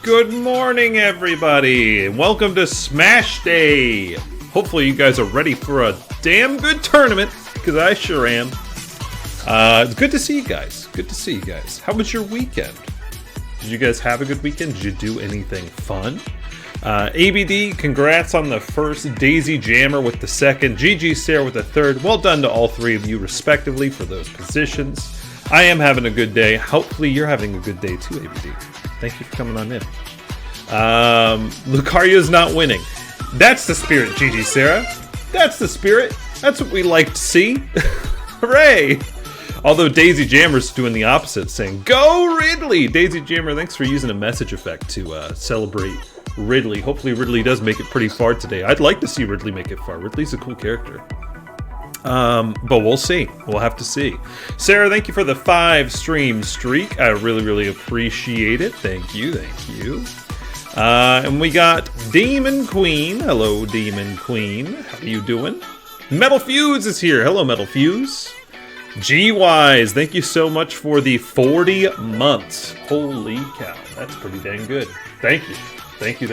Good morning, everybody. Welcome to Smash Day. Hopefully you guys are ready for a damn good tournament, because I sure am. It's good to see you guys. Good to see you guys. How was your weekend? Did you guys have a good weekend? Did you do anything fun? ABD, congrats on the first. Daisy Jammer with the second. GG Sarah with the third. Well done to all three of you, respectively, for those positions. I am having a good day. Hopefully you're having a good day too, ABD. Thank you for coming on in. Lucario's not winning. That's the spirit, GG Sarah. That's the spirit. That's what we like to see. Hooray! Although Daisy Jammer's doing the opposite, saying, "Go Ridley!" Daisy Jammer, thanks for using a message effect to celebrate Ridley. Hopefully Ridley does make it pretty far today. I'd like to see Ridley make it far. Ridley's a cool character. But we'll see. We'll have to see. Sarah, thank you for the 5-stream streak. I really appreciate it. Thank you. And we got Demon Queen. Hello, Demon Queen. How are you doing? Metal Fuse is here. Hello, Metal Fuse. G-Wise, thank you so much for the 40 months. Holy cow. That's pretty dang good. Thank you. Thank you.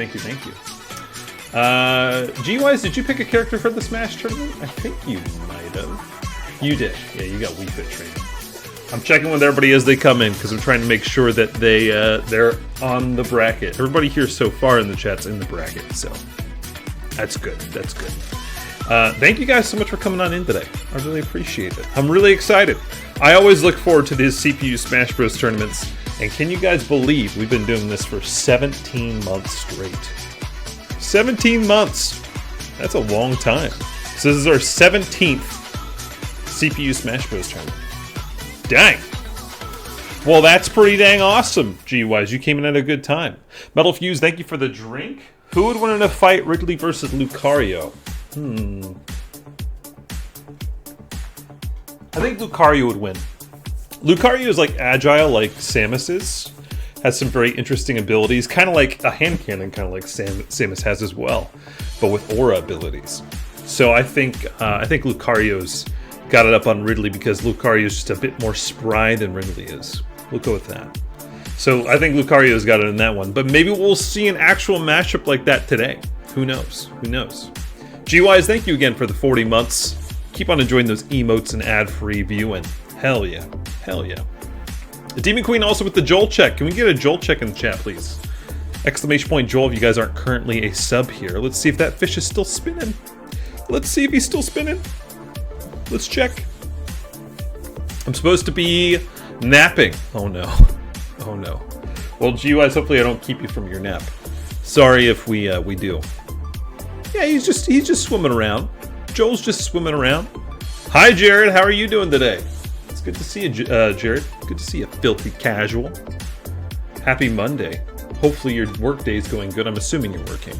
G-Wise, did you pick a character for the Smash tournament? I think you might have. You did. Yeah, you got Wii Fit training. I'm checking with everybody as they come in because I'm trying to make sure that they're on the bracket. Everybody here so far in the chat's in the bracket, so that's good. That's good. Thank you guys so much for coming on in today. I really appreciate it. I'm really excited. I always look forward to these CPU Smash Bros. Tournaments, and can you guys believe we've been doing this for 17 months straight? 17 months! That's a long time. So this is our 17th CPU Smash Bros. Tournament. Dang! Well, that's pretty dang awesome, G-Wise. You came in at a good time. Metal Fuse, thank you for the drink. Who would win in a fight, Ridley versus Lucario? I think Lucario would win. Lucario is like agile, like Samus is. Has some very interesting abilities, kind of like a hand cannon, kind of like Samus has as well, but with aura abilities. So I think Lucario's got it up on Ridley because Lucario's just a bit more spry than Ridley is. We'll go with that. So I think Lucario's got it in that one, but maybe we'll see an actual matchup like that today. Who knows? Who knows? G-Wise, thank you again for the 40 months. Keep on enjoying those emotes and ad-free viewing. Hell yeah. Hell yeah. The Demon Queen also with the Joel check. Can we get a Joel check in the chat, please? Exclamation point Joel if you guys aren't currently a sub here. Let's see if that fish is still spinning. Let's see if he's still spinning. Let's check. I'm supposed to be napping. Oh no. Oh no. Well, G-Wise, hopefully I don't keep you from your nap. Sorry if we do. Yeah, he's just swimming around. Joel's just swimming around. Hi, Jared. How are you doing today? It's good to see you, Jared. Good to see you, filthy casual. Happy Monday. Hopefully your work day is going good. I'm assuming you're working.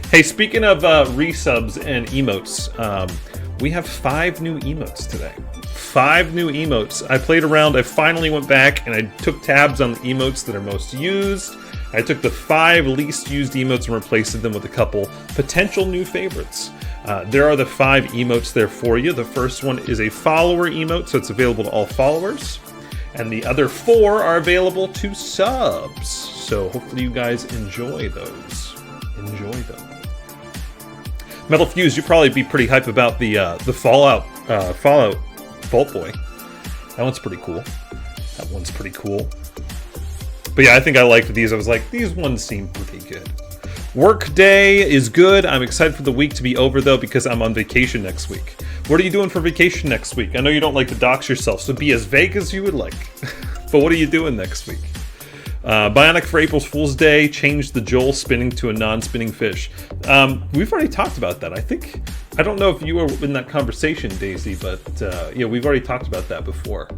Hey, speaking of resubs and emotes, we have 5 new emotes today. 5 new emotes. I played around. I finally went back and I took tabs on the emotes that are most used. I took the 5 least used emotes and replaced them with a couple potential new favorites. There are the 5 emotes there for you. The first one is a follower emote, so it's available to all followers. And the other 4 are available to subs. So hopefully you guys enjoy those. Enjoy them. Metal Fuse, you'd probably be pretty hype about the Fallout Vault Boy. That one's pretty cool. That one's pretty cool. But yeah, I think I liked these. I was like, these ones seem pretty good. Work day is good. I'm excited for the week to be over, though, because I'm on vacation next week. What are you doing for vacation next week? I know you don't like to dox yourself, so be as vague as you would like. But what are you doing next week? Bionic for April Fool's Day changed the Joel spinning to a non-spinning fish. We've already talked about that. I don't know if you were in that conversation, Daisy, but yeah, we've already talked about that before.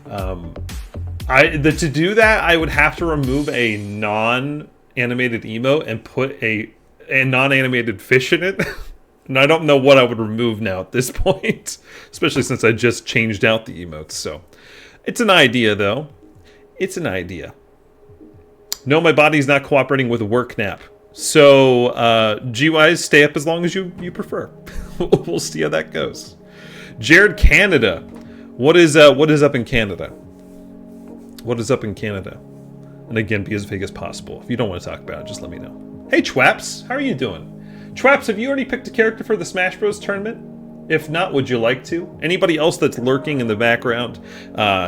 To do that, I would have to remove a non-animated emote and put a non-animated fish in it. And I don't know what I would remove now at this point, especially since I just changed out the emotes. So it's an idea, though. It's an idea. No, my body's not cooperating with a work nap. So, G-Wise, stay up as long as you prefer. We'll see how that goes. Jared Canada. What is up in Canada? What is up in Canada? And again, be as vague as possible. If you don't want to talk about it, just let me know. Hey, Chwaps, how are you doing? Chwaps, have you already picked a character for the Smash Bros. Tournament? If not, would you like to? Anybody else that's lurking in the background?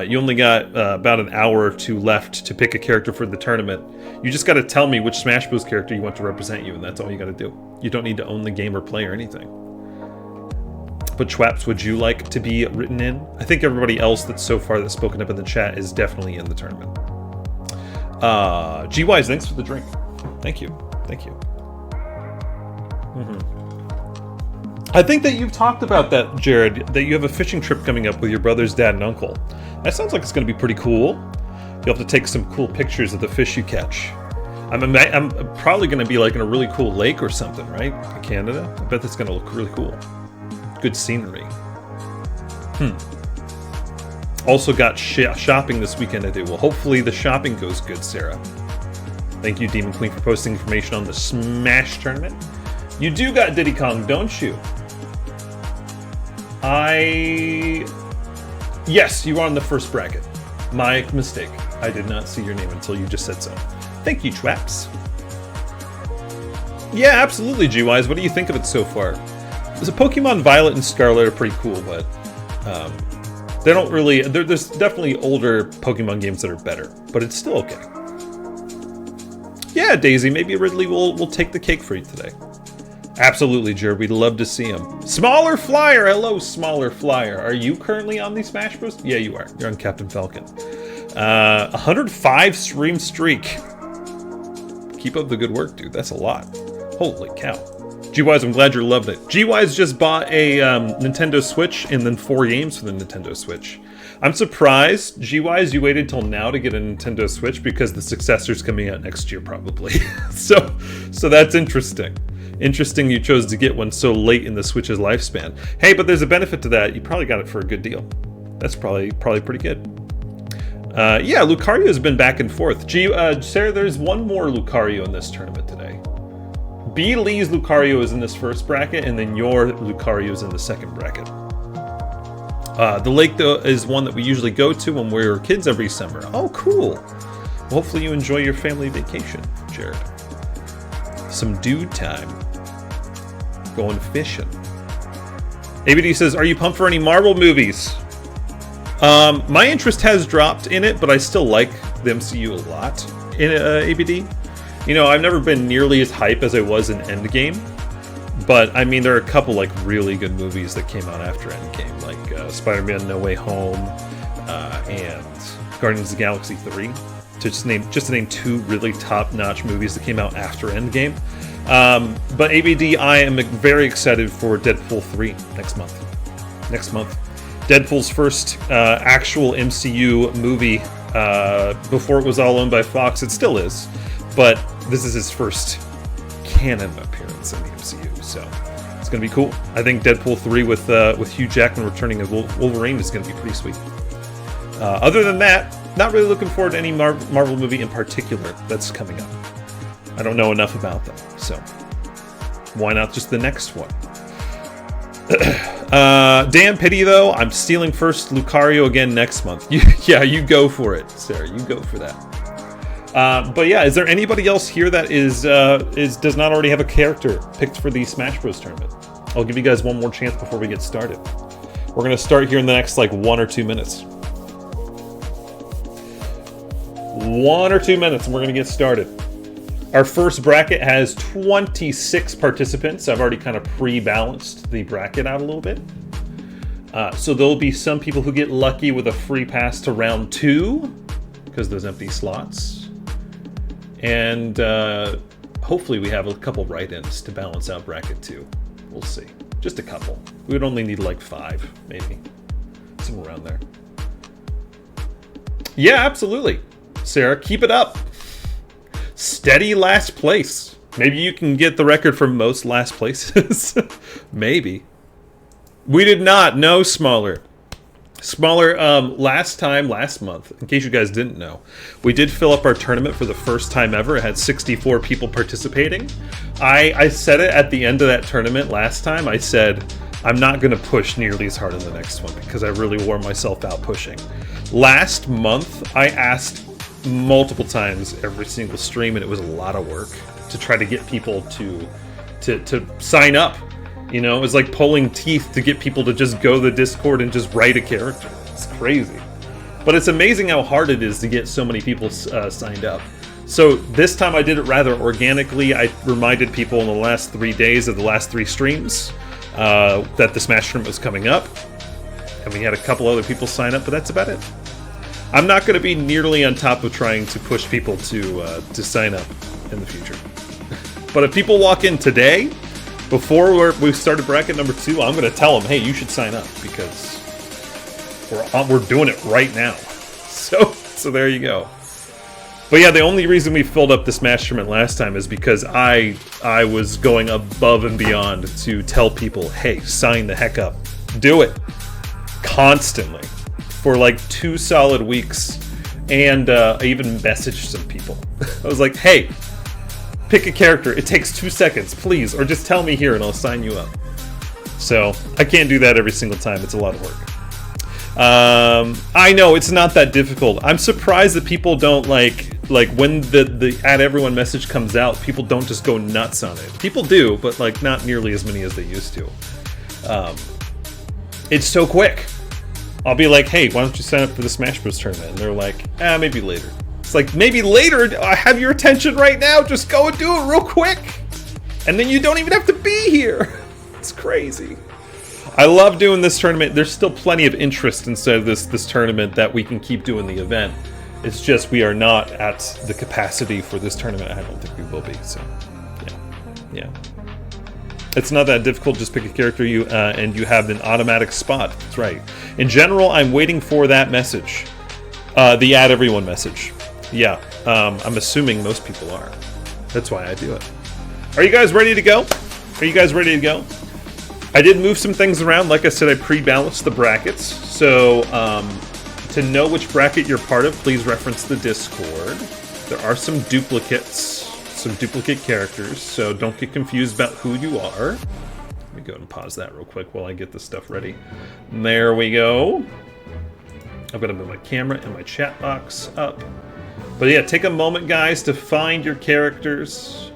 You only got about an hour or two left to pick a character for the tournament. You just got to tell me which Smash Bros. Character you want to represent you, and that's all you got to do. You don't need to own the game or play or anything. But Chwaps, would you like to be written in? I think everybody else that's so far that's spoken up in the chat is definitely in the tournament. GWise, thanks for the drink. Thank you. Thank you. I think that you've talked about that, Jared, that you have a fishing trip coming up with your brother's dad and uncle. That sounds like it's going to be pretty cool. You'll have to take some cool pictures of the fish you catch. I'm probably going to be like in a really cool lake or something, right? In Canada. I bet that's going to look really cool. Good scenery. Also got shopping this weekend to do. Well, hopefully the shopping goes good, Sarah. Thank you, Demon Queen, for posting information on the Smash tournament. You do got Diddy Kong, don't you? Yes, you are on the first bracket. My mistake. I did not see your name until you just said so. Thank you, Chwaps. Yeah, absolutely, GWise. What do you think of it so far? The Pokemon Violet and Scarlet are pretty cool, but they don't really... There's definitely older Pokemon games that are better, but it's still okay. Yeah, Daisy, maybe Ridley will take the cake for you today. Absolutely, Jared. We'd love to see him. Smaller Flyer! Hello, Smaller Flyer. Are you currently on the Smash Bros? Yeah, you are. You're on Captain Falcon. 105 stream streak. Keep up the good work, dude. That's a lot. Holy cow. GWise, I'm glad you're loving it. GWise just bought a Nintendo Switch and then 4 games for the Nintendo Switch. I'm surprised, GWise, you waited till now to get a Nintendo Switch because the successor's coming out next year, probably. So that's interesting. Interesting you chose to get one so late in the Switch's lifespan. Hey, but there's a benefit to that. You probably got it for a good deal. That's probably pretty good. Yeah, Lucario has been back and forth. Sarah, there's one more Lucario in this tournament today. B. Lee's Lucario is in this first bracket, and then your Lucario is in the second bracket. The lake, though, is one that we usually go to when we were kids every summer. Oh, cool. Well, hopefully you enjoy your family vacation, Jared. Some dude time. Going fishing. ABD says, are you pumped for any Marvel movies? My interest has dropped in it, but I still like the MCU a lot in ABD. You know, I've never been nearly as hype as I was in Endgame, but I mean, there are a couple like really good movies that came out after Endgame, like Spider-Man: No Way Home and Guardians of the Galaxy 3. Just to name 2 really top-notch movies that came out after Endgame. But ABD, I am very excited for Deadpool 3 next month. Deadpool's first actual MCU movie before it was all owned by Fox. It still is, but this is his first canon appearance in the MCU, so it's going to be cool. I think Deadpool 3 with Hugh Jackman returning as Wolverine is going to be pretty sweet. Other than that, not really looking forward to any Marvel movie in particular that's coming up. I don't know enough about them, so why not just the next one? Damn pity though, I'm stealing first Lucario again next month. Yeah, you go for it, Sarah. You go for that. But yeah, is there anybody else here that does not already have a character picked for the Smash Bros. Tournament? I'll give you guys one more chance before we get started. We're gonna start here in the next like 1 or 2 minutes. 1 or 2 minutes, and we're gonna get started. Our first bracket has 26 participants. I've already kind of pre-balanced the bracket out a little bit. So there'll be some people who get lucky with a free pass to round 2 because those empty slots. And hopefully we have a couple write-ins to balance out bracket 2. We'll see. Just a couple. We would only need like 5, maybe. Somewhere around there. Yeah, absolutely. Sarah, keep it up. Steady last place. Maybe you can get the record for most last places. Maybe. We did not. No, Smaller. Last month, in case you guys didn't know, we did fill up our tournament for the first time ever. It had 64 people participating. I said it at the end of that tournament last time. I said, I'm not going to push nearly as hard in the next one because I really wore myself out pushing. Last month, I asked multiple times every single stream, and it was a lot of work to try to get people to sign up. You know, it was like pulling teeth to get people to just go to the Discord and just write a character. It's crazy. But it's amazing how hard it is to get so many people signed up. So this time I did it rather organically. I reminded people in the last 3 days of the last 3 streams that the Smash tournament was coming up. And we had a couple other people sign up, but that's about it. I'm not going to be nearly on top of trying to push people to sign up in the future. But if people walk in today, before we started bracket number 2, I'm going to tell them, hey, you should sign up because we're doing it right now. So there you go. But yeah, the only reason we filled up the Smash tournament last time is because I was going above and beyond to tell people, hey, sign the heck up. Do it. Constantly. For like 2 solid weeks. And I even messaged some people. I was like, hey, pick a character. It takes 2 seconds, please. Or just tell me here and I'll sign you up. So I can't do that every single time. It's a lot of work. I know it's not that difficult. I'm surprised that people don't like when the add everyone message comes out, people don't just go nuts on it. People do, but like not nearly as many as they used to. It's so quick. I'll be like, hey, why don't you sign up for the Smash Bros tournament? And they're like, maybe later. It's like, maybe later? I have your attention right now. Just go and do it real quick. And then you don't even have to be here. It's crazy. I love doing this tournament. There's still plenty of interest inside of this tournament that we can keep doing the event. It's just we are not at the capacity for this tournament. I don't think we will be. So, yeah. It's not that difficult. Just pick a character and you have an automatic spot. That's right. In general, I'm waiting for that message, the add everyone message. Yeah, I'm assuming most people are. That's why I do it. Are you guys ready to go? Are you guys ready to go? I did move some things around. Like I said, I pre-balanced the brackets. So to know which bracket you're part of, please reference the Discord. There are some duplicates, some duplicate characters, so don't get confused about who you are. Let me go and pause that real quick while I get this stuff ready. There we go. I'm going to move my camera and my chat box up. But yeah, take a moment, guys, to find your characters.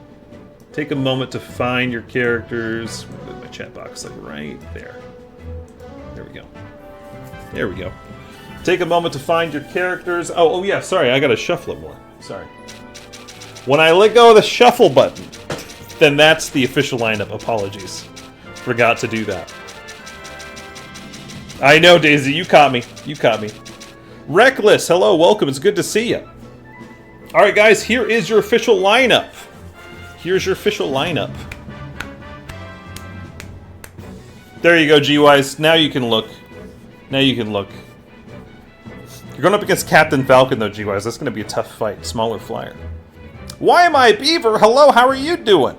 Take a moment to find your characters. Move my chat box like right there. There we go. There we go. Take a moment to find your characters. Oh yeah, sorry, I gotta shuffle it more. Sorry. When I let go of the shuffle button, then that's the official lineup. Apologies. Forgot to do that. I know, Daisy, you caught me. You caught me. Reckless, hello, welcome. It's good to see you. Alright, guys, here is your official lineup. Here's your official lineup. There you go, G-Wise. Now you can look. Now you can look. You're going up against Captain Falcon, though, G-Wise. That's going to be a tough fight. Smaller flyer. Why am I Beaver? Hello, how are you doing?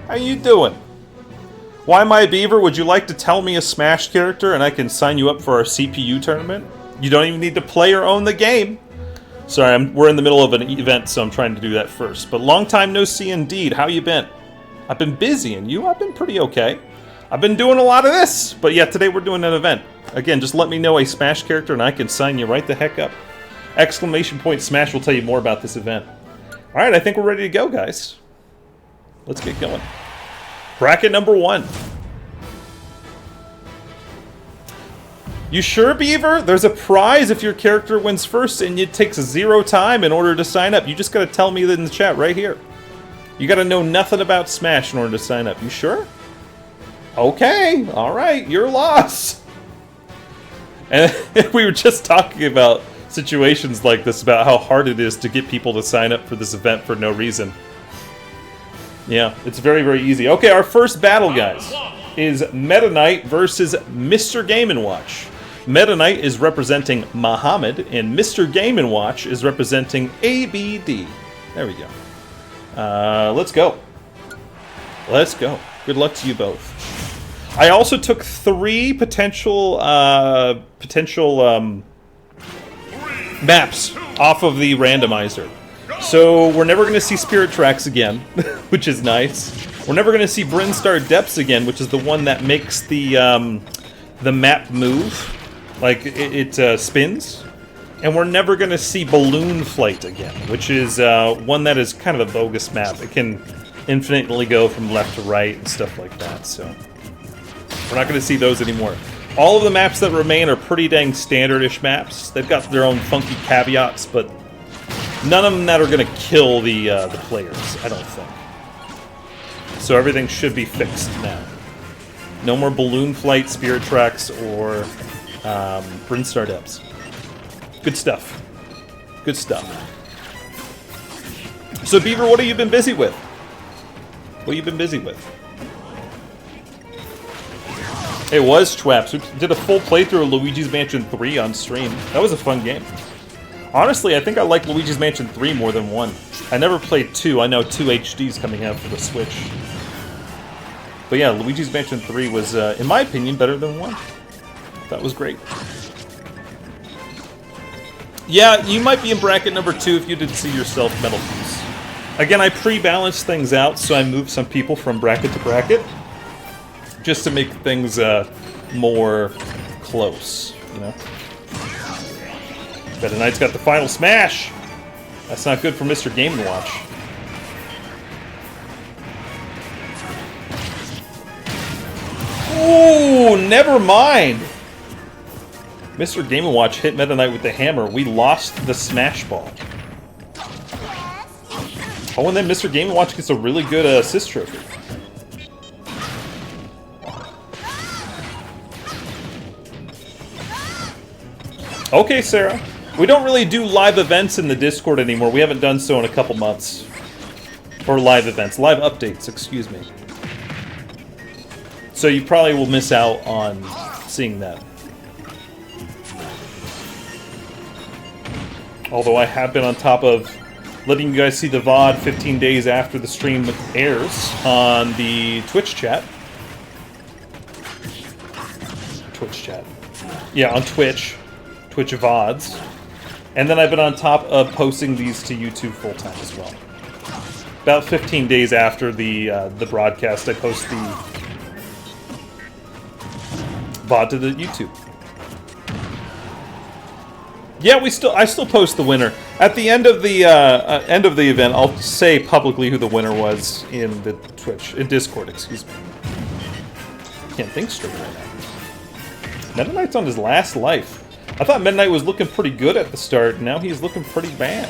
How you doing? Why am I Beaver? Would you like to tell me a Smash character and I can sign you up for our CPU tournament? You don't even need to play or own the game. Sorry, we're in the middle of an event, so I'm trying to do that first. But long time no see indeed. How you been? I've been busy, and you? I've been pretty okay. I've been doing a lot of this, but yeah, today we're doing an event. Again, just let me know a Smash character, and I can sign you right the heck up. Exclamation point Smash will tell you more about this event. All right, I think we're ready to go, guys. Let's get going. Bracket number 1. You sure, Beaver? There's a prize if your character wins first, and it takes 0 time in order to sign up. You just gotta tell me that in the chat right here. You gotta know nothing about Smash in order to sign up. You sure? Okay, alright, your loss. And we were just talking about situations like this, about how hard it is to get people to sign up for this event for no reason. Yeah, it's very, very easy. Okay, our first battle, guys, is Meta Knight versus Mr. Game & Watch. Meta Knight is representing Muhammad, and Mr. Game & Watch is representing ABD. There we go. Let's go. Let's go. Good luck to you both. I also took 3 potential maps off of the randomizer. So we're never going to see Spirit Tracks again, which is nice. We're never going to see Brinstar Depths again, which is the one that makes the map move. Like, it spins. And we're never going to see Balloon Flight again, which is one that is kind of a bogus map. It can infinitely go from left to right and stuff like that, so we're not going to see those anymore. All of the maps that remain are pretty dang standard-ish maps. They've got their own funky caveats, but none of them that are going to kill the players, I don't think. So everything should be fixed now. No more Balloon Flight, Spirit Tracks, or Brinstar Depths. Good stuff. Good stuff. So, Beaver, what have you been busy with? What have you been busy with? It was Schwaps. We did a full playthrough of Luigi's Mansion 3 on stream. That was a fun game. Honestly, I think I like Luigi's Mansion 3 more than 1. I never played 2. I know 2 HD's coming out for the Switch. But yeah, Luigi's Mansion 3 was, in my opinion, better than 1. That was great. Yeah, you might be in bracket number 2 if you didn't see yourself, Metal Fuse. Again, I pre-balanced things out, so I moved some people from bracket to bracket. Just to make things more close, you know? Meta Knight's got the final smash! That's not good for Mr. Game & Watch. Ooh, never mind! Mr. Game & Watch hit Meta Knight with the hammer. We lost the Smash Ball. Oh, and then Mr. Game & Watch gets a really good assist trophy. Okay, Sarah. We don't really do live events in the Discord anymore. We haven't done so in a couple months. Or live events. Live updates, excuse me. So you probably will miss out on seeing that. Although I have been on top of letting you guys see the VOD 15 days after the stream airs on the Twitch chat. Twitch chat. Yeah, on Twitch. Twitch VODs. And then I've been on top of posting these to YouTube full-time as well. About 15 days after the broadcast, I post the VOD to the YouTube. Yeah, I still post the winner. At the end of the event, I'll say publicly who the winner was in the in Discord, excuse me. Can't think straight right now. Meta Knight's on his last life. I thought Meta Knight was looking pretty good at the start, now he's looking pretty bad.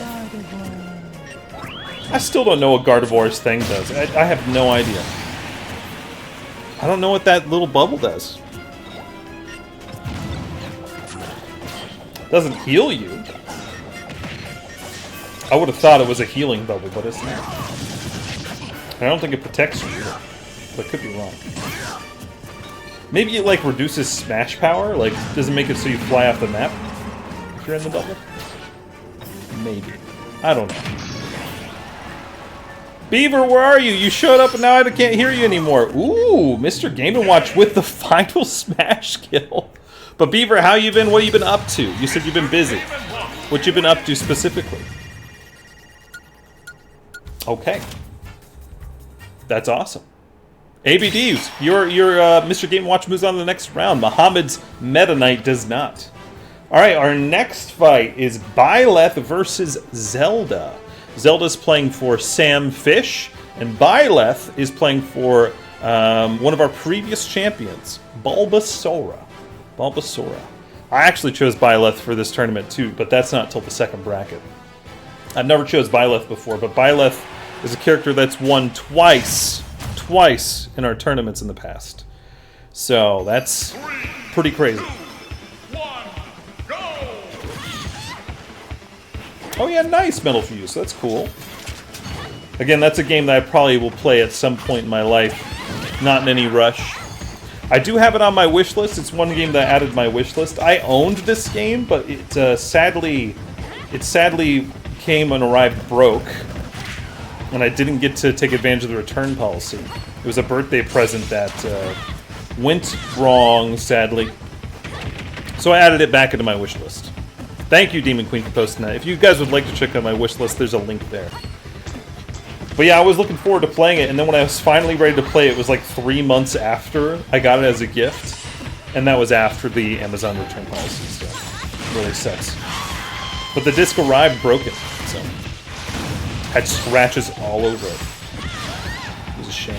I still don't know what Gardevoir's thing does. I have no idea. I don't know what that little bubble does. Doesn't heal you. I would have thought it was a healing bubble, but it's not. I don't think it protects you either, but I could be wrong. Maybe it like reduces smash power, like doesn't make it so you fly off the map if you're in the bubble. Maybe. I don't know. Beaver, where are you? You showed up and now I can't hear you anymore. Ooh, Mr. Game & Watch with the final smash kill. But Beaver, how you been? What have you been up to? You said you've been busy. What you been up to specifically? Okay. That's awesome. ABDs, your Mr. Game & Watch moves on to the next round. Muhammad's Meta Knight does not. Alright, our next fight is Byleth versus Zelda. Zelda's playing for Sam Fish, and Byleth is playing for one of our previous champions, Bulbasaur. Bulbasaur. I actually chose Byleth for this tournament too, but that's not till the second bracket. I've never chose Byleth before, but Byleth is a character that's won twice in our tournaments in the past. So that's pretty crazy. 3, 1, go! Oh yeah, nice Metal Fuse. That's cool. Again, that's a game that I probably will play at some point in my life. Not in any rush. I do have it on my wish list. It's one game that I added to my wish list. I owned this game, but it sadly came and arrived broke, and I didn't get to take advantage of the return policy. It was a birthday present that went wrong, sadly. So I added it back into my wish list. Thank you, Demon Queen, for posting that. If you guys would like to check out my wish list, there's a link there. But yeah, I was looking forward to playing it, and then when I was finally ready to play it was like 3 months after I got it as a gift, and that was after the Amazon return policy, so it really sucks. But the disc arrived broken, so had scratches all over it. It was a shame.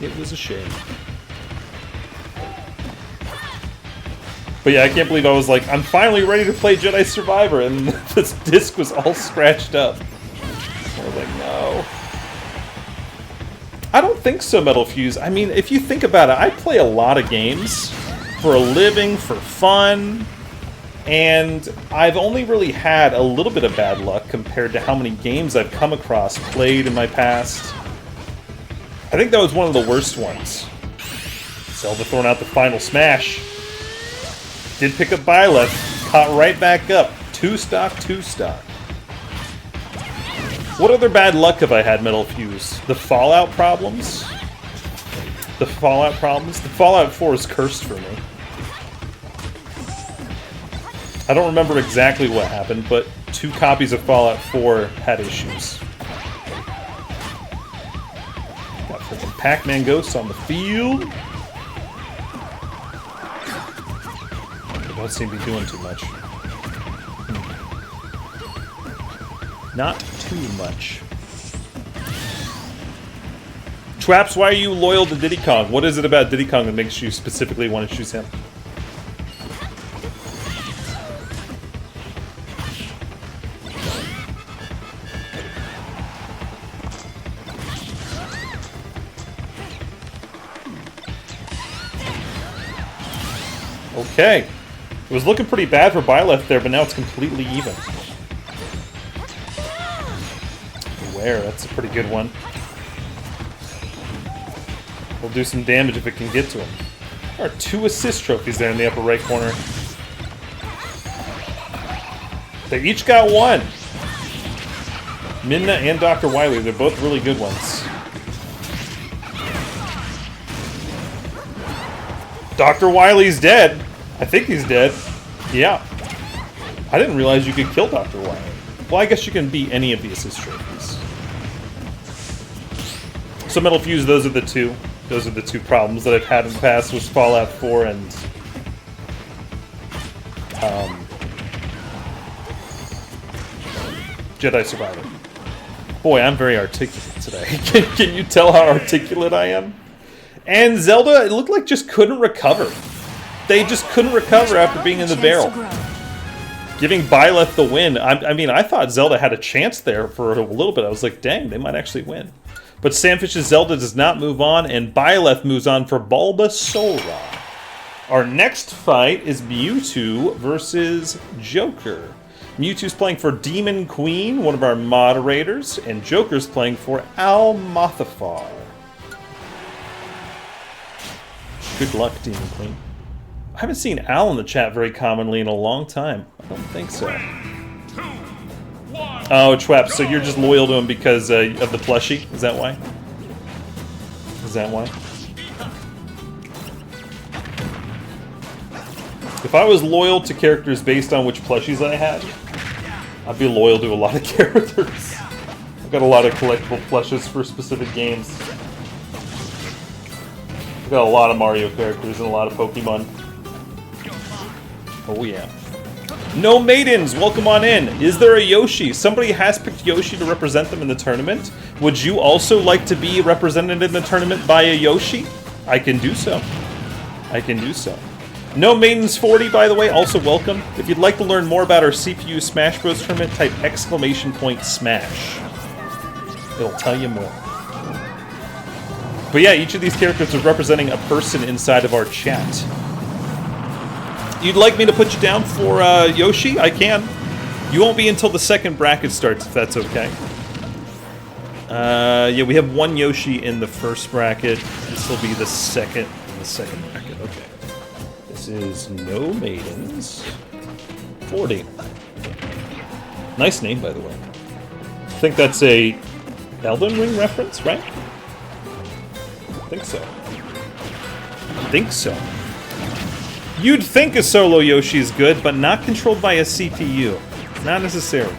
It was a shame. But yeah, I can't believe I was like, I'm finally ready to play Jedi Survivor, and this disc was all scratched up. I was like, no. I don't think so, Metal Fuse. I mean, if you think about it, I play a lot of games for a living, for fun, and I've only really had a little bit of bad luck compared to how many games I've come across, played in my past. I think that was one of the worst ones. Zelda throwing out the final smash. Did pick up Byleth, caught right back up. 2-stock, 2-stock. What other bad luck have I had, Metal Fuse? The Fallout problems? The Fallout problems? The Fallout 4 is cursed for me. I don't remember exactly what happened, but 2 copies of Fallout 4 had issues. Got freaking Pac-Man Ghosts on the field. Don't seem to be doing too much. Not too much. Twaps, why are you loyal to Diddy Kong? What is it about Diddy Kong that makes you specifically want to choose him? Okay. It was looking pretty bad for Byleth there, but now it's completely even. Beware, that's a pretty good one. Will do some damage if it can get to him. There are 2 assist trophies there in the upper right corner. They each got 1. Minna and Dr. Wily, they're both really good ones. Dr. Wily's dead. I think he's dead. Yeah. I didn't realize you could kill Dr. Wily. Well, I guess you can beat any of the assist trophies. So Metal Fuse, those are the 2. Those are the 2 problems that I've had in the past with Fallout 4 and Jedi Survivor. Boy, I'm very articulate today. Can you tell how articulate I am? And Zelda, it looked like just couldn't recover. They just couldn't recover after being in the barrel. Giving Byleth the win. I mean, I thought Zelda had a chance there for a little bit. I was like, dang, they might actually win. But Samfish's Zelda does not move on, and Byleth moves on for Bulbasaur. Our next fight is Mewtwo versus Joker. Mewtwo's playing for Demon Queen, one of our moderators, and Joker's playing for Al-Mathafar. Good luck, Demon Queen. I haven't seen Al in the chat very commonly in a long time. I don't think so. 3, 2, 1, oh, Chwap, so you're just loyal to him because of the plushie? Is that why? Is that why? If I was loyal to characters based on which plushies I had, I'd be loyal to a lot of characters. I've got a lot of collectible plushes for specific games. I've got a lot of Mario characters and a lot of Pokemon. Oh yeah. No Maidens, welcome on in. Is there a Yoshi? Somebody has picked Yoshi to represent them in the tournament. Would you also like to be represented in the tournament by a Yoshi? I can do so. I can do so. No Maidens 40, by the way, also welcome. If you'd like to learn more about our CPU Smash Bros. Tournament, type !Smash. It'll tell you more. But yeah, each of these characters is representing a person inside of our chat. You'd like me to put you down for Yoshi? I can. You won't be until the second bracket starts, if that's okay. Yeah, we have 1 Yoshi in the first bracket. This will be the second in the second bracket. Okay. This is No Maidens 40. Nice name, by the way. I think that's a Elden Ring reference, right? I think so. I think so. You'd think a solo Yoshi is good, but not controlled by a CPU. Not necessarily.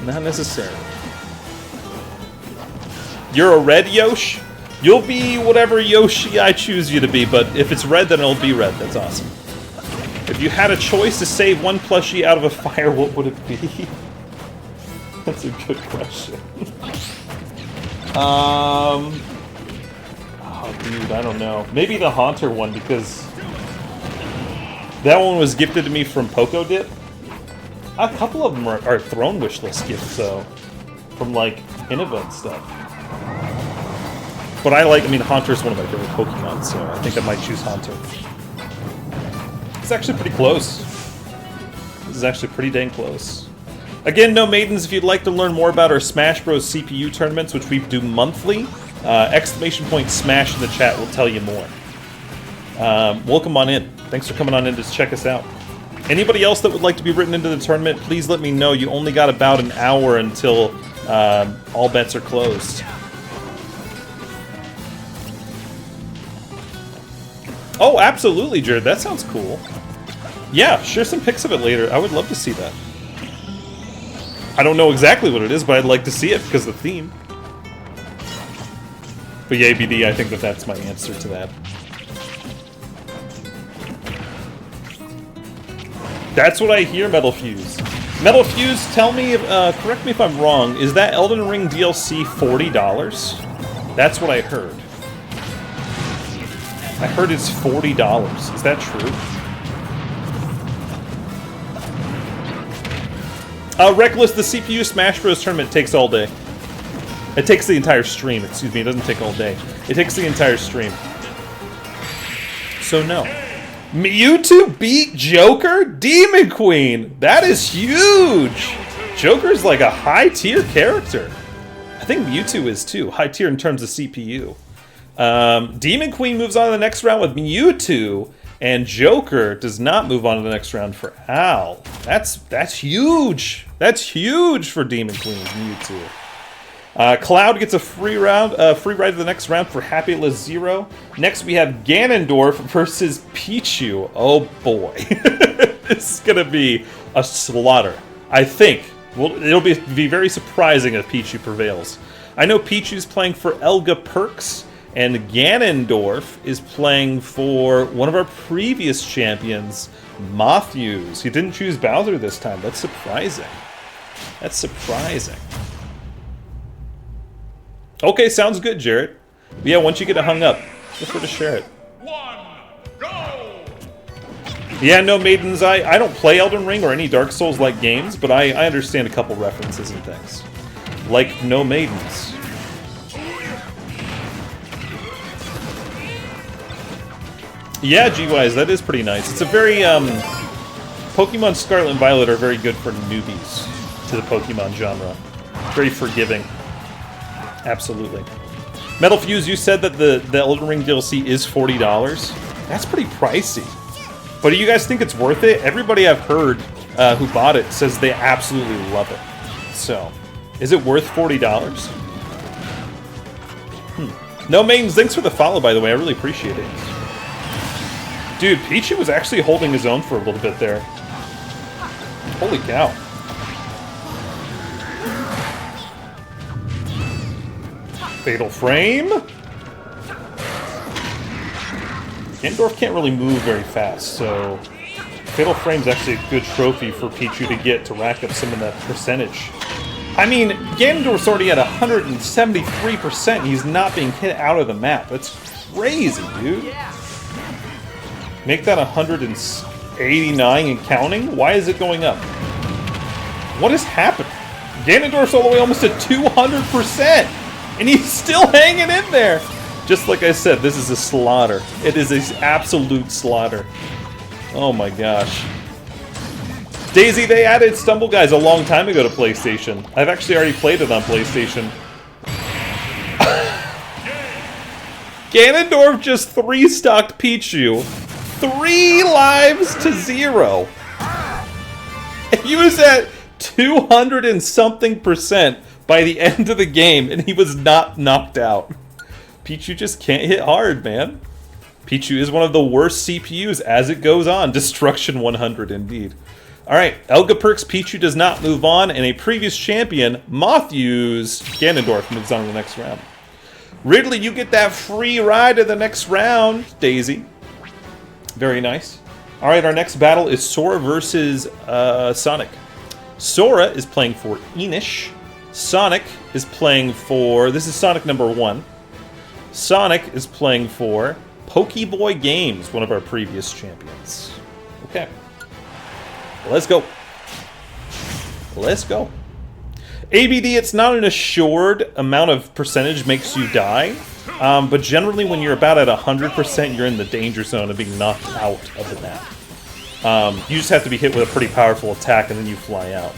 Not necessarily. You're a red Yoshi? You'll be whatever Yoshi I choose you to be, but if it's red, then it'll be red. That's awesome. If you had a choice to save one plushie out of a fire, what would it be? That's a good question. Oh, dude, I don't know. Maybe the Haunter one, because that one was gifted to me from Poco Dip. A couple of them are Throne Wishlist gifts, though, from, like, Innova and stuff. But I mean, Haunter's one of my favorite Pokemon, so I think I might choose Haunter. It's actually pretty close. This is actually pretty dang close. Again, No Maidens, if you'd like to learn more about our Smash Bros. CPU tournaments, which we do monthly, exclamation point Smash in the chat will tell you more. Welcome on in. Thanks for coming on in to check us out. Anybody else that would like to be written into the tournament, please let me know. You only got about an hour until all bets are closed. Oh, absolutely, Jared. That sounds cool. Yeah, share some pics of it later. I would love to see that. I don't know exactly what it is, but I'd like to see it because of the theme. But yeah, BD, I think that's my answer to that. That's what I hear, Metal Fuse. Metal Fuse, tell me, correct me if I'm wrong, is that Elden Ring DLC $40? That's what I heard. I heard it's $40. Is that true? Reckless, the CPU Smash Bros. Tournament takes all day. It takes the entire stream, excuse me, it doesn't take all day. It takes the entire stream. So no. Mewtwo beat Joker? Demon Queen! That is huge! Joker's like a high-tier character. I think Mewtwo is too, high-tier in terms of CPU. Demon Queen moves on to the next round with Mewtwo, and Joker does not move on to the next round for Al. That's huge. That's huge for Demon Queen, Mewtwo. Cloud gets a free ride to the next round for Happyless Zero. Next we have Ganondorf versus Pichu. Oh boy, this is gonna be a slaughter. I think. Well, it'll be very surprising if Pichu prevails. I know Pichu's playing for Elga Perks. And Ganondorf is playing for one of our previous champions, Matthews. He didn't choose Bowser this time. That's surprising. That's surprising. Okay, sounds good, Jarrett. But yeah, once you get it hung up, feel free to share it. Go! Yeah, No Maidens, I don't play Elden Ring or any Dark Souls-like games, but I understand a couple references and things. Like No Maidens. Yeah, G-Wise, that is pretty nice. It's a very, Pokemon Scarlet and Violet are very good for newbies to the Pokemon genre. Very forgiving. Absolutely. Metal Fuse, you said that the Elden Ring DLC is $40. That's pretty pricey. But do you guys think it's worth it? Everybody I've heard who bought it says they absolutely love it. So, is it worth $40? No Maidens, thanks for the follow, by the way. I really appreciate it. Dude, Pichu was actually holding his own for a little bit there. Holy cow. Fatal Frame? Ganondorf can't really move very fast, so Fatal Frame's actually a good trophy for Pichu to get to rack up some of that percentage. I mean, Ganondorf's already at 173%. He's not being hit out of the map. That's crazy, dude. Make that 189 and counting? Why is it going up? What is happening? Ganondorf's all the way almost at 200%! And he's still hanging in there! Just like I said, this is a slaughter. It is an absolute slaughter. Oh my gosh. Daisy, they added Stumble Guys a long time ago to PlayStation. I've actually already played it on PlayStation. Ganondorf just 3-stocked Pichu. 3 lives to 0. He was at 200 and something % by the end of the game, and he was not knocked out. Pichu just can't hit hard, man. Pichu is one of the worst CPUs as it goes on. Destruction 100, indeed. Alright, Elga Perks Pichu does not move on, and a previous champion, Matthews Ganondorf, moves on to the next round. Ridley, you get that free ride to the next round, Daisy. Very nice. All right, our next battle is Sora versus Sonic. Sora is playing for Enish. Sonic is playing for... This is Sonic number 1. Sonic is playing for Pokeboy Games, one of our previous champions. Okay. Let's go. Let's go. ABD, it's not an assured amount of percentage makes you die, but generally when you're about at 100%, you're in the danger zone of being knocked out of the map. You just have to be hit with a pretty powerful attack and then you fly out.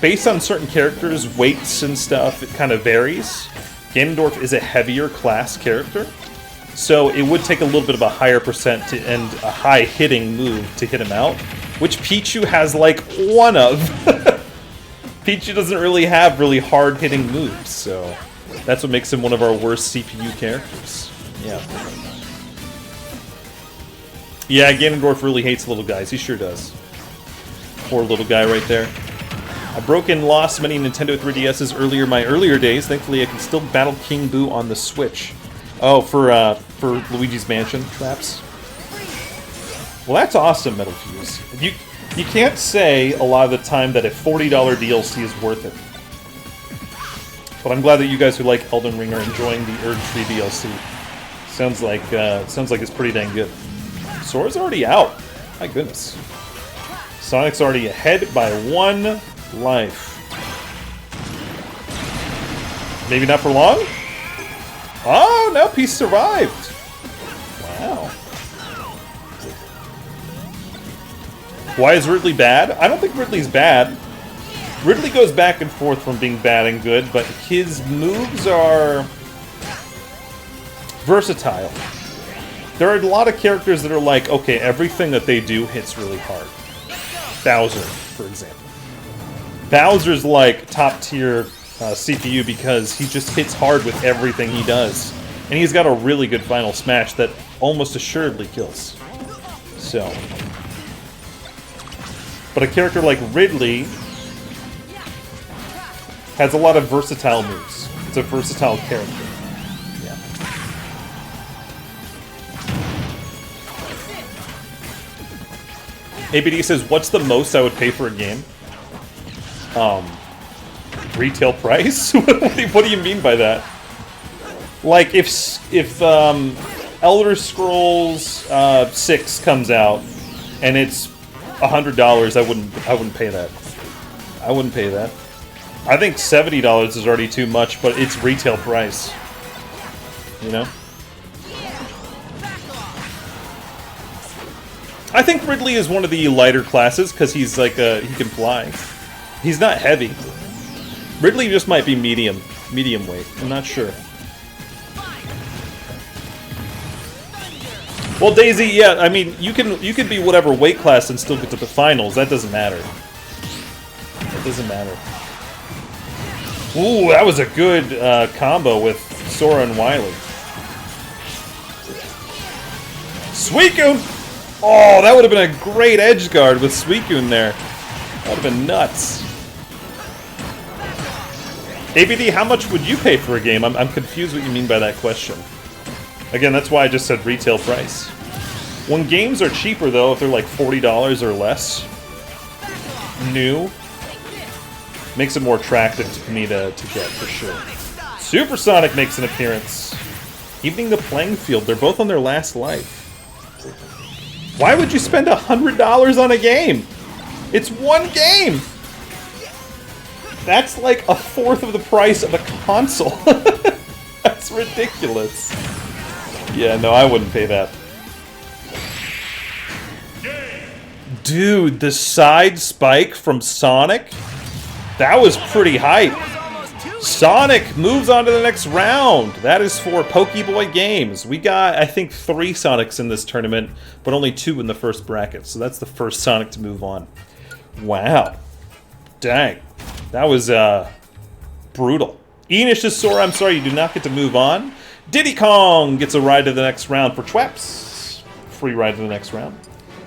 Based on certain characters' weights and stuff, it kind of varies. Ganondorf is a heavier class character, so it would take a little bit of a higher percent and a high hitting move to hit him out, which Pichu has like one of. Pichu doesn't really have really hard hitting moves, so that's what makes him one of our worst CPU characters. Yeah. Yeah, Ganondorf really hates little guys. He sure does. Poor little guy right there. I broke and lost many Nintendo 3DSs earlier my earlier days. Thankfully, I can still battle King Boo on the Switch. Oh, for Luigi's Mansion traps. Well, that's awesome, Metal Fuse. You can't say a lot of the time that a $40 DLC is worth it. But I'm glad that you guys who like Elden Ring are enjoying the Erd Tree DLC. Sounds like it's pretty dang good. Sora's already out. My goodness. Sonic's already ahead by 1 life. Maybe not for long? Oh, no, Peace survived. Wow. Why is Ridley bad? I don't think Ridley's bad. Ridley goes back and forth from being bad and good, but his moves are versatile. There are a lot of characters that are like, okay, everything that they do hits really hard. Bowser, for example. Bowser's like top tier CPU because he just hits hard with everything he does. And he's got a really good final smash that almost assuredly kills. So. But a character like Ridley has a lot of versatile moves. It's a versatile character. Yeah. ABD says, what's the most I would pay for a game? Retail price? What do you mean by that? Like, if Elder Scrolls 6 comes out and it's $100, I wouldn't pay that. I wouldn't pay that. I think $70 is already too much, but it's retail price. You know? I think Ridley is one of the lighter classes because he's like he can fly. He's not heavy. Ridley just might be medium weight. I'm not sure. Well, Daisy, yeah, I mean, you can be whatever weight class and still get to the finals. That doesn't matter. That doesn't matter. Ooh, that was a good combo with Sora and Wily. Suicune! Oh, that would have been a great edge guard with Suicune there. That would have been nuts. ABD, how much would you pay for a game? I'm confused what you mean by that question. Again, that's why I just said retail price. When games are cheaper, though, if they're like $40 or less, new, makes it more attractive for me to get, for sure. Supersonic makes an appearance. Evening the playing field. They're both on their last life. Why would you spend $100 on a game? It's one game! That's like a fourth of the price of a console. That's ridiculous. Yeah, no, I wouldn't pay that. Dude, the side spike from Sonic? That was pretty hype. Sonic moves on to the next round. That is for Pokeboy Games. We got, I think, 3 Sonics in this tournament, but only 2 in the first bracket. So that's the first Sonic to move on. Wow. Dang. That was brutal. Enish is Sora. I'm sorry, you do not get to move on. Diddy Kong gets a ride to the next round for Chweps. Free ride to the next round.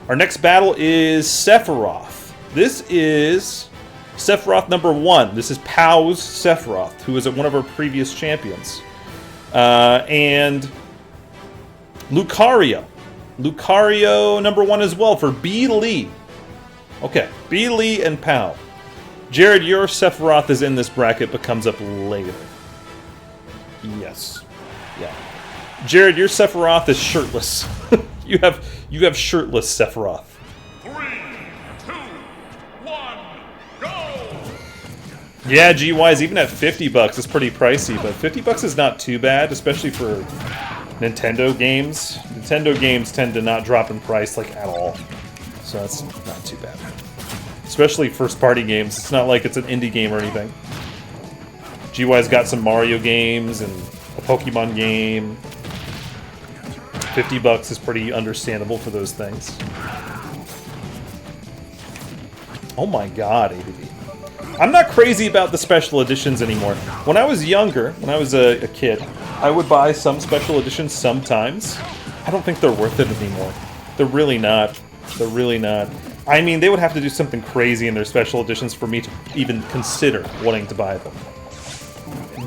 Our next battle is Sephiroth. This is Sephiroth number 1. This is Pow's Sephiroth, who is one of our previous champions. And Lucario. Lucario #1 as well for B. Lee. Okay, B. Lee and Pow. Jared, your Sephiroth is in this bracket, but comes up later. Yes. Yeah. Jared, your Sephiroth is shirtless. you have shirtless Sephiroth. 3, 2, 1, go! Yeah, GYs, even at $50, it's pretty pricey, but $50 is not too bad, especially for Nintendo games. Nintendo games tend to not drop in price, like, at all. So that's not too bad. Especially first-party games. It's not like it's an indie game or anything. GY's got some Mario games and a Pokemon game. $50 is pretty understandable for those things. Oh my god, ABB. I'm not crazy about the special editions anymore. When I was younger, when I was a kid, I would buy some special editions sometimes. I don't think they're worth it anymore. They're really not. They're really not. I mean, they would have to do something crazy in their special editions for me to even consider wanting to buy them.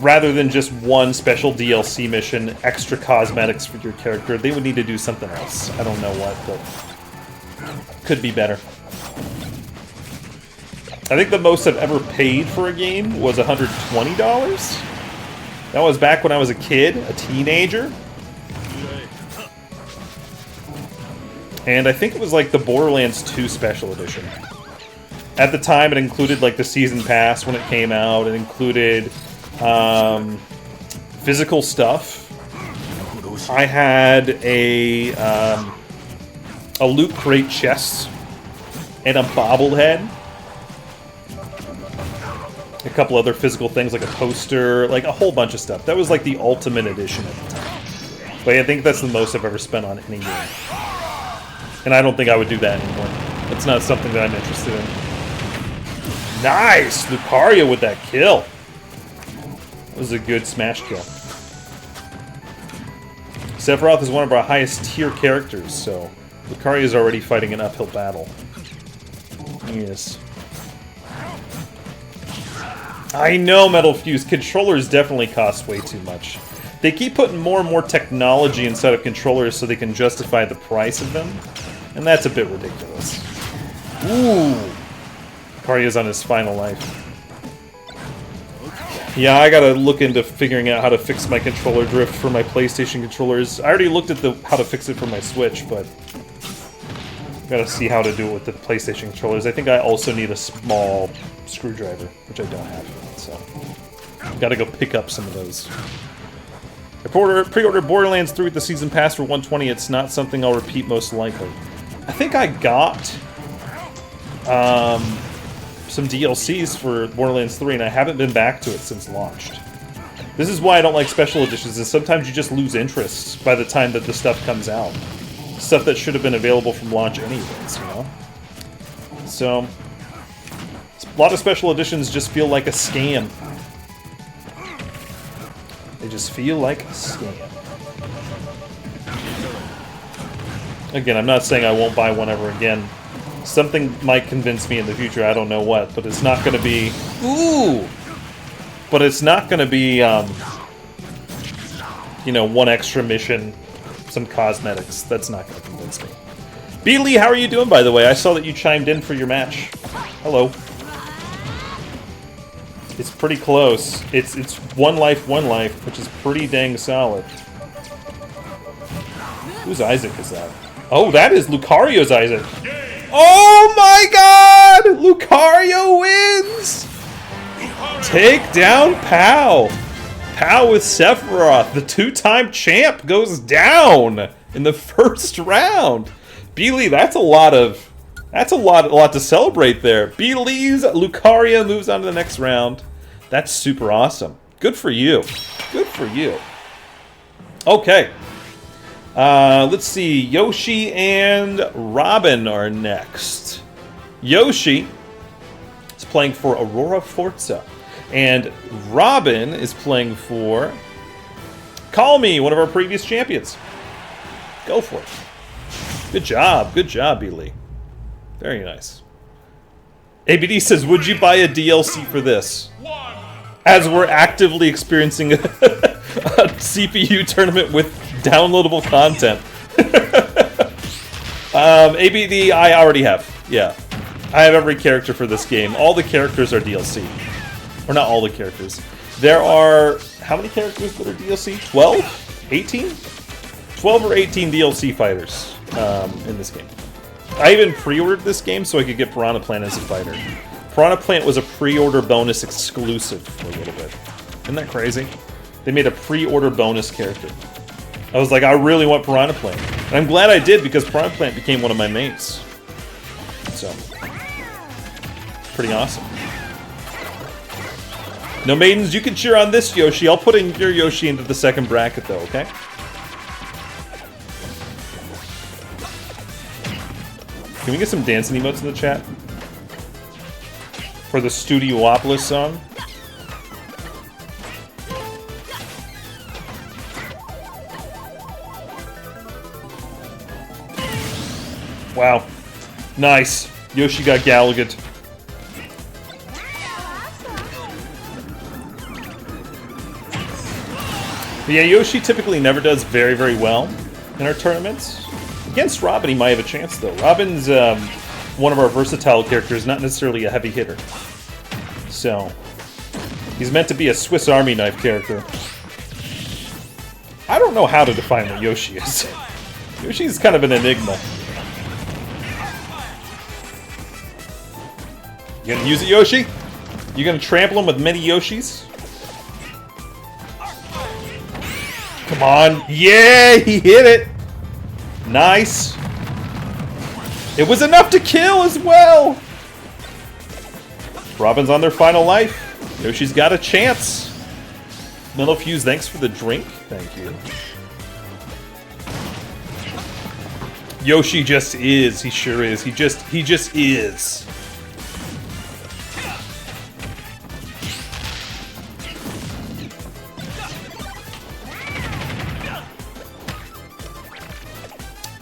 Rather than just one special DLC mission, extra cosmetics for your character, they would need to do something else. I don't know what, but could be better. I think the most I've ever paid for a game was $120. That was back when I was a kid, a teenager. And I think it was like the Borderlands 2 Special Edition. At the time, it included like the Season Pass when it came out. It included physical stuff. I had a Loot Crate chest and a bobblehead. A couple other physical things like a poster, like a whole bunch of stuff. That was like the Ultimate Edition at the time. But I think that's the most I've ever spent on any game. And I don't think I would do that anymore. It's not something that I'm interested in. Nice! Lucario with that kill. That was a good smash kill. Sephiroth is one of our highest tier characters, so Lucario is already fighting an uphill battle. Yes. I know, Metal Fuse. Controllers definitely cost way too much. They keep putting more and more technology inside of controllers so they can justify the price of them. And that's a bit ridiculous. Ooh! Lucario's on his final life. Yeah, I gotta look into figuring out how to fix my controller drift for my PlayStation controllers. I already looked at how to fix it for my Switch, but gotta see how to do it with the PlayStation controllers. I think I also need a small screwdriver, which I don't have, so gotta go pick up some of those. I pre-ordered Borderlands 3 with the Season Pass for $120. It's not something I'll repeat most likely. I think I got some DLCs for Borderlands 3, and I haven't been back to it since launched. This is why I don't like special editions, is sometimes you just lose interest by the time that the stuff comes out. Stuff that should have been available from launch anyways, you know? So, a lot of special editions just feel like a scam. They just feel like a scam. Again, I'm not saying I won't buy one ever again. Something might convince me in the future, I don't know what, but it's not going to be... Ooh! But it's not going to be, you know, one extra mission, some cosmetics. That's not going to convince me. B. Lee, how are you doing, by the way? I saw that you chimed in for your match. Hello. It's pretty close. It's one life, which is pretty dang solid. Whose Isaac is that? Oh, that is Lucario's Isaac. Oh my god! Lucario wins! Take down Pow! Pow with Sephiroth. The two-time champ goes down in the first round. B. Lee, that's a lot to celebrate there. B. Lee's Lucario moves on to the next round. That's super awesome. Good for you. Good for you. Okay. Let's see. Yoshi and Robin are next. Yoshi is playing for Aurora Forza. And Robin is playing for Call Me, one of our previous champions. Go for it. Good job. Good job, B. Lee. Very nice. ABD says, would you buy a DLC for this? As we're actively experiencing a CPU tournament with downloadable content. ABD, I already have. Yeah. I have every character for this game. All the characters are DLC. Or not all the characters. There are... How many characters that are DLC? 12? 18? 12 or 18 DLC fighters in this game. I even pre-ordered this game so I could get Piranha Plant as a fighter. Piranha Plant was a pre-order bonus exclusive for a little bit. Isn't that crazy? They made a pre-order bonus character. I was like, I really want Piranha Plant. And I'm glad I did because Piranha Plant became one of my mates. So, pretty awesome. No maidens, you can cheer on this Yoshi. I'll put in your Yoshi into the second bracket though, okay? Can we get some dancing emotes in the chat? For the Studiopolis song? Wow. Nice. Yoshi got Gallagher. But yeah, Yoshi typically never does very, very well in our tournaments. Against Robin, he might have a chance, though. Robin's one of our versatile characters, not necessarily a heavy hitter. So, he's meant to be a Swiss Army knife character. I don't know how to define what Yoshi is. Yoshi's kind of an enigma. You gonna use it, Yoshi? You gonna trample him with many Yoshis? Come on. Yeah, he hit it. Nice. It was enough to kill as well. Robin's on their final life. Yoshi's got a chance. Mellow Fuse, thanks for the drink. Thank you. Yoshi just is. He sure is. He just is.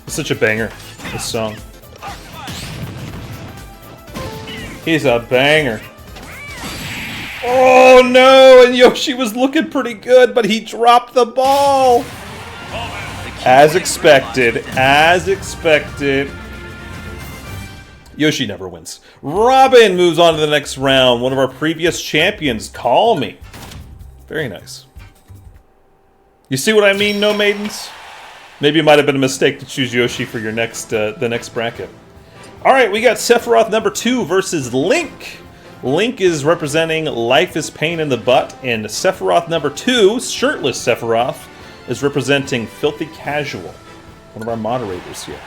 It's such a banger, this song. He's a banger. Oh no, and Yoshi was looking pretty good, but he dropped the ball. As expected, as expected. Yoshi never wins. Robin moves on to the next round. One of our previous champions, Call Me. Very nice. You see what I mean, no maidens? Maybe it might have been a mistake to choose Yoshi for your next, the next bracket. Alright, we got Sephiroth number 2 versus Link. Link is representing Life is Pain in the Butt, and Sephiroth number 2, shirtless Sephiroth, is representing Filthy Casual. One of our moderators here.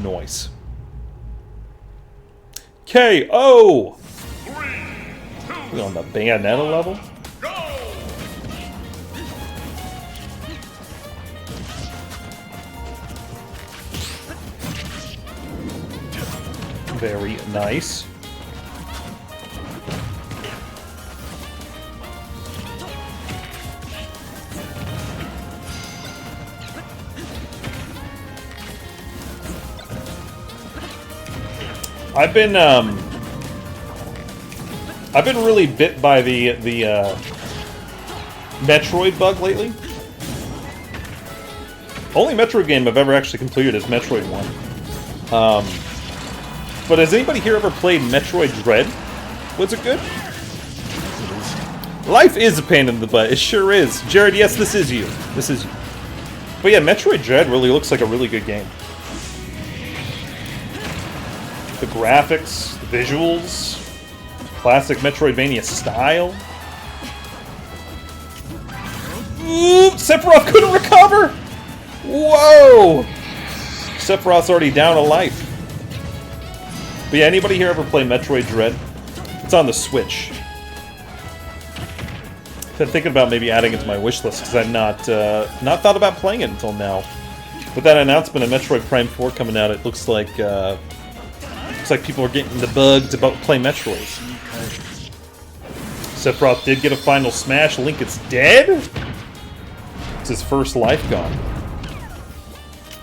Noise. KO! We're on the Bayonetta level? Very nice. I've been really bit by the Metroid bug lately. Only Metroid game I've ever actually completed is Metroid 1. But has anybody here ever played Metroid Dread? Was it good? Life is a pain in the butt. It sure is. Jared, yes, this is you. This is you. But yeah, Metroid Dread really looks like a really good game. The graphics, the visuals, classic Metroidvania style. Ooh, Sephiroth couldn't recover! Whoa! Sephiroth's already down a life. But yeah, anybody here ever play Metroid Dread? It's on the Switch. Been thinking about maybe adding it to my wish list because I've not thought about playing it until now. With that announcement of Metroid Prime 4 coming out, it looks like people are getting the bug to play Metroid. Sephiroth did get a final smash. Link is dead? It's his first life gone.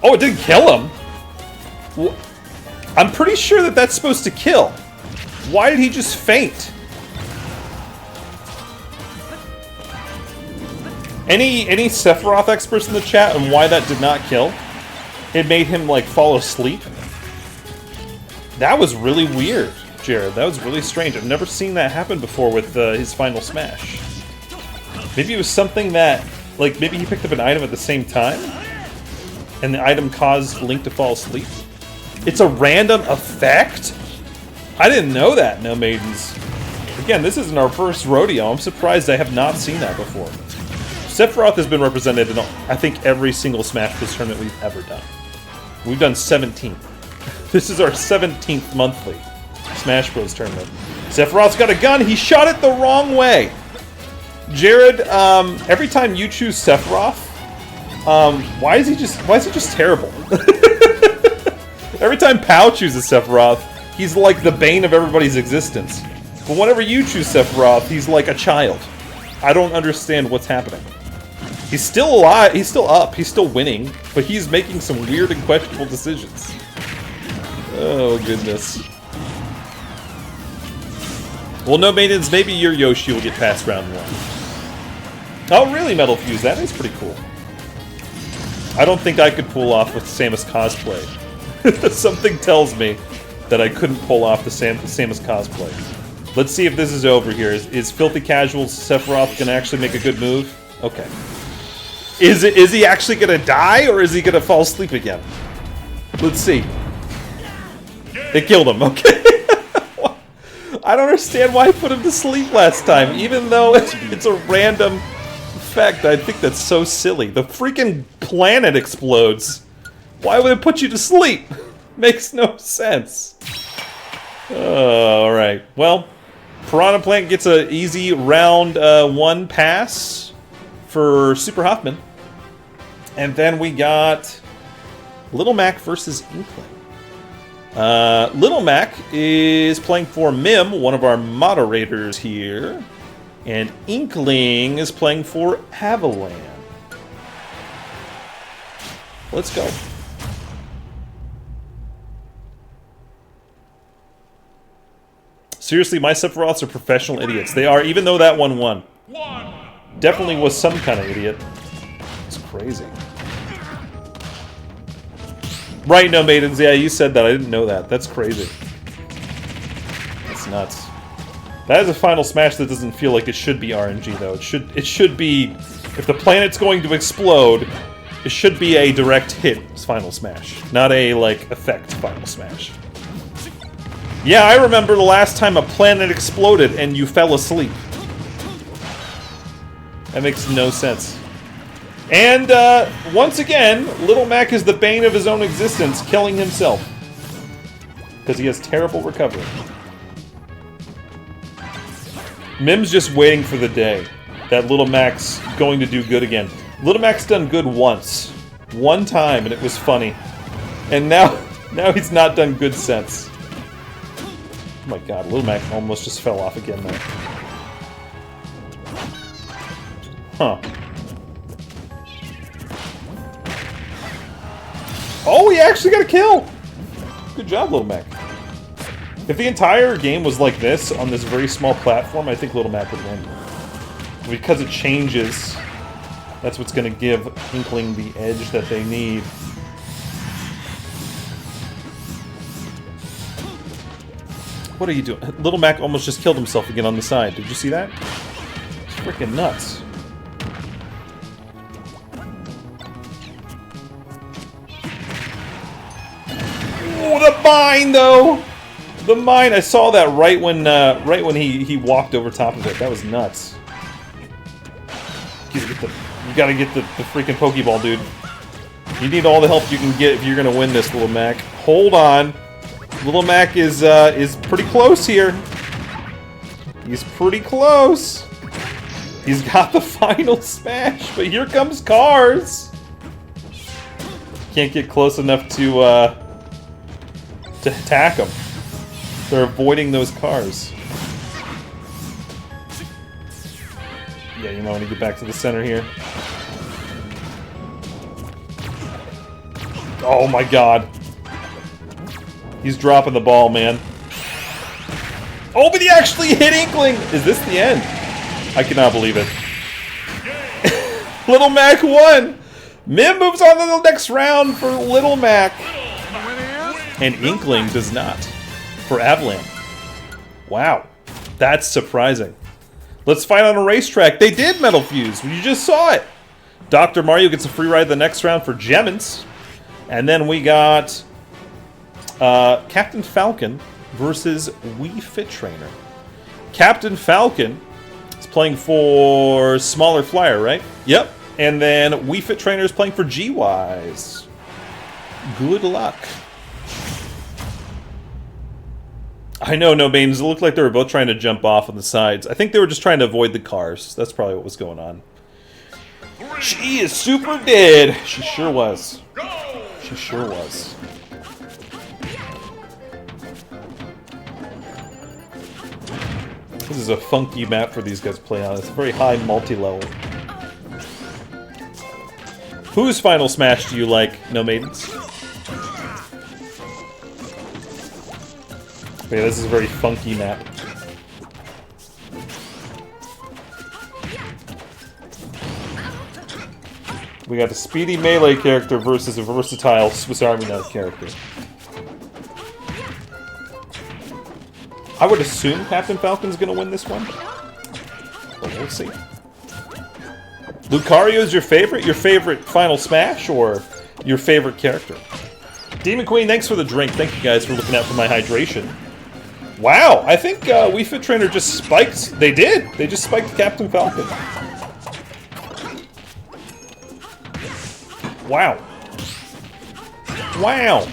Oh, it didn't kill him? I'm pretty sure that that's supposed to kill. Why did he just faint? Any Sephiroth experts in the chat on why that did not kill? it made him, like, fall asleep. That was really weird, Jared. That was really strange. I've never seen that happen before with his final smash. Maybe it was something that, like, maybe he picked up an item at the same time, and the item caused Link to fall asleep. It's a random effect? I didn't know that, No Maidens. Again, this isn't our first rodeo. I'm surprised I have not seen that before. Sephiroth has been represented in, I think, every single Smash Bros. Tournament we've ever done. We've done 17. This is our 17th monthly Smash Bros. Tournament. Sephiroth's got a gun. He shot it the wrong way. Jared, every time you choose Sephiroth, why is he just terrible? Every time Pao chooses Sephiroth, he's like the bane of everybody's existence. But whenever you choose Sephiroth, he's like a child. I don't understand what's happening. He's still alive, he's still up, he's still winning, but he's making some weird and questionable decisions. Oh, goodness. Well, No Maidens, maybe your Yoshi will get past round 1. Oh, really, Metal Fuse? That is pretty cool. I don't think I could pull off with Samus cosplay. Something tells me that I couldn't pull off the Samus cosplay. Let's see if this is over here. Is Filthy Casual's Sephiroth gonna actually make a good move? Okay. Is he actually gonna die, or is he gonna fall asleep again? Let's see. It killed him, okay. I don't understand why I put him to sleep last time, even though it's a random effect. I think that's so silly. The freaking planet explodes. Why would it put you to sleep? Makes no sense. Alright, well, Piranha Plant gets an easy round 1 pass for Super Hoffman. And then we got Little Mac versus Inkling. Little Mac is playing for Mim, one of our moderators here. And Inkling is playing for Avalan. Let's go. Seriously, my Sephiroths are professional idiots. They are, even though that one won. Definitely was some kind of idiot. It's crazy. Right, No Maidens. Yeah, you said that. I didn't know that. That's crazy. That's nuts. That is a final smash that doesn't feel like it should be RNG, though. It should be... If the planet's going to explode, it should be a direct hit final smash. Not a, like, effect final smash. Yeah, I remember the last time a planet exploded and you fell asleep. That makes no sense. And, once again, Little Mac is the bane of his own existence, killing himself. Because he has terrible recovery. Mim's just waiting for the day that Little Mac's going to do good again. Little Mac's done good once. One time, and it was funny. And now he's not done good since. Oh my god, Little Mac almost just fell off again there. Huh. Oh, he actually got a kill! Good job, Little Mac. If the entire game was like this, on this very small platform, I think Little Mac would win. Because it changes, that's what's going to give Inkling the edge that they need. What are you doing? Little Mac almost just killed himself again on the side. Did you see that? It's freaking nuts. Oh, the mine, though! The mine! I saw that right when he walked over top of it. That was nuts. You gotta get the freaking Pokeball, dude. You need all the help you can get if you're gonna win this, Little Mac. Hold on. Little Mac is pretty close here. He's pretty close. He's got the final smash, but here comes Cars. Can't get close enough to attack him. They're avoiding those cars. Yeah, you might want to get back to the center here. Oh my god. He's dropping the ball, man. Oh, but he actually hit Inkling! Is this the end? I cannot believe it. Little Mac won! Mim moves on to the next round for Little Mac. And Inkling does not for Avalan. Wow, that's surprising. Let's fight on a racetrack. They did Metal Fuse. You just saw it. Dr. Mario gets a free ride the next round for Gemins. And then we got Captain Falcon versus Wii Fit Trainer. Captain Falcon is playing for Smaller Flyer, right? Yep. And then Wii Fit Trainer is playing for G-Wise. Good luck. I know, no Banes. It looked like they were both trying to jump off on the sides. I think they were just trying to avoid the cars. That's probably what was going on. She is super dead. She sure was. She sure was. This is a funky map for these guys to play on. It's a very high multi-level. Whose Final Smash do you like, No Maidens? Okay, this is a very funky map. We got a speedy melee character versus a versatile Swiss Army knife character. I would assume Captain Falcon's gonna win this one, but we'll see. Lucario's your favorite? Your favorite Final Smash or your favorite character? Demon Queen, thanks for the drink. Thank you guys for looking out for my hydration. Wow, I think Wii Fit Trainer just spiked. They did. They just spiked Captain Falcon. Wow. Wow.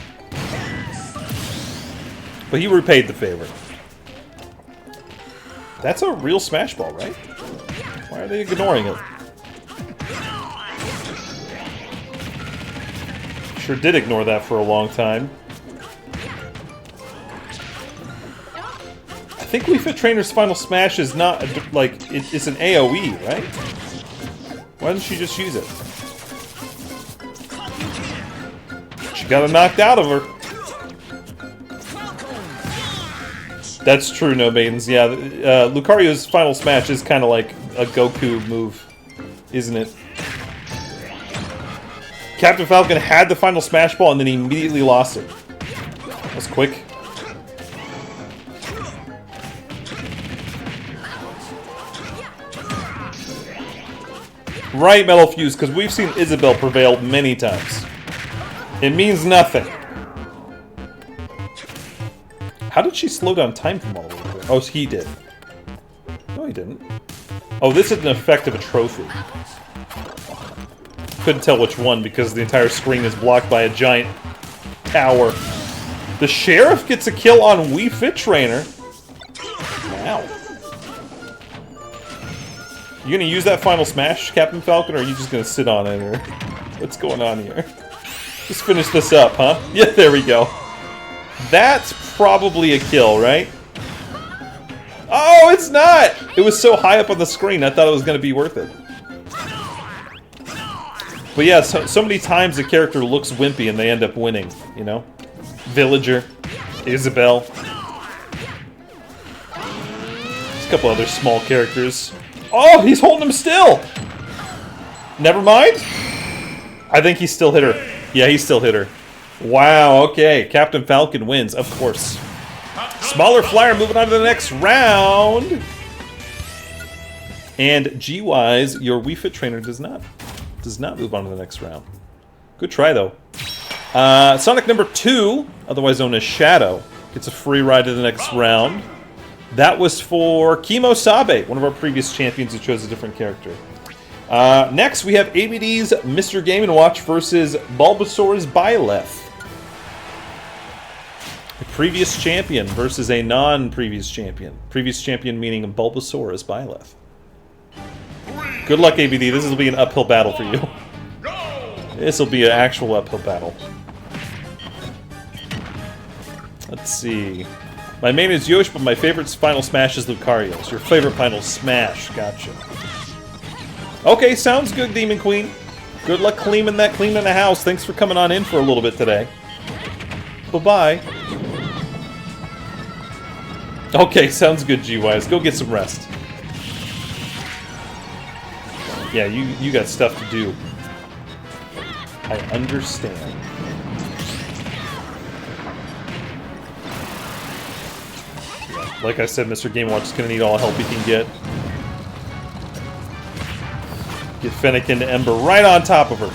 But he repaid the favor. That's a real Smash Ball, right? Why are they ignoring it? Sure did ignore that for a long time. I think Wii Fit Trainer's Final Smash is not, like, it's an AoE, right? Why didn't she just use it? She got it knocked out of her. That's true, No Maidens. Yeah, Lucario's Final Smash is kind of like a Goku move, isn't it? Captain Falcon had the Final Smash Ball and then he immediately lost it. That was quick. Right, Metal Fuse, because we've seen Isabelle prevail many times. It means nothing. How did she slow down time from all the way through? Oh, he did. No, he didn't. Oh, this is an effect of a trophy. Couldn't tell which one because the entire screen is blocked by a giant tower. The Sheriff gets a kill on Wii Fit Trainer. Wow. You gonna use that Final Smash, Captain Falcon, or are you just gonna sit on it? Or what's going on here? Just finish this up, huh? Yeah, there we go. That's probably a kill, right? Oh, it's not! It was so high up on the screen, I thought it was gonna be worth it. But yeah, so many times the character looks wimpy and they end up winning, you know? Villager, Isabelle. There's a couple other small characters. Oh, he's holding him still! Never mind. I think he still hit her. Yeah, he still hit her. Wow, okay. Captain Falcon wins, of course. Smaller Flyer moving on to the next round. And G-Wise, your Wii Fit Trainer does not move on to the next round. Good try, though. Sonic number 2, otherwise known as Shadow, gets a free ride to the next round. That was for Kimo Sabe, one of our previous champions who chose a different character. Next, we have ABD's Mr. Game & Watch versus Bulbasaur's Byleth. A previous champion versus a non-previous champion. Previous champion meaning Bulbasaur's Byleth. Good luck, ABD. This will be an uphill battle for you. This will be an actual uphill battle. Let's see. My main is Yosh, but my favorite Final Smash is Lucario's. Your favorite Final Smash. Gotcha. Okay, sounds good, Demon Queen. Good luck cleaning the house. Thanks for coming on in for a little bit today. Bye-bye. Okay, sounds good, G-Wise. Go get some rest. Yeah, you got stuff to do. I understand. Like I said, Mr. Game Watch is going to need all help he can get. Get Fennec into Ember right on top of her.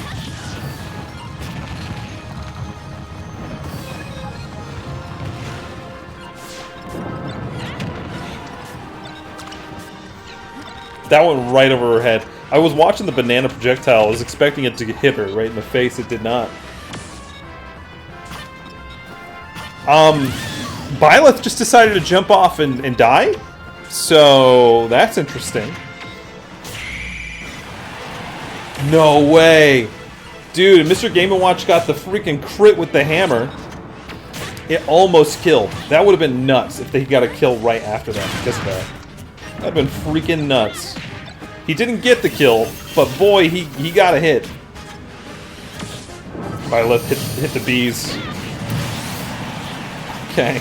That went right over her head. I was watching the banana projectile. I was expecting it to hit her right in the face. It did not. Byleth just decided to jump off and die? So, that's interesting. No way! Dude, Mr. Game & Watch got the freaking crit with the hammer. It almost killed. That would have been nuts if they got a kill right after that because of that. That'd been freaking nuts. He didn't get the kill, but boy, he got a hit. Byleth hit the bees. Okay.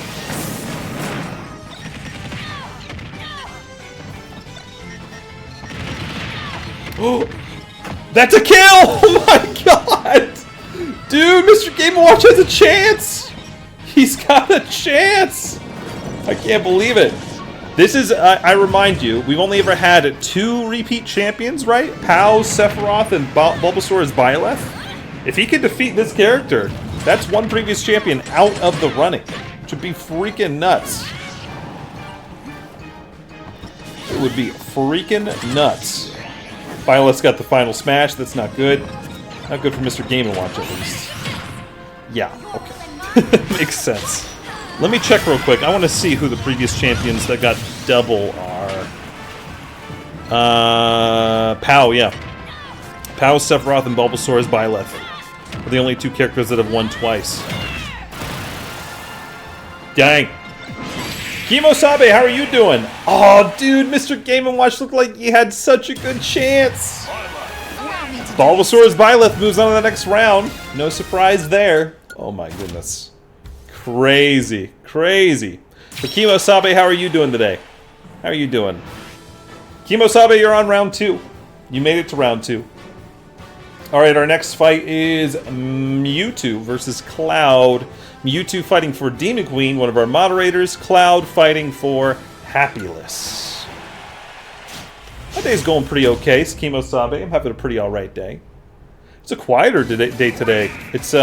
Oh, that's a kill! Oh my god! Dude, Mr. Game & Watch has a chance! He's got a chance! I can't believe it. This is, I remind you, we've only ever had 2 repeat champions, right? Pow, Sephiroth, and Bulbasaur's Byleth. If he can defeat this character, that's 1 previous champion out of the running. Which would be freaking nuts. It would be freaking nuts. Byleth's got the final smash, that's not good. Not good for Mr. Game & Watch, at least. Yeah, okay. Makes sense. Let me check real quick. I want to see who the previous champions that got double are. Pow, yeah. Pow, Sephiroth, and Bulbasaur's Byleth are the only 2 characters that have won twice. Dang. Kimosabe, how are you doing? Oh, dude, Mr. Game & Watch looked like you had such a good chance. Bulbasaur's Byleth moves on to the next round. No surprise there. Oh my goodness. Crazy. Crazy. But Kimosabe, how are you doing today? How are you doing? Kimosabe, you're on round 2. You made it to round 2. Alright, our next fight is Mewtwo versus Cloud. Mewtwo fighting for Demon Queen, one of our moderators. Cloud fighting for Happyless. My day's going pretty okay, Kimosabe. I'm having a pretty alright day. It's a quieter day today. It's,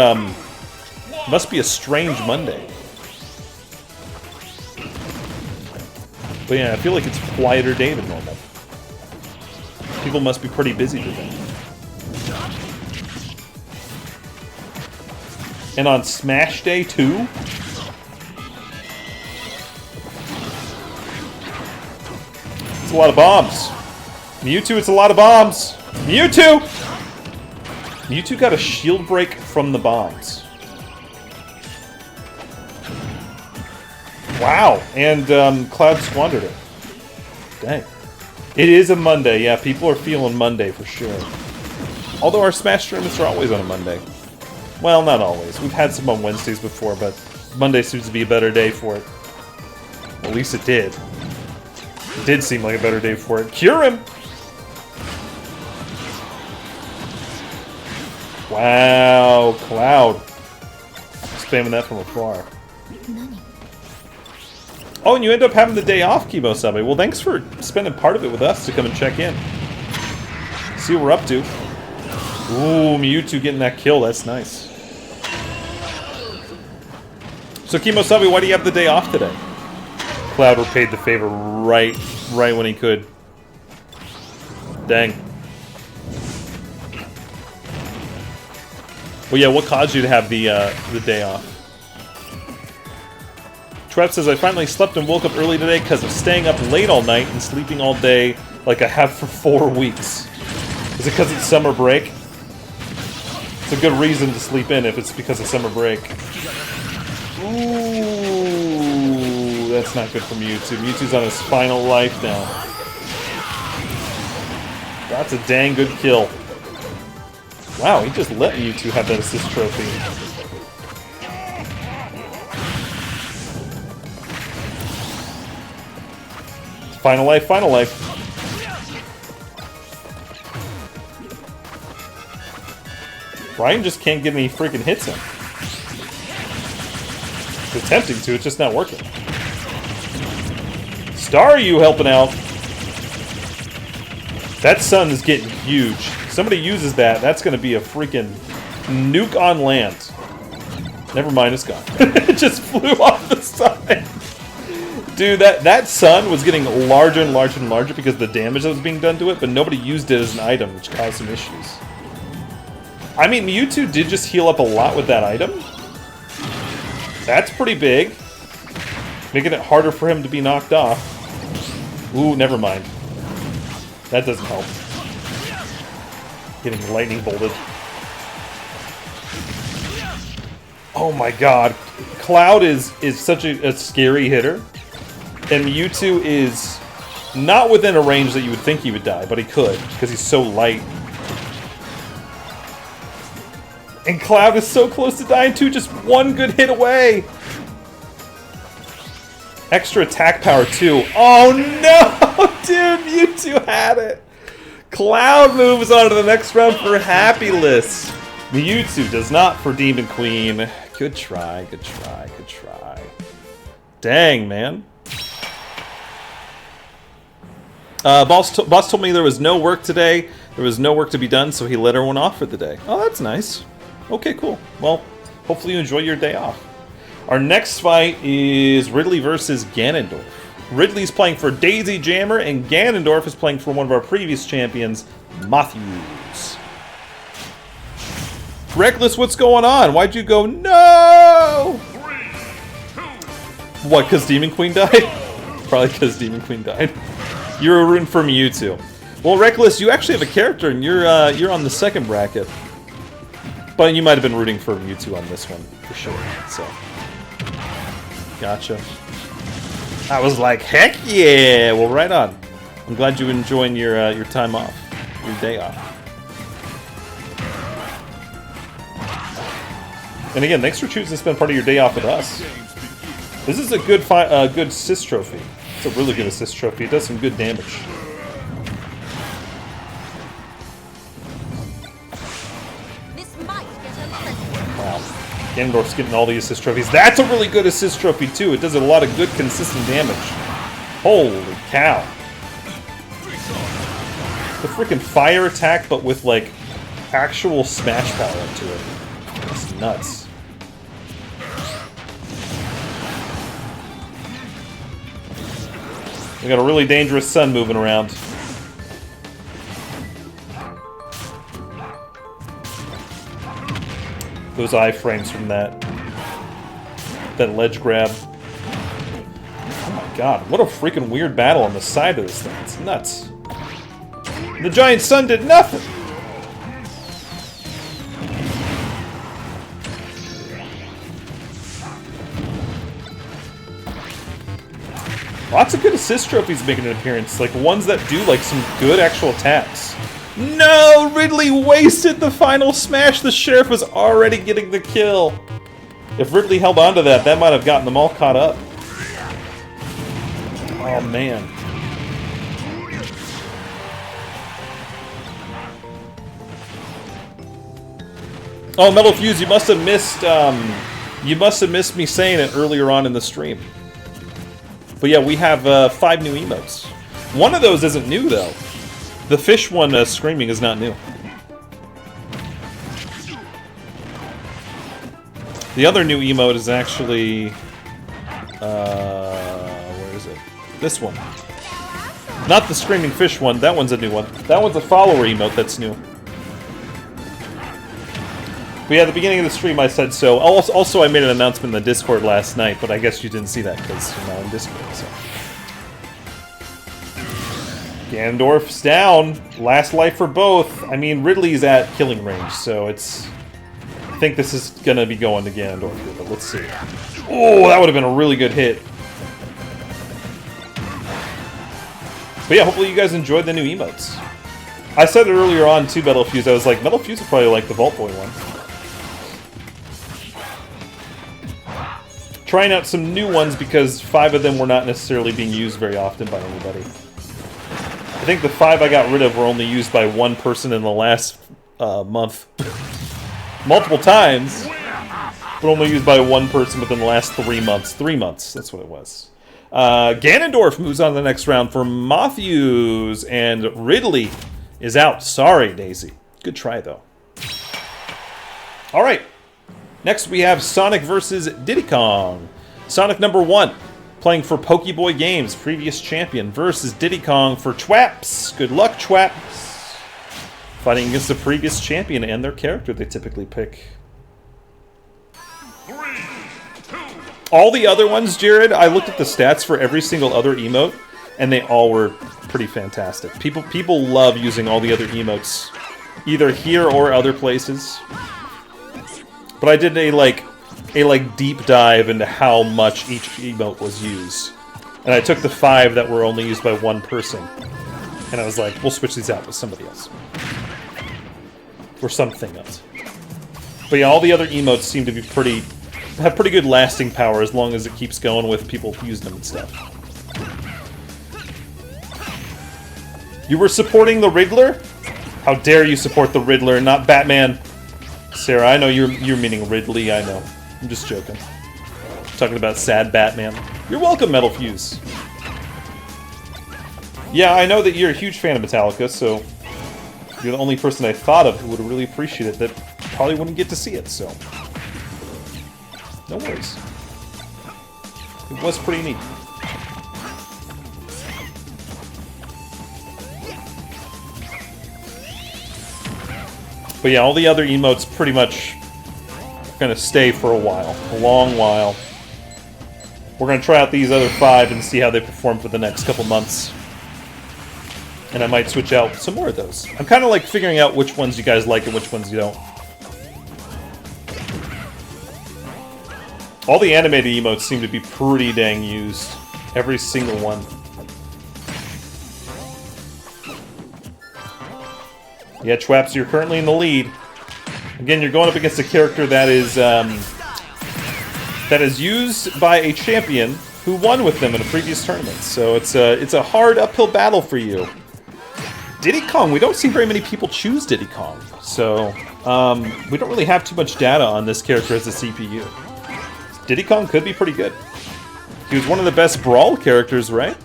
must be a strange Monday. But yeah, I feel like it's a quieter day than normal. People must be pretty busy today. And on Smash Day, too? It's a lot of bombs. Mewtwo, it's a lot of bombs. Mewtwo! Mewtwo got a shield break from the bombs. Wow, and Cloud squandered it. Dang. It is a Monday, yeah, people are feeling Monday for sure. Although our Smash tournaments are always on a Monday. Well, not always. We've had some on Wednesdays before, but Monday seems to be a better day for it. At least it did. It did seem like a better day for it. Cure him! Wow, Cloud. Spamming that from afar. Oh, and you end up having the day off, Kimosabe. Well, thanks for spending part of it with us to come and check in. See what we're up to. Ooh, Mewtwo getting that kill. That's nice. So, Kimosabe, why do you have the day off today? Cloud repaid the favor right when he could. Dang. Well, yeah, what caused you to have the day off? Trev says, I finally slept and woke up early today because of staying up late all night and sleeping all day like I have for 4 weeks. Is it because it's summer break? It's a good reason to sleep in if it's because of summer break. Ooh, that's not good for Mewtwo. Mewtwo's on his final life now. That's a dang good kill. Wow, he just let Mewtwo have that assist trophy. Final life, final life. Brian just can't get any freaking hits in. He's attempting to, it's just not working. Star, you helping out? That sun is getting huge. Somebody uses that, that's going to be a freaking nuke on land. Never mind, it's gone. It just flew off the side. Dude, that sun was getting larger and larger and larger because of the damage that was being done to it, but nobody used it as an item, which caused some issues. I mean, Mewtwo did just heal up a lot with that item. That's pretty big. Making it harder for him to be knocked off. Ooh, never mind. That doesn't help. Getting lightning bolted. Oh my god. Cloud is such a scary hitter. And Mewtwo is not within a range that you would think he would die, but he could, because he's so light. And Cloud is so close to dying too, just one good hit away. Extra attack power too. Oh no, dude, Mewtwo had it. Cloud moves on to the next round for Happyless. Mewtwo does not for Demon Queen. Good try, good try, good try. Dang, man. Boss told me there was no work today. There was no work to be done, so he let everyone off for the day. Oh, that's nice. Okay, cool. Well, hopefully you enjoy your day off. Our next fight is Ridley versus Ganondorf. Ridley's playing for Daisy Jammer, and Ganondorf is playing for one of our previous champions, Matthews. Reckless, what's going on? Why'd you go, no? 3, 2, What, because Demon Queen died? Probably because Demon Queen died. You were rooting for Mewtwo. Well, Reckless, you actually have a character, and you're on the second bracket. But you might have been rooting for Mewtwo on this one, for sure. So, gotcha. I was like, heck yeah! Well, right on. I'm glad you're enjoying your time off, your day off. And again, thanks for choosing to spend part of your day off with us. This is a good good assist trophy. It's a really good assist trophy. It does some good damage. Wow. Ganondorf's getting all the assist trophies. That's a really good assist trophy, too. It does a lot of good, consistent damage. Holy cow. The freaking fire attack, but with, like, actual smash power to it. That's nuts. We got a really dangerous sun moving around. Those iframes from that ledge grab. Oh my god, what a freaking weird battle on the side of this thing. It's nuts. The giant sun did nothing! Lots of good assist trophies making an appearance, like ones that do like some good actual attacks. No! Ridley wasted the final smash! The Sheriff was already getting the kill! If Ridley held on to that, that might have gotten them all caught up. Oh, man. Oh, Metal Fuse, you must have missed me saying it earlier on in the stream. But yeah, we have 5 new emotes. One of those isn't new, though. The fish one screaming is not new. The other new emote is actually... where is it? This one. Not the screaming fish one, that one's a new one. That one's a follower emote that's new. But yeah, at the beginning of the stream I said so. Also, I made an announcement in the Discord last night, but I guess you didn't see that because you're not in Discord, so... Ganondorf's down. Last life for both. I mean, Ridley's at killing range, so it's... I think this is gonna be going to Ganondorf here, but let's see. Oh, that would have been a really good hit. But yeah, hopefully you guys enjoyed the new emotes. I said it earlier on too, Metal Fuse. I was like, Metal Fuse would probably like the Vault Boy one. Trying out some new ones because 5 of them were not necessarily being used very often by anybody. I think the 5 I got rid of were only used by one person in the last month. multiple times, but only used by one person within the last 3 months. 3 months, that's what it was. Ganondorf moves on to the next round for Matthews, and Ridley is out. Sorry, Daisy. Good try, though. All right. Next, we have Sonic versus Diddy Kong. Sonic number 1, playing for Pokeboy Games, previous champion, versus Diddy Kong for Chwaps. Good luck, Chwaps. Fighting against the previous champion and their character they typically pick. 3, 2. All the other ones, Jared, I looked at the stats for every single other emote, and they all were pretty fantastic. People love using all the other emotes, either here or other places. But I did a deep dive into how much each emote was used. And I took the 5 that were only used by one person. And I was like, we'll switch these out with somebody else. Or something else. But yeah, all the other emotes seem to be have pretty good lasting power as long as it keeps going with people using them and stuff. You were supporting the Riddler? How dare you support the Riddler and not Batman? Sarah, I know you're meaning Ridley, I know. I'm just joking. Talking about sad Batman. You're welcome, Metal Fuse. Yeah, I know that you're a huge fan of Metallica, so you're the only person I thought of who would really appreciate it that probably wouldn't get to see it, so no worries. It was pretty neat. But yeah, all the other emotes pretty much gonna stay for a while. A long while. We're gonna try out these other 5 and see how they perform for the next couple months. And I might switch out some more of those. I'm kind of like figuring out which ones you guys like and which ones you don't. All the animated emotes seem to be pretty dang used. Every single one. Yeah, Chwaps, you're currently in the lead. Again, you're going up against a character that is used by a champion who won with them in a previous tournament. So it's a hard uphill battle for you. Diddy Kong, we don't see very many people choose Diddy Kong. So we don't really have too much data on this character as a CPU. Diddy Kong could be pretty good. He was one of the best Brawl characters, right?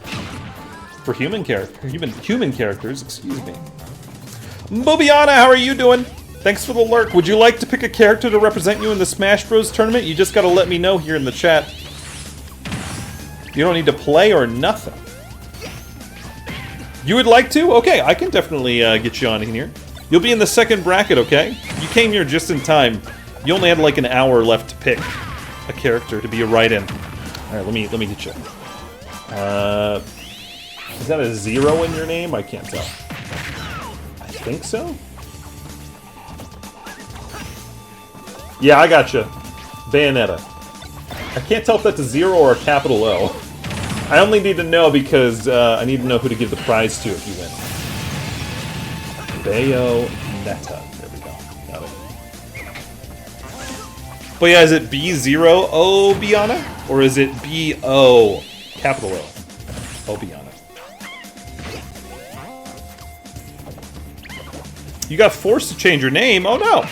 For human characters, excuse me. Mobiana, how are you doing? Thanks for the lurk. Would you like to pick a character to represent you in the Smash Bros. Tournament? You just gotta let me know here in the chat. You don't need to play or nothing. You would like to? Okay, I can definitely get you on in here. You'll be in the second bracket, okay? You came here just in time. You only had like an hour left to pick a character to be a right in. Alright, let me get you. Is that a 0 in your name? I can't tell. I think so? Yeah, I gotcha. Bayonetta. I can't tell if that's a 0 or a capital O. I only need to know because I need to know who to give the prize to if you win. Bayonetta. There we go. Got it. But yeah, is it B0 Obiana? Or is it B-O capital O? Obiana. You got forced to change your name? Oh no!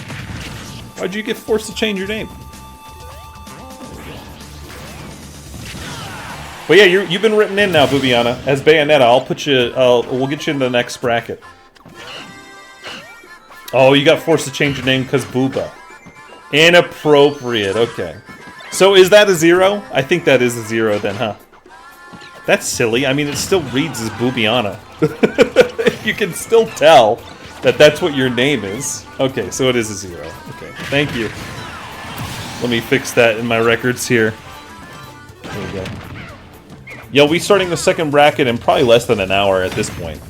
Why'd you get forced to change your name? But yeah, you've been written in now, Bubiana, as Bayonetta. I'll put you. We'll get you in the next bracket. Oh, you got forced to change your name because Booba. Inappropriate. Okay. So is that a 0? I think that is a 0 then, huh? That's silly. I mean, it still reads as Bubiana. You can still tell that that's what your name is. Okay, so it is a 0. Okay, thank you. Let me fix that in my records here. There we go. Yeah, we'll be starting the second bracket in probably less than an hour at this point.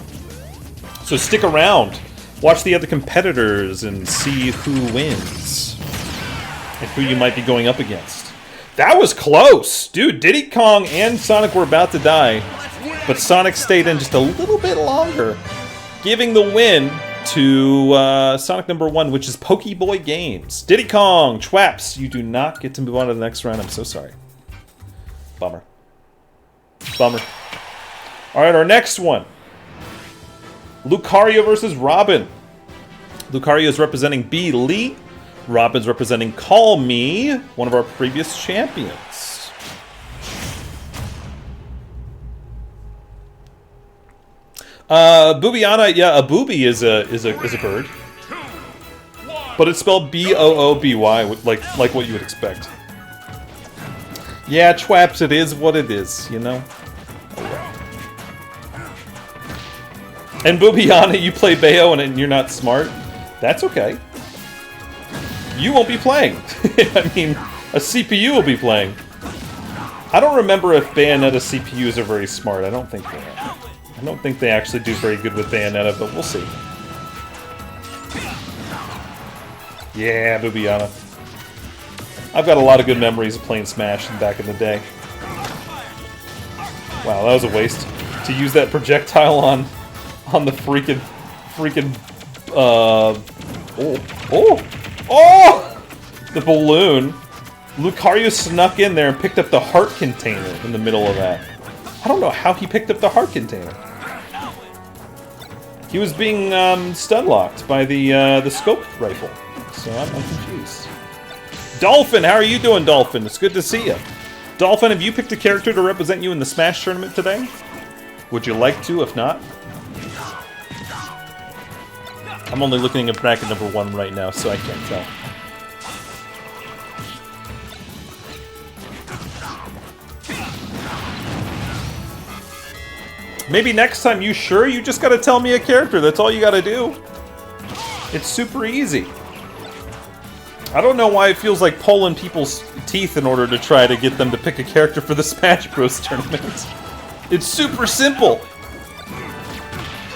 So stick around. Watch the other competitors and see who wins. And who you might be going up against. That was close! Dude, Diddy Kong and Sonic were about to die. But Sonic stayed in just a little bit longer. Giving the win to Sonic number 1, which is Pokeboy Games. Diddy Kong, Chwaps, you do not get to move on to the next round. I'm so sorry. Bummer. Bummer. Alright, our next one. Lucario versus Robin. Lucario is representing B. Lee. Robin's representing Call Me, one of our previous champions. Boobiana, yeah, a booby is a bird. But it's spelled B-O-O-B-Y, like what you would expect. Yeah, Chwaps, it is what it is, you know? And Boobiana, you play Bayo and you're not smart? That's okay. You won't be playing. I mean, a CPU will be playing. I don't remember if Bayonetta CPUs are very smart. I don't think they are. I don't think they actually do very good with Bayonetta, but we'll see. Yeah, Boobiana. I've got a lot of good memories of playing Smash back in the day. Wow, that was a waste. To use that projectile on the freaking... Oh! The balloon. Lucario snuck in there and picked up the heart container in the middle of that. I don't know how he picked up the heart container. He was being stun-locked by the scope rifle. So I'm confused. Dolphin, how are you doing, Dolphin? It's good to see you. Dolphin, have you picked a character to represent you in the Smash tournament today? Would you like to, if not? I'm only looking at bracket number 1 right now, so I can't tell. Maybe next time, you sure? You just gotta tell me a character, that's all you gotta do. It's super easy. I don't know why it feels like pulling people's teeth in order to try to get them to pick a character for the Smash Bros. Tournament. It's super simple.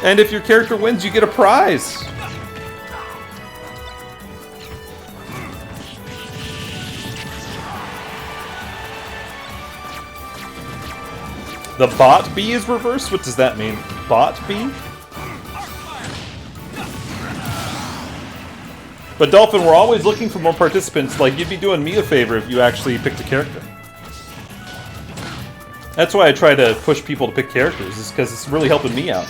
And if your character wins, you get a prize. The bot B is reversed? What does that mean? Bot B? But Dolphin, we're always looking for more participants. Like, you'd be doing me a favor if you actually picked a character. That's why I try to push people to pick characters, is because it's really helping me out.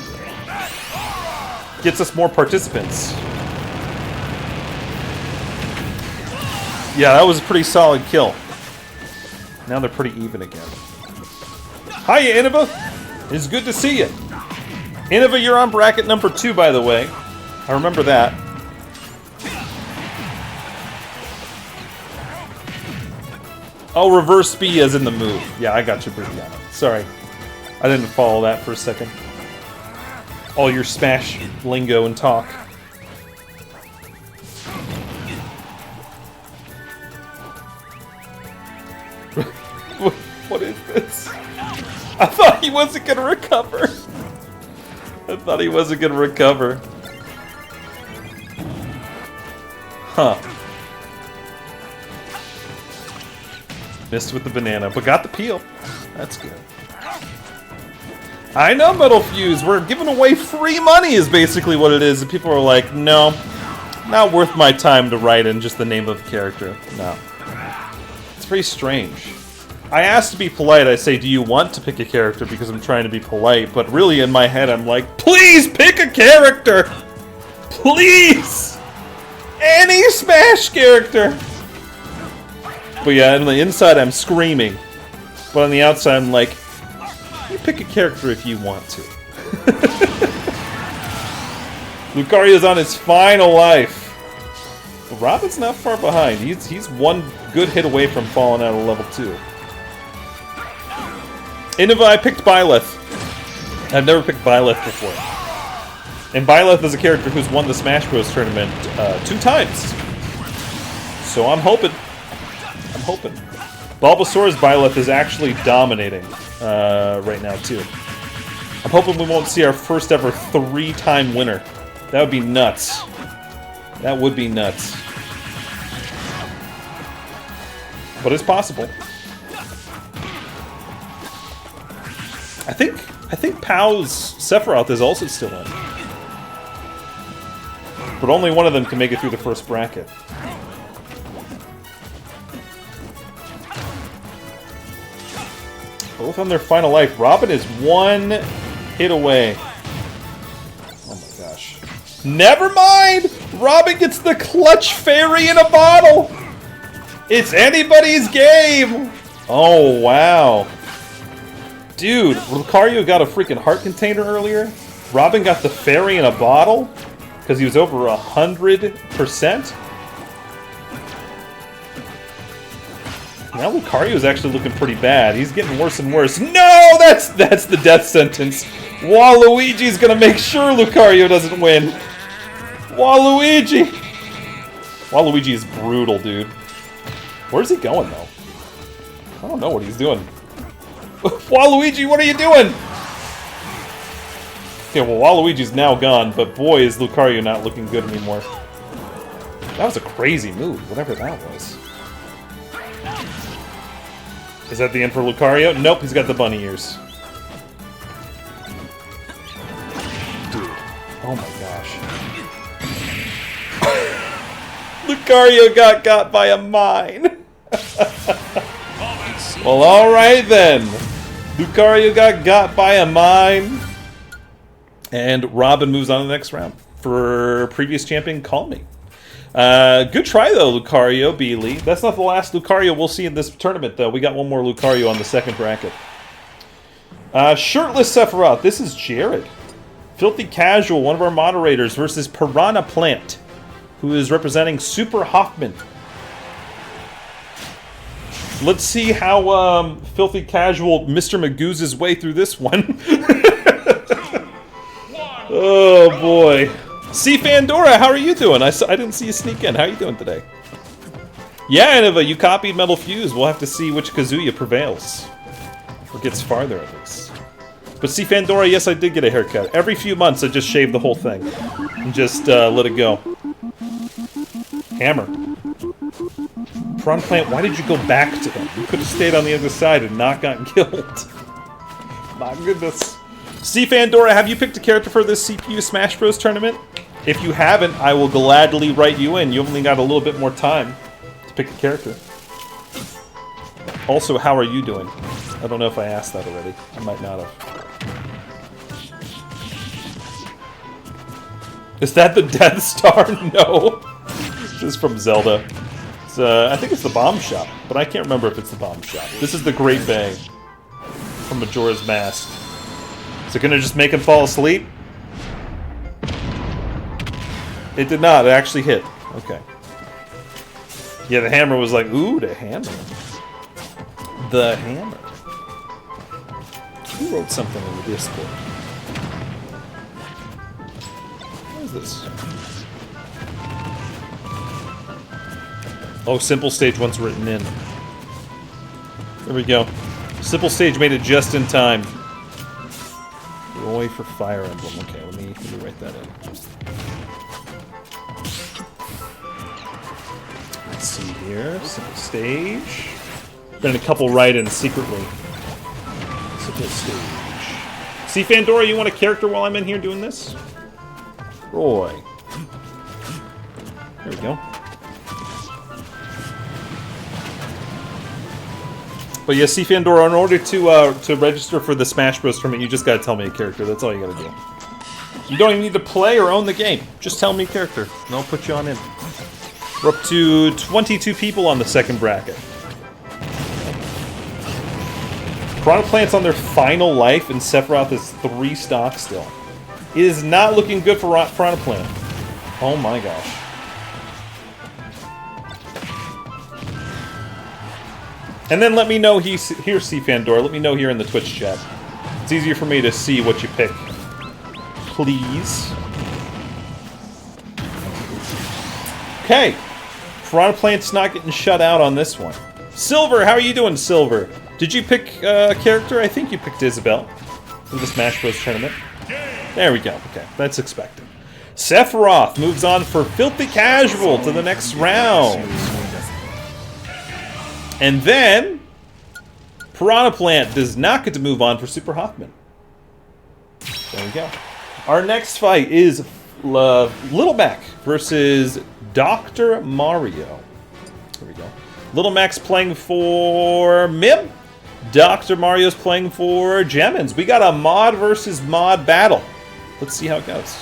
Gets us more participants. Yeah, that was a pretty solid kill. Now they're pretty even again. Hiya, Innova! It's good to see you. Innova, you're on bracket number 2, by the way. I remember that. Oh, reverse B as in the move. Yeah, I got you, Brianna. Sorry. I didn't follow that for a second. All your Smash lingo and talk. What is this? I thought he wasn't gonna recover. I thought he wasn't gonna recover. Huh. Missed with the banana, but got the peel. That's good. I know, Metal Fuse. We're giving away free money is basically what it is. And people are like, no, not worth my time to write in just the name of a character. No. It's very strange. I asked to be polite. I say, do you want to pick a character because I'm trying to be polite? But really in my head, I'm like, please pick a character! Please! Any Smash character! But yeah, on the inside, I'm screaming. But on the outside, I'm like, you pick a character if you want to. Lucario's on his final life. But Robin's not far behind. He's one good hit away from falling out of level 2. Innova, I picked Byleth. I've never picked Byleth before. And Byleth is a character who's won the Smash Bros. Tournament 2 times. So I'm hoping. Bulbasaur's Byleth is actually dominating right now, too. I'm hoping we won't see our first ever 3-time winner. That would be nuts. That would be nuts. But it's possible. I think Pow's Sephiroth is also still in. But only one of them can make it through the first bracket. Both on their final life. Robin is 1 hit away. Oh my gosh. Never mind! Robin gets the clutch fairy in a bottle! It's anybody's game! Oh, wow. Dude, Lucario got a freaking heart container earlier. Robin got the fairy in a bottle because he was over 100%. Now Lucario's actually looking pretty bad. He's getting worse and worse. No, that's the death sentence. Waluigi's gonna make sure Lucario doesn't win. Waluigi! Waluigi is brutal, dude. Where's he going, though? I don't know what he's doing. Waluigi, what are you doing? Okay, well, Waluigi's now gone, but boy, is Lucario not looking good anymore. That was a crazy move, whatever that was. Is that the end for Lucario? Nope, he's got the bunny ears. Dude, oh my gosh. Lucario got by a mine. Well, alright then. Lucario got by a mine. And Robin moves on to the next round for previous champion, Call Me. Good try, though, Lucario, B-Lee. That's not the last Lucario we'll see in this tournament, though. We got one more Lucario on the second bracket. Shirtless Sephiroth. This is Jared. Filthy Casual, one of our moderators, versus Piranha Plant, who is representing Super Hoffman. Let's see how Filthy Casual Mr. Magoo's his way through this one. Oh, boy. C. Fandora, how are you doing? I didn't see you sneak in. How are you doing today? Yeah, Innova, you copied Metal Fuse. We'll have to see which Kazuya prevails. Or gets farther, at least. But C. Fandora, yes, I did get a haircut. Every few months, I just shave the whole thing. And just let it go. Hammer. Prawn Plant, why did you go back to them? You could have stayed on the other side and not gotten killed. My goodness. C. Fandora, have you picked a character for this CPU Smash Bros. Tournament? If you haven't, I will gladly write you in. You only got a little bit more time to pick a character. Also, how are you doing? I don't know if I asked that already. I might not have. Is that the Death Star? No. This is from Zelda. It's, I think it's the Bomb Shop, but I can't remember if it's the Bomb Shop. This is the Great Bay from Majora's Mask. Is it gonna just make him fall asleep? It did not. It actually hit. Okay. Yeah, the hammer was like, ooh, the hammer. The hammer. Who wrote something in the Discord? What is this? Oh, Simple Stage once written in. There we go. Simple Stage made it just in time. Roy for Fire Emblem. Okay, let me write that in. Let's see here. Simple Stage. Been a couple write-ins secretly. Simple Stage. See, Fandora, you want a character while I'm in here doing this? Roy. There we go. But yeah, see, Fandora, in order to register for the Smash Bros. Tournament, you just gotta tell me a character. That's all you gotta do. You don't even need to play or own the game. Just tell me a character, and I'll put you on in. We're up to 22 people on the second bracket. Piranha Plant's on their final life, and Sephiroth is 3 stocks still. It is not looking good for Piranha Plant. Oh my gosh. And then let me know here, C. Fandora. Let me know here in the Twitch chat. It's easier for me to see what you pick. Please. Okay. Piranha Plant's not getting shut out on this one. Silver, how are you doing, Silver? Did you pick a character? I think you picked Isabelle in the Smash Bros. Tournament. There we go. Okay, that's expected. Sephiroth moves on for Filthy Casual to the next round. And then, Piranha Plant does not get to move on for Super Hoffman. There we go. Our next fight is Little Mac versus Dr. Mario. There we go. Little Mac's playing for Mim. Dr. Mario's playing for Gemins. We got a mod versus mod battle. Let's see how it goes.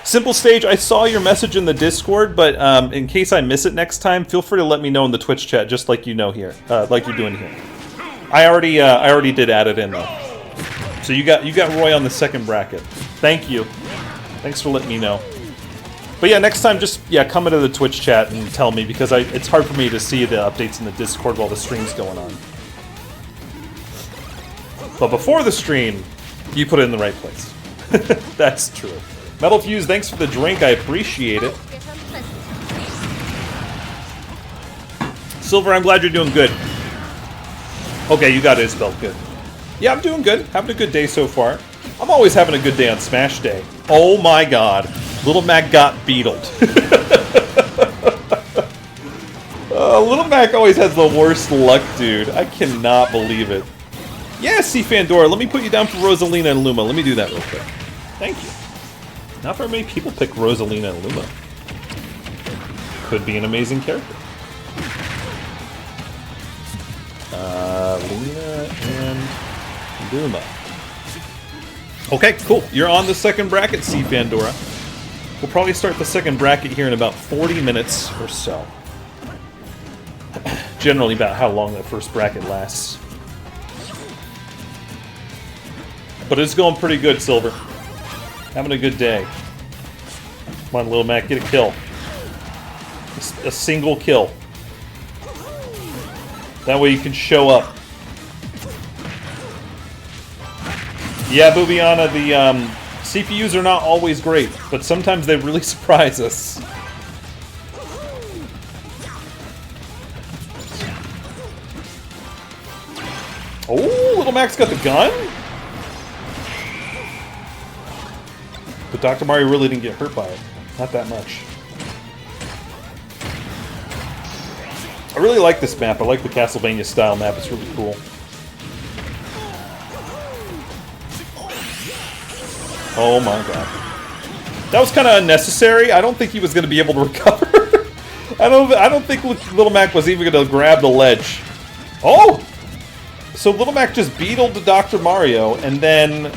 Simple Stage, I saw your message in the Discord, but in case I miss it next time, feel free to let me know in the Twitch chat, just like you know here, like you're doing here. I already did add it in though. So you got Roy on the second bracket. Thank you. Thanks for letting me know. But yeah, next time just come into the Twitch chat and tell me, because it's hard for me to see the updates in the Discord while the stream's going on. But before the stream, you put it in the right place. That's true. Metal Fuse, thanks for the drink. I appreciate it. Silver, I'm glad you're doing good. Okay, you got Isbel. Good. Yeah, I'm doing good. Having a good day so far. I'm always having a good day on Smash Day. Oh my god. Little Mac got beetled. Little Mac always has the worst luck, dude. I cannot believe it. Yeah, C. Fandora, let me put you down for Rosalina and Luma. Let me do that real quick. Thank you. Not very many people pick Rosalina and Luma. Could be an amazing character. Luna and Luma. Okay, cool. You're on the second bracket, C. Fandora. We'll probably start the second bracket here in about 40 minutes or so. Generally about how long that first bracket lasts. But it's going pretty good, Silver. Having a good day. Come on, Lil Mac, get a kill. A single kill. That way you can show up. Yeah, Boobiana, the CPUs are not always great, but sometimes they really surprise us. Oh, Little Mac's got the gun? But Dr. Mario really didn't get hurt by it. Not that much. I really like this map. I like the Castlevania style map. It's really cool. Oh my god. That was kind of unnecessary. I don't think he was going to be able to recover. I don't think Little Mac was even going to grab the ledge. Oh! So Little Mac just beetled to Dr. Mario, and then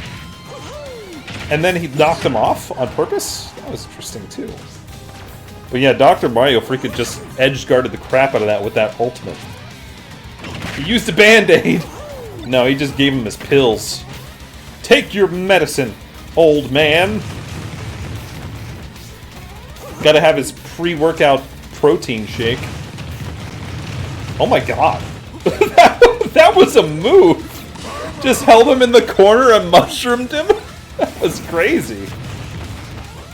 he knocked him off on purpose? That was interesting, too. But yeah, Dr. Mario freaking just edge-guarded the crap out of that with that ultimate. He used a Band-Aid! No, he just gave him his pills. Take your medicine, old man! Gotta have his pre-workout protein shake. Oh my god. That was a move! Just held him in the corner and mushroomed him? That was crazy.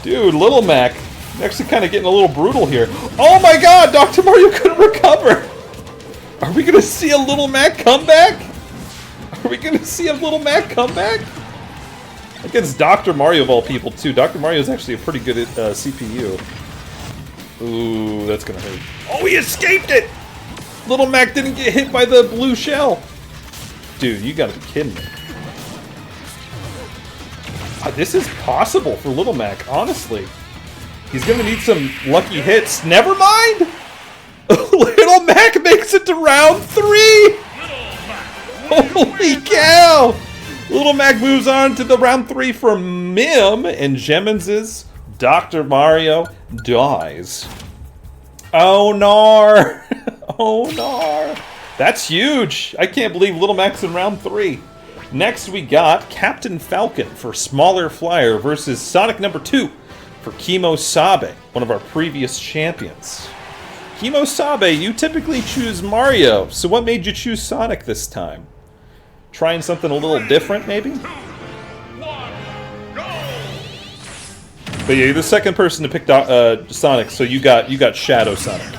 Dude, Little Mac. Actually kind of getting a little brutal here. Oh my god! Dr. Mario couldn't recover! Are we gonna see a Little Mac comeback? Are we gonna see a Little Mac comeback? Against Dr. Mario of all people, too. Dr. Mario is actually a pretty good CPU. Ooh, that's gonna hurt. Oh, he escaped it! Little Mac didn't get hit by the blue shell. Dude, you gotta be kidding me. This is possible for Little Mac, honestly. He's gonna need some lucky hits. Never mind! Little Mac makes it to round 3! Holy cow! Little Mac moves on to the round 3 for Mim, and Gemins' Dr. Mario dies. Oh no! Oh no! That's huge! I can't believe Little Mac's in round 3. Next we got Captain Falcon for Smaller Flyer versus Sonic number 2 for Kimo Sabe, one of our previous champions. Kimo Sabe, you typically choose Mario, so what made you choose Sonic this time? Trying something a little different, maybe? 2, 1, go! But yeah, you're the second person to pick Sonic, so you got Shadow Sonic.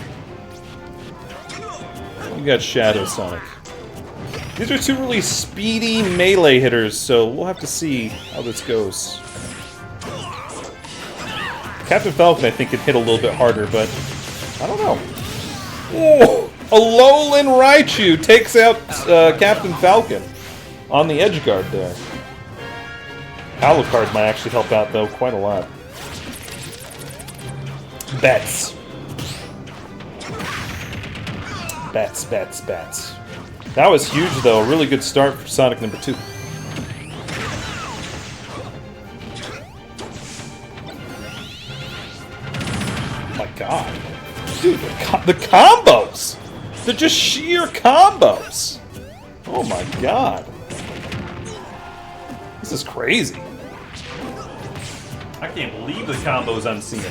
You got Shadow Sonic. These are two really speedy melee hitters, so we'll have to see how this goes. Captain Falcon, I think, can hit a little bit harder, but I don't know. Oh, Alolan Raichu takes out Captain Falcon on the edge guard there. Alucard might actually help out, though, quite a lot. Bats. Bats, bats, bats. That was huge, though. A really good start for Sonic number 2. the combos! They're just sheer combos! Oh my god. This is crazy. I can't believe the combos I'm seeing.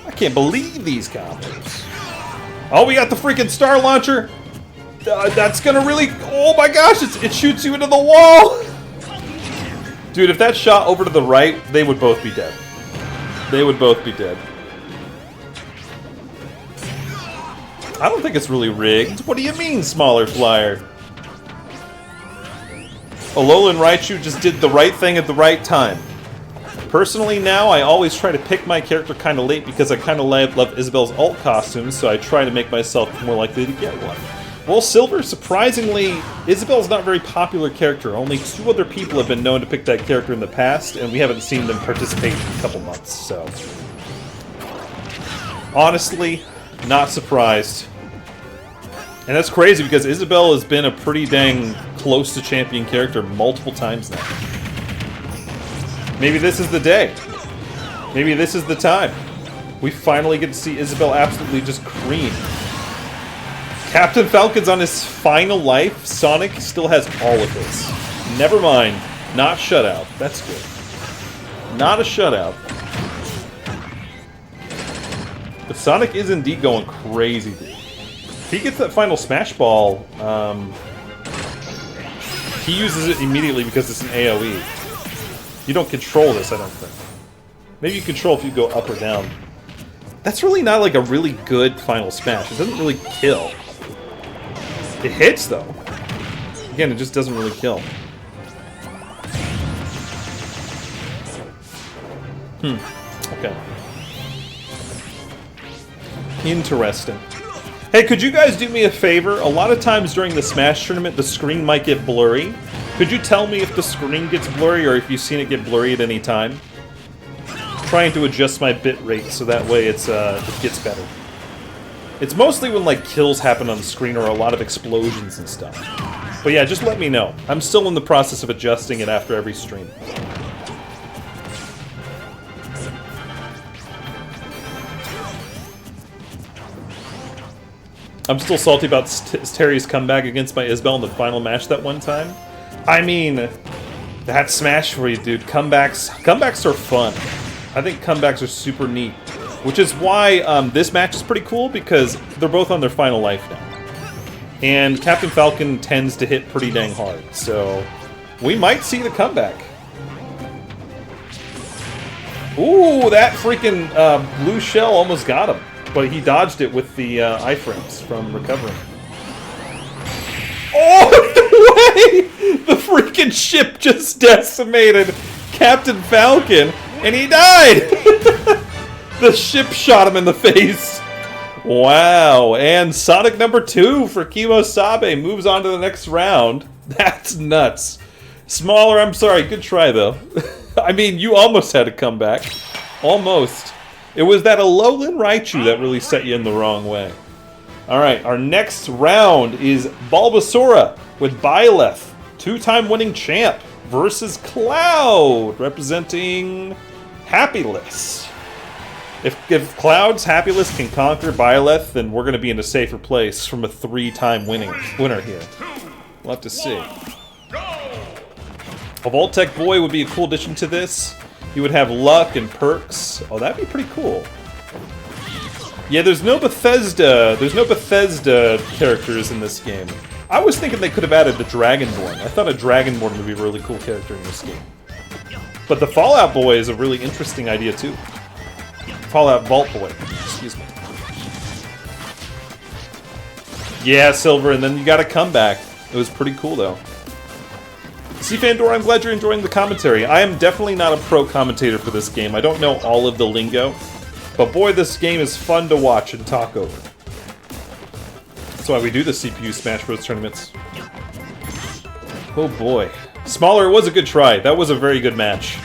I can't believe these combos. Oh, we got the freaking star launcher. That's gonna really... Oh my gosh, it shoots you into the wall. Dude, if that shot over to the right, they would both be dead. They would both be dead. I don't think it's really rigged. What do you mean, smaller flyer? Alolan Raichu just did the right thing at the right time. Personally now, I always try to pick my character kind of late because I kind of love Isabelle's alt costume, so I try to make myself more likely to get one. Well, Silver, surprisingly, Isabelle's not a very popular character. Only 2 other people have been known to pick that character in the past, and we haven't seen them participate in a couple months, so... Honestly, not surprised. And that's crazy because Isabelle has been a pretty dang close to champion character multiple times now. Maybe this is the day. Maybe this is the time. We finally get to see Isabelle absolutely just cream. Captain Falcon's on his final life. Sonic still has all of his. Never mind. Not shutout. That's good. Not a shutout. But Sonic is indeed going crazy, dude. If he gets that final Smash Ball, he uses it immediately because it's an AoE. You don't control this, I don't think. Maybe you control if you go up or down. That's really not like a really good final smash. It doesn't really kill. It hits, though. Again, it just doesn't really kill. Okay. Interesting. Hey, could you guys do me a favor? A lot of times during the Smash tournament, the screen might get blurry. Could you tell me if the screen gets blurry or if you've seen it get blurry at any time? I'm trying to adjust my bit rate so that way it gets better. It's mostly when like kills happen on the screen or a lot of explosions and stuff. But yeah, just let me know. I'm still in the process of adjusting it after every stream. I'm still salty about Terry's comeback against my Isabelle in the final match that one time. I mean, that's Smash for you, dude. Comebacks are fun. I think comebacks are super neat. Which is why this match is pretty cool, because they're both on their final life now. And Captain Falcon tends to hit pretty dang hard, so we might see the comeback. Ooh, that freaking blue shell almost got him. But he dodged it with the iframes from recovering. Oh, no way! The freaking ship just decimated Captain Falcon, and he died! The ship shot him in the face. Wow, and Sonic number 2 for Kimosabe moves on to the next round. That's nuts. Smaller, I'm sorry, good try though. I mean, you almost had a comeback. Almost. It was that Alolan Raichu that really set you in the wrong way. Alright, our next round is Bulbasaur with Byleth, 2-time winning champ, versus Cloud, representing Happyless. If Cloud's Happyless can conquer Byleth, then we're going to be in a safer place from a 3-time winner here. We'll have to see. A Voltec Boy would be a cool addition to this. He would have luck and perks. Oh, that'd be pretty cool. Yeah, there's no Bethesda characters in this game. I was thinking they could have added the Dragonborn. I thought a Dragonborn would be a really cool character in this game. But the Fallout Boy is a really interesting idea too. Fallout Vault Boy. Excuse me. Yeah, Silver, and then you got a comeback. It was pretty cool though. See, Fandor, I'm glad you're enjoying the commentary. I am definitely not a pro commentator for this game. I don't know all of the lingo. But boy, this game is fun to watch and talk over. That's why we do the CPU Smash Bros. Tournaments. Oh boy. Smaller was a good try. That was a very good match.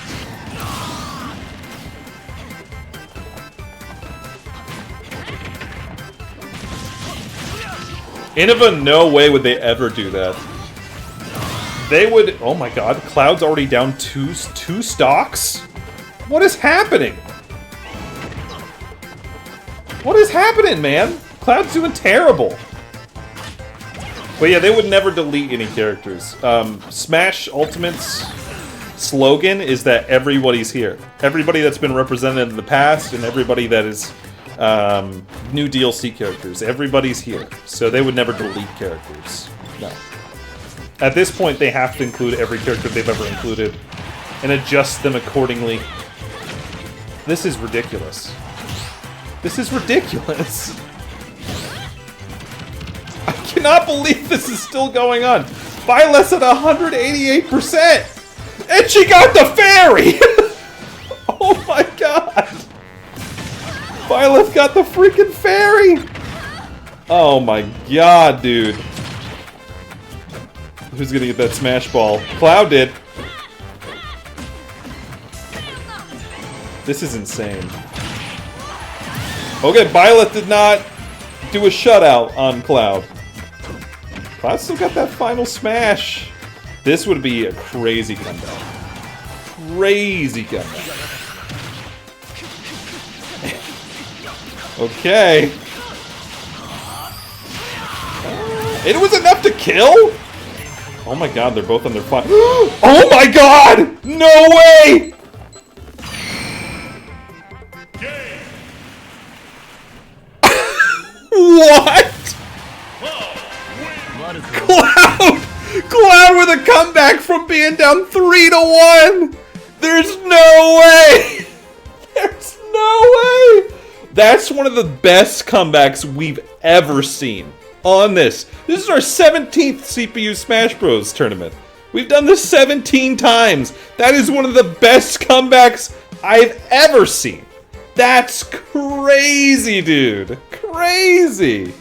Innova, no way would they ever do that. They would... Oh my god, Cloud's already down two stocks? What is happening? What is happening, man? Cloud's doing terrible. But yeah, they would never delete any characters. Smash Ultimate's slogan is that everybody's here. Everybody that's been represented in the past and everybody that is new DLC characters. Everybody's here. So they would never delete characters. No. At this point, they have to include every character they've ever included and adjust them accordingly. This is ridiculous. This is ridiculous. I cannot believe this is still going on. Byleth's at 188%! And she got the fairy! Oh my god! Byleth got the freaking fairy! Oh my god, dude. Who's gonna get that smash ball? Cloud did. This is insane. Okay, Byleth did not do a shutout on Cloud. Cloud still got that final smash. This would be a crazy comeback. Crazy comeback. Okay. It was enough to kill? Oh my god, they're both on their fire. Oh my god! No way! What? Cloud! Cloud with a comeback from being down 3-1! There's no way! There's no way! That's one of the best comebacks we've ever seen on this. This is our 17th CPU Smash Bros. Tournament. We've done this 17 times. That is one of the best comebacks I've ever seen. That's crazy, dude. Crazy.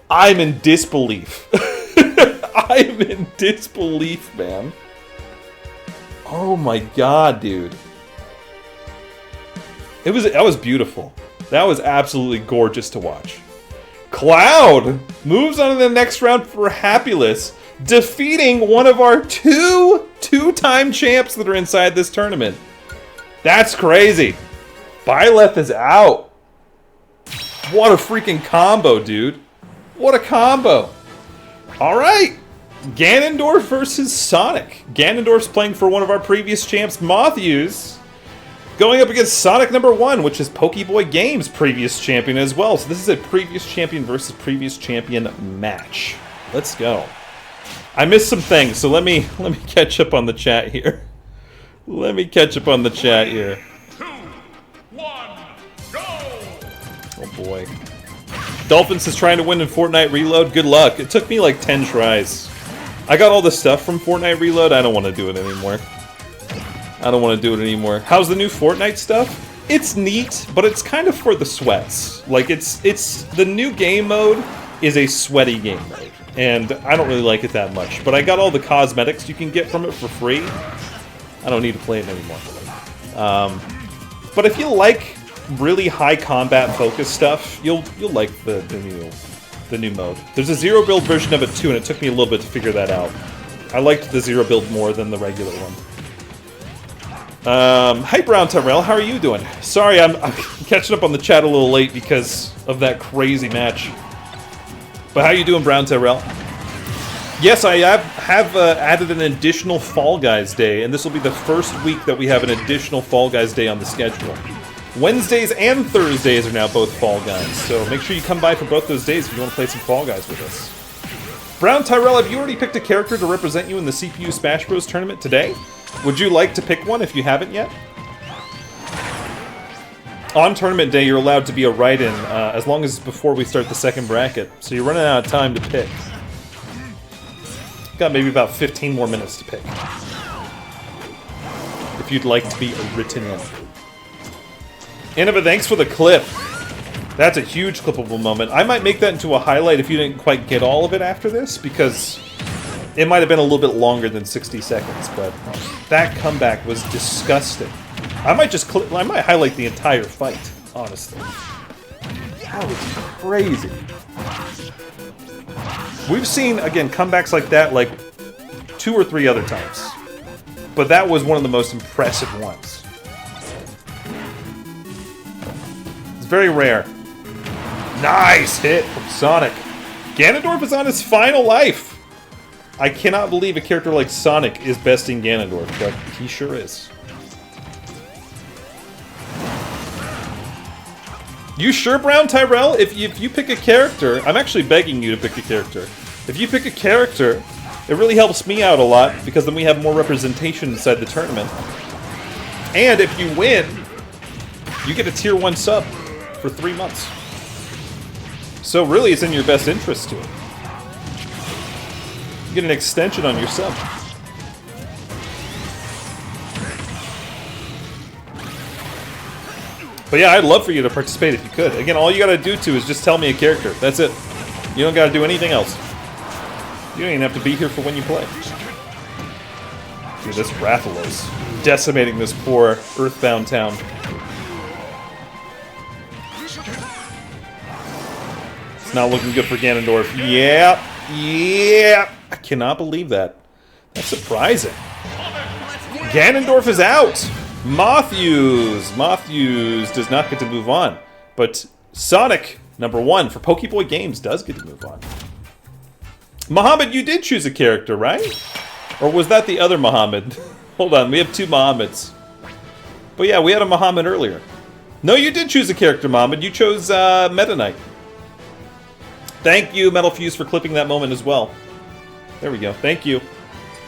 I'm in disbelief. I'm in disbelief, man. Oh my god, dude. That was beautiful. That was absolutely gorgeous to watch. Cloud moves on to the next round for Happyless, defeating one of our two-time champs that are inside this tournament. That's crazy. Byleth is out. What a freaking combo, dude. What a combo. Alright. Ganondorf versus Sonic. Ganondorf's playing for one of our previous champs, Mothuse, going up against Sonic #1, which is Pokeboy Games' previous champion as well. So this is a previous champion versus previous champion match. Let's go. I missed some things, so let me catch up on the chat here. Let me catch up on the chat here. 2, 1, go! Oh boy. Dolphins is trying to win in Fortnite Reload. Good luck. It took me like 10 tries. I got all the stuff from Fortnite Reload. I don't want to do it anymore. I don't want to do it anymore. How's the new Fortnite stuff? It's neat, but it's kind of for the sweats. Like, it's the new game mode is a sweaty game mode, and I don't really like it that much. But I got all the cosmetics you can get from it for free. I don't need to play it anymore. But if you like really high combat focused stuff, you'll like the new mode. There's a zero build version of it too, and it took me a little bit to figure that out. I liked the zero build more than the regular one. Hi Brown Tyrell, how are you doing? Sorry, I'm catching up on the chat a little late because of that crazy match. But how you doing, Brown Tyrell? Yes, I have added an additional Fall Guys Day, and this will be the first week that we have an additional Fall Guys Day on the schedule. Wednesdays and Thursdays are now both Fall Guys, so make sure you come by for both those days if you want to play some Fall Guys with us. Brown Tyrell, have you already picked a character to represent you in the CPU Smash Bros. Tournament today? Would you like to pick one if you haven't yet? On tournament day, you're allowed to be a write-in as long as it's before we start the second bracket, so you're running out of time to pick. Got maybe about 15 more minutes to pick. If you'd like to be written in. Innova, thanks for the clip. That's a huge clippable moment. I might make that into a highlight if you didn't quite get all of it after this, because it might have been a little bit longer than 60 seconds, but that comeback was disgusting. I might just I might highlight the entire fight, honestly. That was crazy. We've seen, again, comebacks like that like 2 or 3 other times. But that was one of the most impressive ones. It's very rare. Nice hit from Sonic. Ganondorf is on his final life. I cannot believe a character like Sonic is besting Ganondorf, but he sure is. You sure, Brown Tyrell? If you pick a character, I'm actually begging you to pick a character. If you pick a character, it really helps me out a lot, because then we have more representation inside the tournament. And if you win, you get a tier 1 sub for 3 months. So really, it's in your best interest to it. You get an extension on your sub. But yeah, I'd love for you to participate if you could. Again, all you gotta do is just tell me a character. That's it. You don't gotta do anything else. You don't even have to be here for when you play. Dude, this Rathalos decimating this poor Earthbound town. It's not looking good for Ganondorf. Yeah, yeah. I cannot believe that. That's surprising. Ganondorf is out. Matthews does not get to move on, but Sonic #1 for Pokeboy Games does get to move on. Muhammad, you did choose a character, right? Or was that the other Muhammad? Hold on, we have 2 Muhammads. But yeah, we had a Muhammad earlier. No, you did choose a character, Muhammad. You chose Meta Knight. Thank you, Metal Fuse, for clipping that moment as well. There we go. Thank you.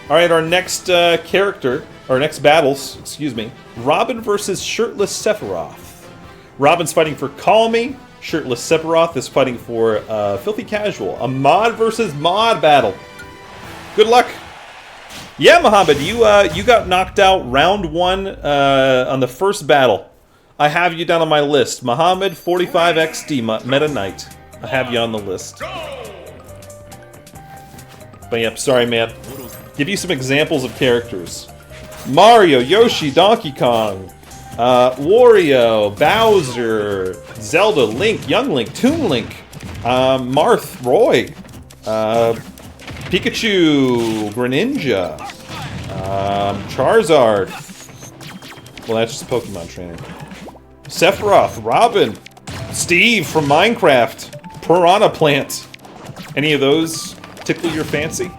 All right, our next character, our next battles, excuse me. Robin versus Shirtless Sephiroth. Robin's fighting for Call Me. Shirtless Sephiroth is fighting for Filthy Casual. A mod versus mod battle. Good luck. Yeah, Muhammad, you got knocked out round 1 on the first battle. I have you down on my list. Muhammad 45XD Meta Knight. I have you on the list. But yep, sorry, man. Give you some examples of characters. Mario, Yoshi, Donkey Kong, Wario, Bowser, Zelda, Link, Young Link, Toon Link, Marth, Roy, Pikachu, Greninja, Charizard. Well, that's just Pokemon training. Sephiroth, Robin, Steve from Minecraft, Piranha Plant. Any of those tickle your fancy?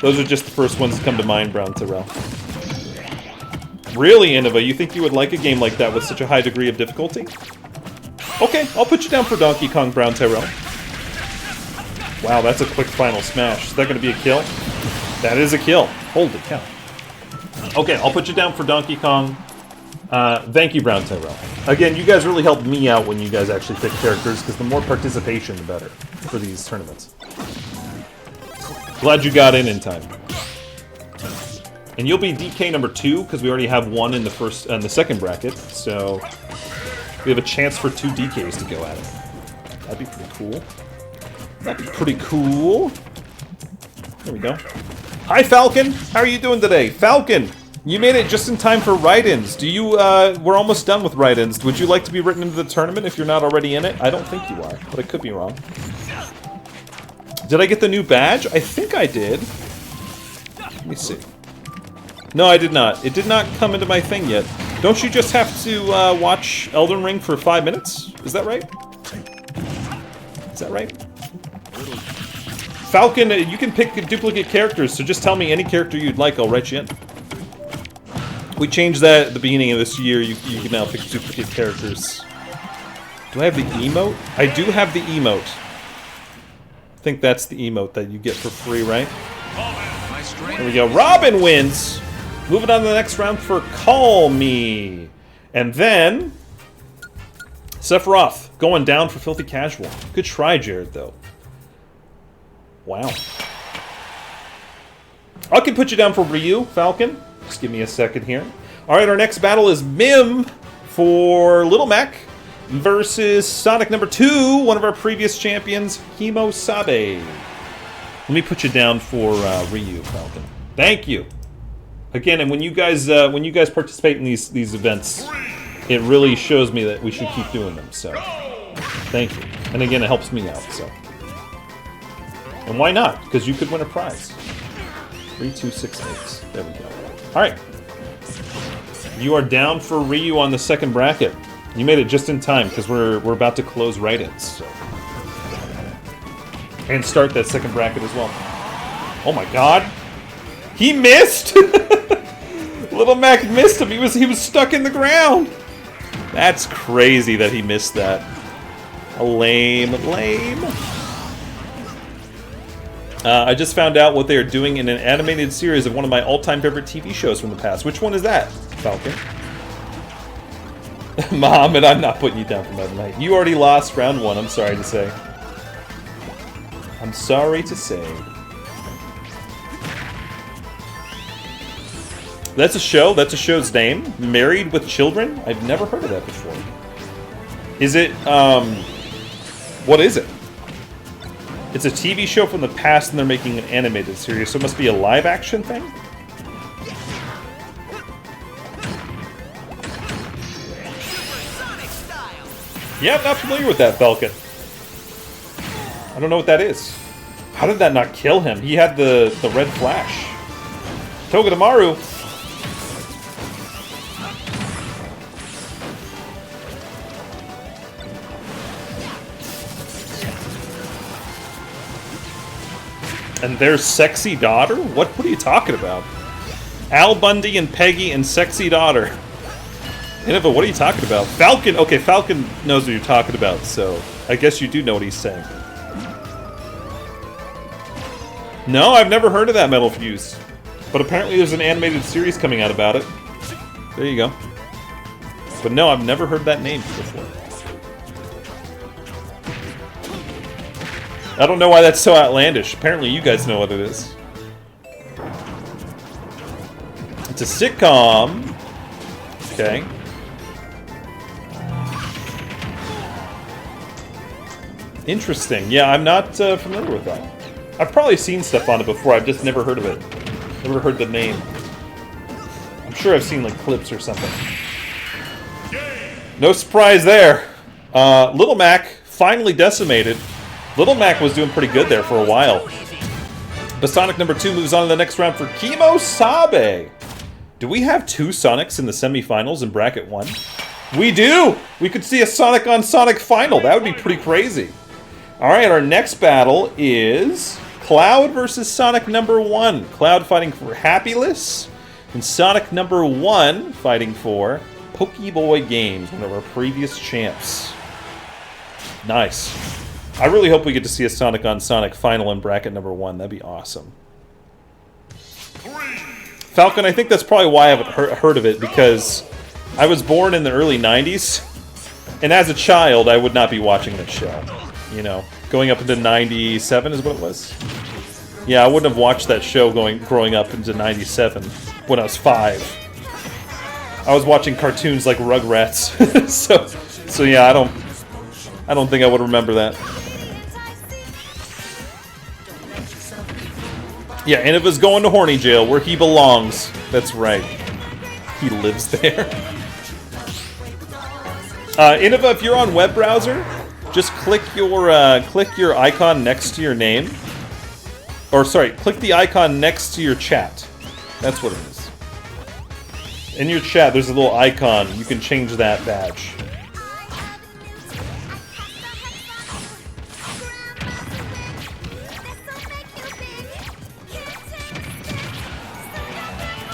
Those are just the first ones that come to mind, Brown Tyrell. Really, Innova, you think you would like a game like that with such a high degree of difficulty? Okay, I'll put you down for Donkey Kong, Brown Tyrell. Wow, that's a quick final smash. Is that going to be a kill? That is a kill. Holy cow. Okay, I'll put you down for Donkey Kong. Thank you, Brown Tyrell. Again, you guys really helped me out when you guys actually pick characters, because the more participation, the better for these tournaments. Glad you got in time. And you'll be DK #2, because we already have 1 in the the second bracket, so we have a chance for 2 DKs to go at it. That'd be pretty cool. That'd be pretty cool. There we go. Hi, Falcon. How are you doing today? Falcon, you made it just in time for write-ins. Do you, we're almost done with write-ins. Would you like to be written into the tournament if you're not already in it? I don't think you are, but I could be wrong. Did I get the new badge? I think I did. Let me see. No, I did not. It did not come into my thing yet. Don't you just have to watch Elden Ring for 5 minutes? Is that right? Is that right? Falcon, you can pick duplicate characters, so just tell me any character you'd like, I'll write you in. We changed that at the beginning of this year. You can now pick duplicate characters. Do I have the emote? I do have the emote. I think that's the emote that you get for free, right? There we go. Robin wins! Moving on to the next round for Call Me. And then Sephiroth going down for Filthy Casual. Good try, Jared, though. Wow. I can put you down for Ryu, Falcon. Just give me a second here. Alright, our next battle is Mim for Little Mac versus Sonic #2, one of our previous champions, Himo Sabe. Let me put you down for Ryu, Falcon. Thank you. Again, and when you guys participate in these events, it really shows me that we should keep doing them. So, thank you. And again, it helps me out. So, and why not? Because you could win a prize. 3268. There we go. All right. You are down for Ryu on the second bracket. You made it just in time, because we're about to close write-ins, so. And start that second bracket as well. Oh my god! He missed! Little Mac missed him, he was stuck in the ground! That's crazy that he missed that. Lame. I just found out what they are doing in an animated series of one of my all-time favorite TV shows from the past. Which one is that, Falcon? Mohammed, I'm not putting you down for Meta Knight. You already lost round 1, I'm sorry to say. I'm sorry to say. That's a show? That's a show's name? Married with Children? I've never heard of that before. Is it, what is it? It's a TV show from the past and they're making an animated series, so it must be a live-action thing? Yeah, I'm not familiar with that, Falcon. I don't know what that is. How did that not kill him? He had the red flash. Togedemaru! And there's Sexy Daughter? What are you talking about? Al Bundy and Peggy and Sexy Daughter. Innova, what are you talking about? Falcon! Okay, Falcon knows what you're talking about, so I guess you do know what he's saying. No, I've never heard of that Metal Fuse. But apparently there's an animated series coming out about it. There you go. But no, I've never heard that name before. I don't know why that's so outlandish. Apparently you guys know what it is. It's a sitcom. Okay. Interesting. Yeah, I'm not familiar with that. I've probably seen stuff on it before, I've just never heard of it. Never heard the name. I'm sure I've seen like clips or something. No surprise there. Little Mac finally decimated. Little Mac was doing pretty good there for a while. But Sonic number 2 moves on to the next round for Kimosabe. Do we have 2 Sonics in the semifinals in bracket 1? We do! We could see a Sonic on Sonic final. That would be pretty crazy. Alright, our next battle is Cloud versus Sonic number 1. Cloud fighting for Happyless, and Sonic number 1 fighting for Pokeboy Games, one of our previous champs. Nice. I really hope we get to see a Sonic on Sonic final in bracket number 1. That'd be awesome. Falcon, I think that's probably why I haven't heard of it, because I was born in the early 90s, and as a child, I would not be watching this show. You know, going up into 97 is what it was. Yeah, I wouldn't have watched that show growing up into 97 when I was 5. I was watching cartoons like Rugrats, so yeah, I don't think I would remember that. Yeah, Innova's going to horny jail, where he belongs. That's right. He lives there. Innova, if you're on web browser, just click your icon next to your name. Or sorry, click the icon next to your chat. That's what it is. In your chat, there's a little icon. You can change that badge.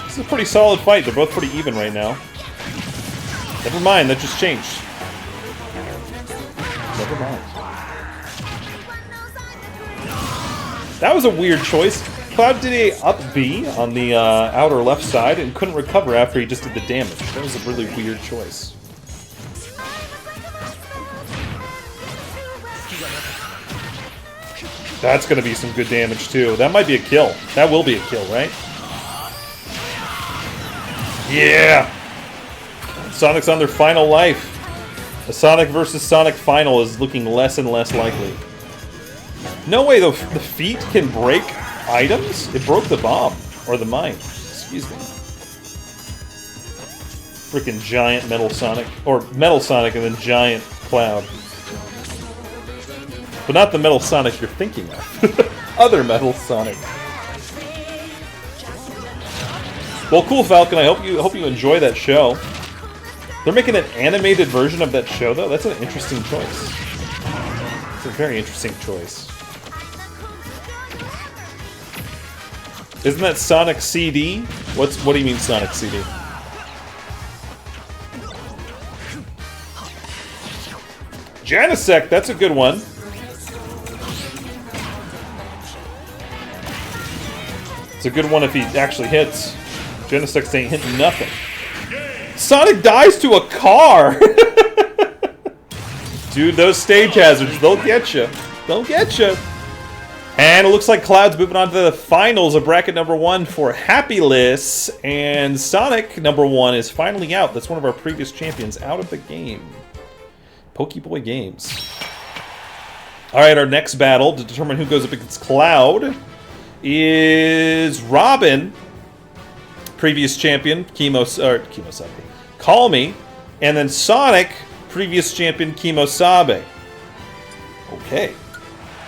This is a pretty solid fight. They're both pretty even right now. Never mind, that just changed. Never mind. That was a weird choice. Cloud did a up B on the outer left side and couldn't recover after he just did the damage. That was a really weird choice. That's going to be some good damage too. That might be a kill. That will be a kill, right? Yeah! Sonic's on their final life. A Sonic versus Sonic final is looking less and less likely. No way, the feet can break items? It broke the bomb. Or the mine. Excuse me. Freaking giant Metal Sonic. Or Metal Sonic and then giant Cloud. But not the Metal Sonic you're thinking of. Other Metal Sonic. Well, cool, Falcon. I hope you enjoy that show. They're making an animated version of that show, though? That's an interesting choice. It's a very interesting choice. Isn't that Sonic CD? What do you mean Sonic CD? Janisek, that's a good one. It's a good one if he actually hits. Janisek ain't hitting nothing. Sonic dies to a car! Dude, those stage hazards, they'll get you. They'll get you. And it looks like Cloud's moving on to the finals of bracket number 1 for Happyless. And Sonic number 1 is finally out. That's one of our previous champions out of the game. Pokeboy Games. Alright, our next battle to determine who goes up against Cloud is Robin, previous champion, Kimosabe. Call Me, and then Sonic, previous champion, Kimosabe. Okay.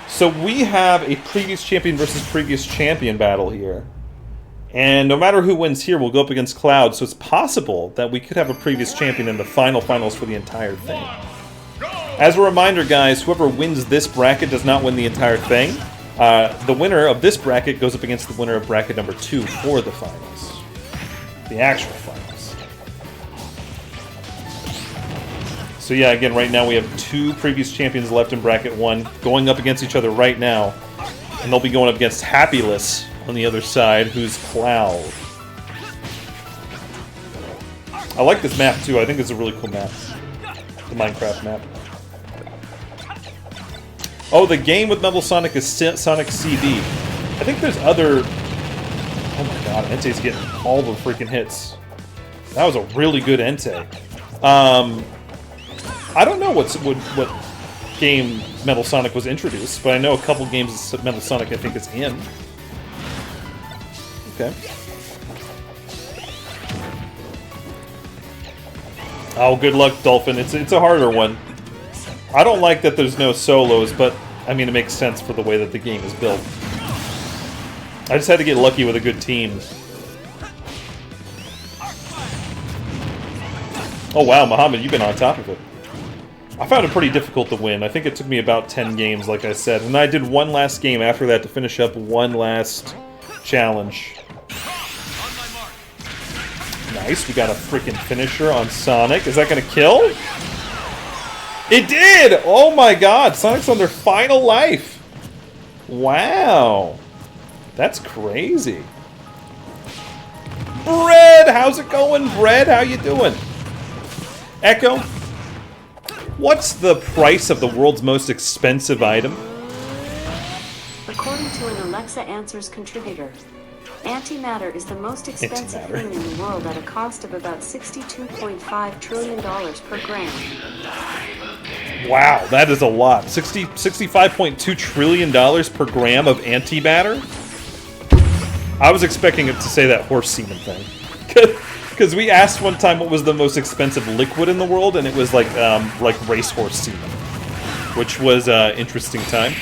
So we have a previous champion versus previous champion battle here. And no matter who wins here, we'll go up against Cloud. So it's possible that we could have a previous champion in the finals for the entire thing. As a reminder, guys, whoever wins this bracket does not win the entire thing. The winner of this bracket goes up against the winner of bracket number 2 for the finals. The actual finals. So yeah, again, right now we have 2 previous champions left in bracket 1 going up against each other right now. And they'll be going up against Happyless on the other side, who's Cloud. I like this map too. I think it's a really cool map. The Minecraft map. Oh, the game with Metal Sonic is Sonic CD. I think there's other... Oh my god, Entei's getting all the freaking hits. That was a really good Entei. I don't know what game Metal Sonic was introduced, but I know a couple games of Metal Sonic I think is in. Okay. Oh, good luck, Dolphin. It's a harder one. I don't like that there's no solos, but I mean it makes sense for the way that the game is built. I just had to get lucky with a good team. Oh wow, Muhammad, you've been on top of it. I found it pretty difficult to win. I think it took me about 10 games, like I said. And I did one last game after that to finish up one last challenge. Nice, we got a freaking finisher on Sonic. Is that gonna kill? It did! Oh my god, Sonic's on their final life. Wow. That's crazy. Bread! How's it going, Bread? How you doing? Echo? What's the price of the world's most expensive item? According to an Alexa Answers contributor, antimatter is the most expensive thing in the world at a cost of about $62.5 trillion per gram. Wow, that is a lot. $65.2 trillion per gram of antimatter? I was expecting it to say that horse semen thing. Because we asked one time what was the most expensive liquid in the world, and it was like racehorse semen. Which was an interesting time.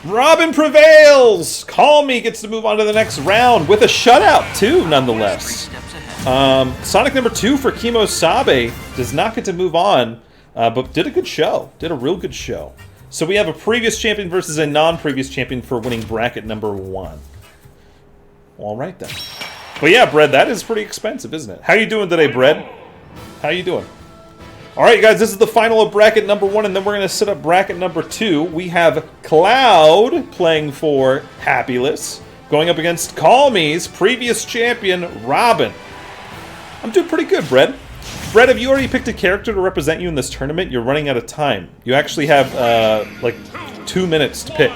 Robin prevails! Call Me gets to move on to the next round with a shutout, too, nonetheless. Sonic number 2 for Kimosabe does not get to move on, but did a good show. Did a real good show. So we have a previous champion versus a non-previous champion for winning bracket number 1. Alright then. But yeah, Bread, that is pretty expensive, isn't it? How you doing today, Bread? How you doing? Alright, guys, this is the final of bracket number 1, and then we're going to set up bracket number 2. We have Cloud playing for Happyless, going up against Call Me's previous champion, Robin. I'm doing pretty good, Bread. Bread, have you already picked a character to represent you in this tournament? You're running out of time. You actually have, like, 2 minutes to pick.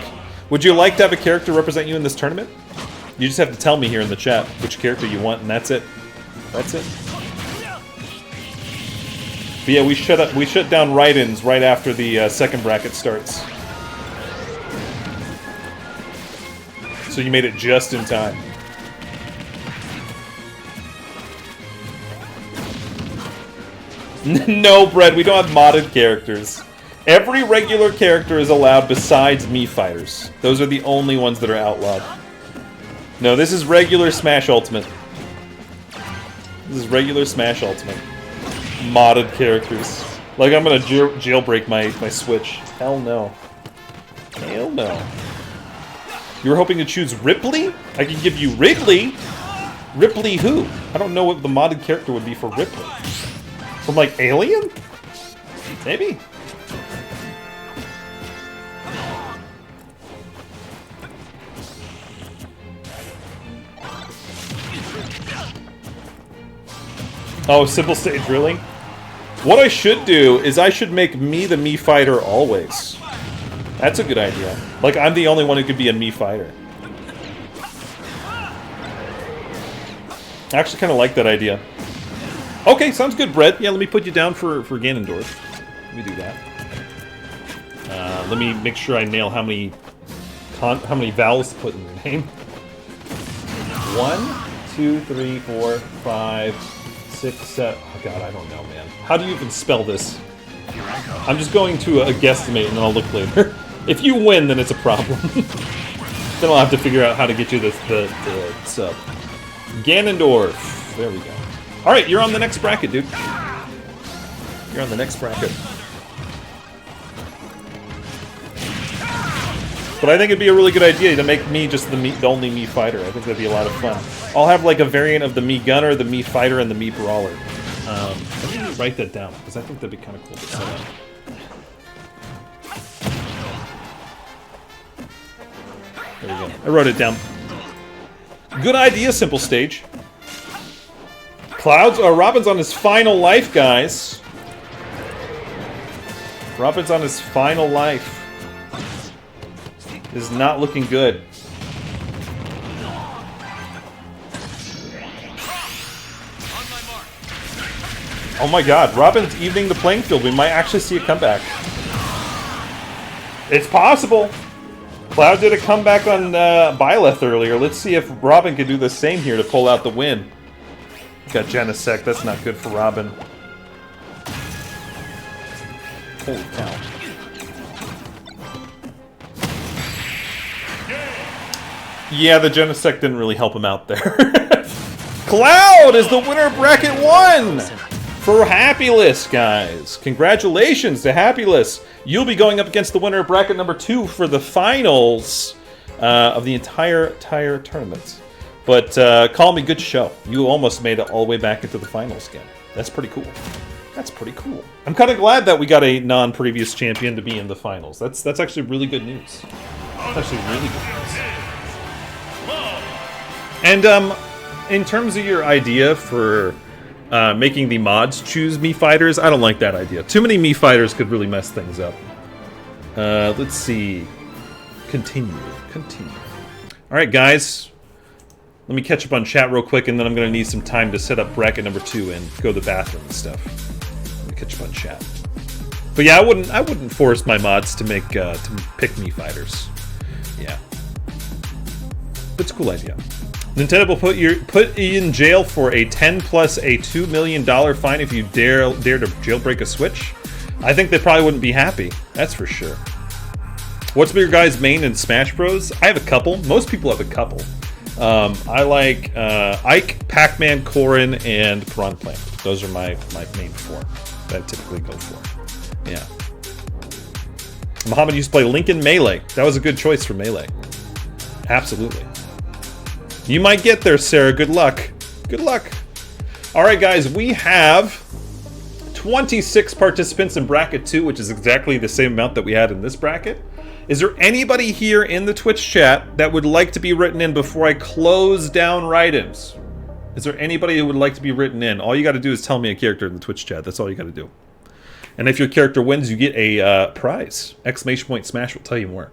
Would you like to have a character represent you in this tournament? You just have to tell me here in the chat which character you want, and that's it. That's it. But yeah, we shut down write-ins right after the second bracket starts. So you made it just in time. No, Brett, we don't have modded characters. Every regular character is allowed besides Mii Fighters. Those are the only ones that are outlawed. No, this is regular Smash Ultimate. This is regular Smash Ultimate. Modded characters. Like I'm gonna jailbreak my Switch. Hell no. Hell no. You were hoping to choose Ripley? I could give you Wrigley. Ripley who? I don't know what the modded character would be for Ripley. From like Alien? Maybe. Oh, simple stage, really? What I should do is I should make me the Mii fighter always. That's a good idea. Like, I'm the only one who could be a Mii fighter. I actually kind of like that idea. Okay, sounds good, Brett. Yeah, let me put you down for Ganondorf. Let me do that. Let me make sure I nail how many vowels to put in your name. 1, 2, 3, 4, 5, 6, 7. Oh god, I don't know, man. How do you even spell this? I'm just going to a guesstimate and then I'll look later. If you win, then it's a problem. Then I'll have to figure out how to get you the sub. Ganondorf. There we go. Alright, you're on the next bracket, dude. You're on the next bracket. But I think it'd be a really good idea to make me just the only Mii fighter. I think that'd be a lot of fun. I'll have like a variant of the Mii gunner, the Mii fighter, and the Mii brawler. Let me write that down, because I think that'd be kind of cool to set up. There we go. I wrote it down. Good idea, simple stage. Robin's on his final life, guys. Robin's on his final life. Is not looking good. Oh my god, Robin's evening the playing field. We might actually see a comeback. It's possible. Cloud did a comeback on Byleth earlier. Let's see if Robin can do the same here to pull out the win. Got Genesect. That's not good for Robin. Holy cow. Yeah, the Genesect didn't really help him out there. Cloud is the winner of Bracket 1 for Happyless, guys. Congratulations to Happyless. You'll be going up against the winner of Bracket number 2 for the finals of the entire tournament. But call me good show. You almost made it all the way back into the finals again. That's pretty cool. That's pretty cool. I'm kind of glad that we got a non-previous champion to be in the finals. That's actually really good news. That's actually really good news. And in terms of your idea for making the mods choose Mii fighters, I don't like that idea. Too many Mii fighters could really mess things up. Let's see. Continue. All right, guys. Let me catch up on chat real quick, and then I'm going to need some time to set up bracket number 2 and go to the bathroom and stuff. Let me catch up on chat. But yeah, I wouldn't force my mods to make to pick Mii fighters. Yeah. But it's a cool idea. Nintendo will put you in jail for a 10 plus a $2 million fine if you dare to jailbreak a Switch. I think they probably wouldn't be happy. That's for sure. What's your guys' main in Smash Bros? I have a couple. Most people have a couple. I like Ike, Pac-Man, Corrin, and Piranha Plant. Those are my main 4 that I typically go for. Yeah. Muhammad used to play Link in Melee. That was a good choice for Melee. Absolutely. You might get there, Sarah. Good luck. Good luck. All right, guys. We have 26 participants in Bracket 2, which is exactly the same amount that we had in this bracket. Is there anybody here in the Twitch chat that would like to be written in before I close down write-ins? Is there anybody who would like to be written in? All you got to do is tell me a character in the Twitch chat. That's all you got to do. And if your character wins, you get a prize. Exclamation point Smash will tell you more.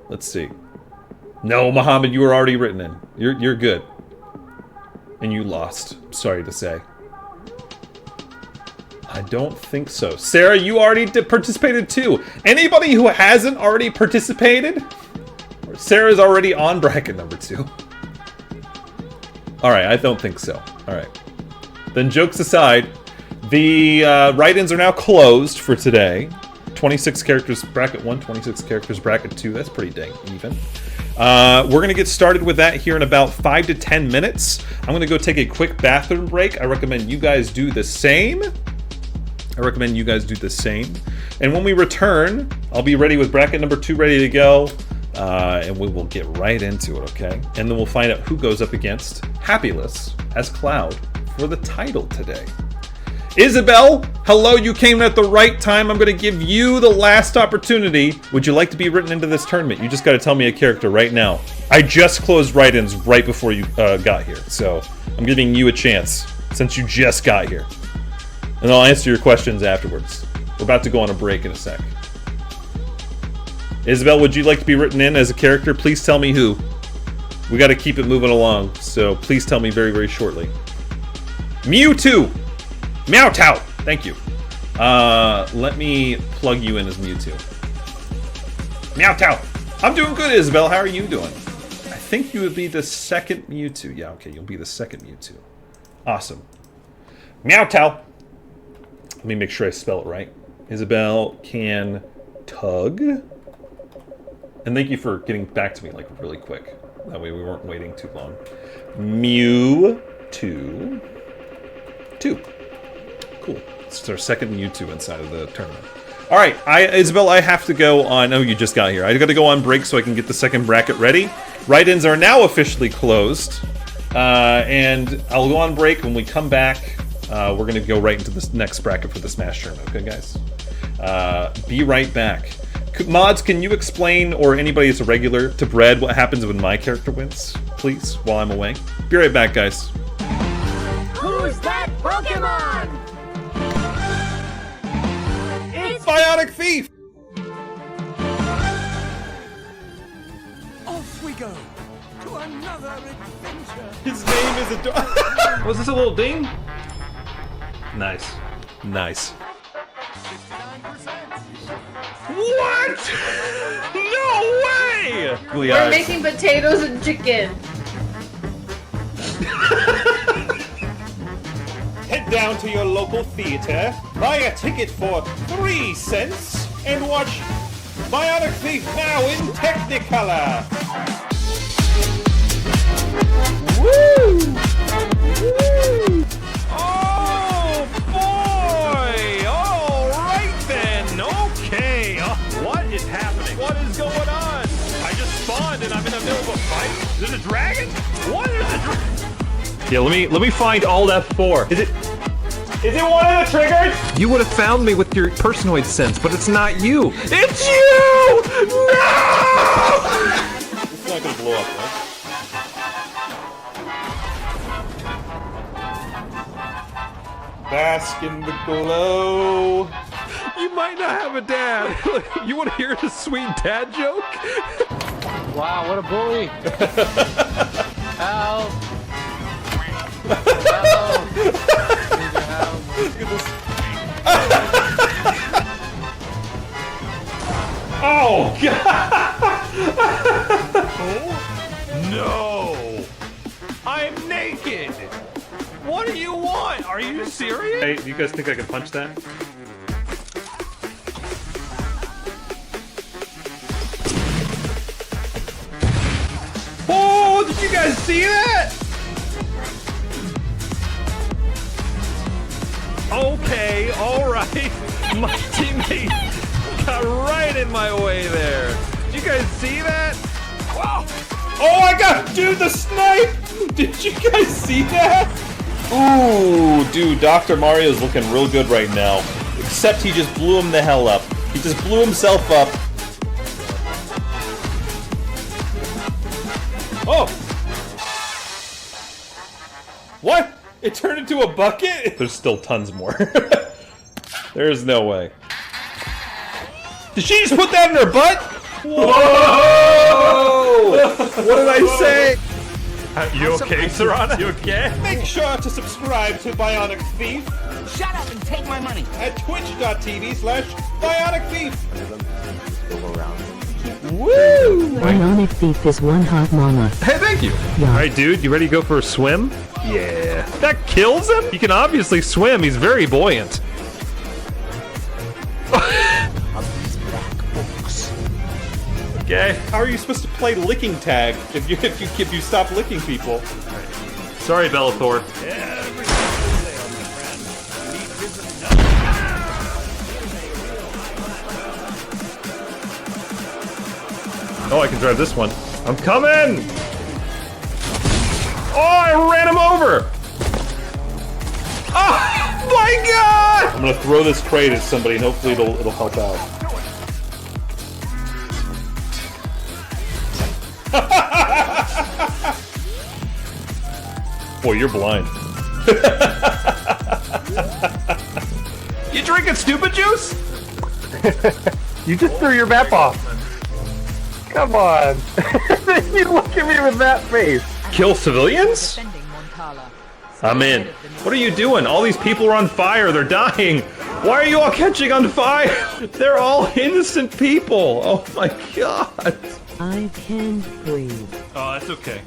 Let's see. No, Muhammad, you were already written in. You're good. And you lost. Sorry to say. I don't think so. Sarah, you already participated too. Anybody who hasn't already participated? Sarah's already on bracket number 2. Alright, I don't think so. Alright. Then jokes aside, the write-ins are now closed for today. 26 characters bracket 1, 26 characters bracket 2. That's pretty dang even. We're going to get started with that here in about 5 to 10 minutes. I'm going to go take a quick bathroom break. I recommend you guys do the same. I recommend you guys do the same. And when we return, I'll be ready with bracket number 2 ready to go. And we will get right into it, okay? And then we'll find out who goes up against Happyless as Cloud for the title today. Isabel, hello, you came at the right time. I'm going to give you the last opportunity. Would you like to be written into this tournament? You just got to tell me a character right now. I just closed write-ins right before you got here, so I'm giving you a chance since you just got here. And I'll answer your questions afterwards. We're about to go on a break in a sec. Isabel, would you like to be written in as a character? Please tell me who. We got to keep it moving along, so please tell me very, very shortly. Mewtwo! Meowtow! Thank you. Let me plug you in as Mewtwo. Meowtow! I'm doing good, Isabel. How are you doing? I think you would be the second Mewtwo. Yeah, okay, you'll be the second Mewtwo. Awesome. Meowtow! Let me make sure I spell it right. Isabel can tug. And thank you for getting back to me like really quick. That way we weren't waiting too long. Mewtwo. 2. Cool. It's our second Mewtwo inside of the tournament. All right, Isabel, I have to go on. Oh, you just got here. I got to go on break so I can get the second bracket ready. Write-ins are now officially closed, and I'll go on break. When we come back, we're going to go right into this next bracket for the Smash tournament. Okay, guys? Be right back. Mods, can you explain, or anybody that's a regular, to Bread what happens when my character wins, please, while I'm away? Be right back, guys. Who's that Pokemon? It's Bionic Thief! Off we go to another adventure. His name is Was this a little ding? Nice. Nice. What? No way! We're making potatoes and chicken. Head down to your local theater, buy a ticket for 3 cents, and watch Bionic Thief now in Technicolor. Woo! Woo! Oh boy! All right then. Okay. What is happening? What is going on? I just spawned and I'm in the middle of a fight. Is it a dragon? What is a dragon? Yeah, let me find Alt F4. Is it one of the triggers? You would have found me with your personoid sense, but it's not you. It's you! No! It's not gonna blow up, right? Bask in the glow. You might not have a dad. You want to hear a sweet dad joke? Wow, what a bully! Help! Help! Need your help. Look at this. Oh, God! No! I'm naked! What do you want? Are you serious? Hey, do you guys think I can punch that? Oh, did you guys see that? Okay, alright. My teammate got right in my way there. Did you guys see that? Wow! Oh my God, dude, the snipe! Did you guys see that? Ooh, dude, Dr. Mario's looking real good right now. Except he just blew him the hell up. He just blew himself up. Oh! What? It turned into a bucket? There's still tons more. There's no way. Did she just put that in her butt? Whoa! What did I say? You okay, Serana? You okay? Make sure to subscribe to Bionic Thief Shut up and take my money. at twitch.tv/Bionic Thief. Bionic Thief is one hot mama. Hey, thank you. Yeah. Alright, dude, you ready to go for a swim? Yeah. That kills him? He can obviously swim. He's very buoyant. Okay. How are you supposed to play licking tag if you stop licking people? Sorry, Bellathor. Oh, I can drive this one. I'm coming! Oh, I ran him over! Oh my god! I'm gonna throw this crate at somebody and hopefully it'll help out. Boy, you're blind. You drinking stupid juice? You just threw your map off. Come on. You look at me with that face. Kill civilians? I'm in. What are you doing? All these people are on fire. They're dying. Why are you all catching on fire? They're all innocent people. Oh my god. I can't breathe. Oh, that's okay.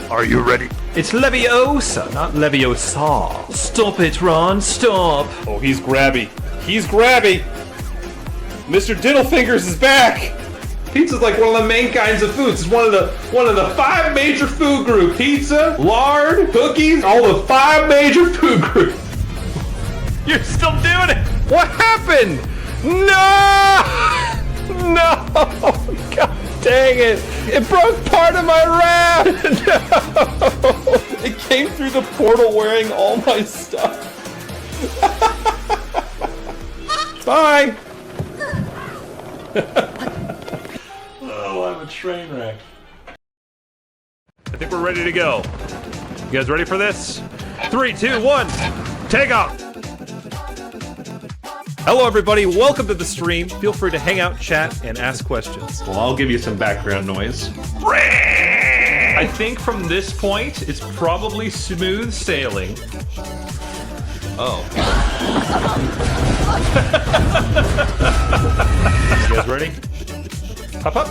Are you ready? It's Leviosa, not Leviosa. Stop it, Ron. Stop. Oh, he's grabby. He's grabby. Mr. Diddlefingers is back. Pizza's like one of the main kinds of foods. It's one of the 5 major food groups. Pizza, lard, cookies, all the 5 major food groups. You're still doing it. What happened? No! No! God dang it! It broke part of my raft! No! It came through the portal wearing all my stuff. Bye! Oh, I'm a train wreck. I think we're ready to go. You guys ready for this? 3, 2, 1, take off! Hello everybody, welcome to the stream. Feel free to hang out, chat, and ask questions. Well, I'll give you some background noise. I think from this point, it's probably smooth sailing. Oh. You guys ready? Hop up.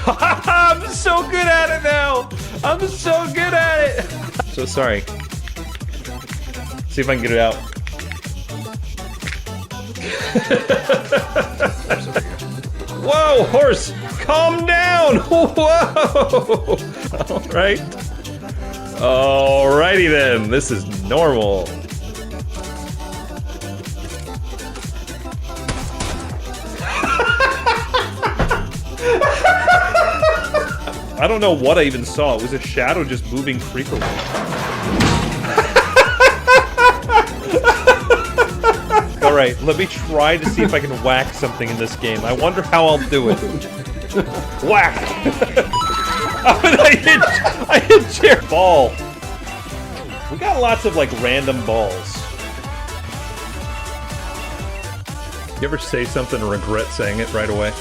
I'm so good at it now! I'm so good at it! So sorry. See if I can get it out. Whoa, horse! Calm down! Whoa! Alright. Alrighty then, this is normal. I don't know what I even saw. It was a shadow just moving creepily. Alright, let me try to see if I can whack something in this game. I wonder how I'll do it. Whack! I hit chair ball. We got lots of like random balls. You ever say something and regret saying it right away?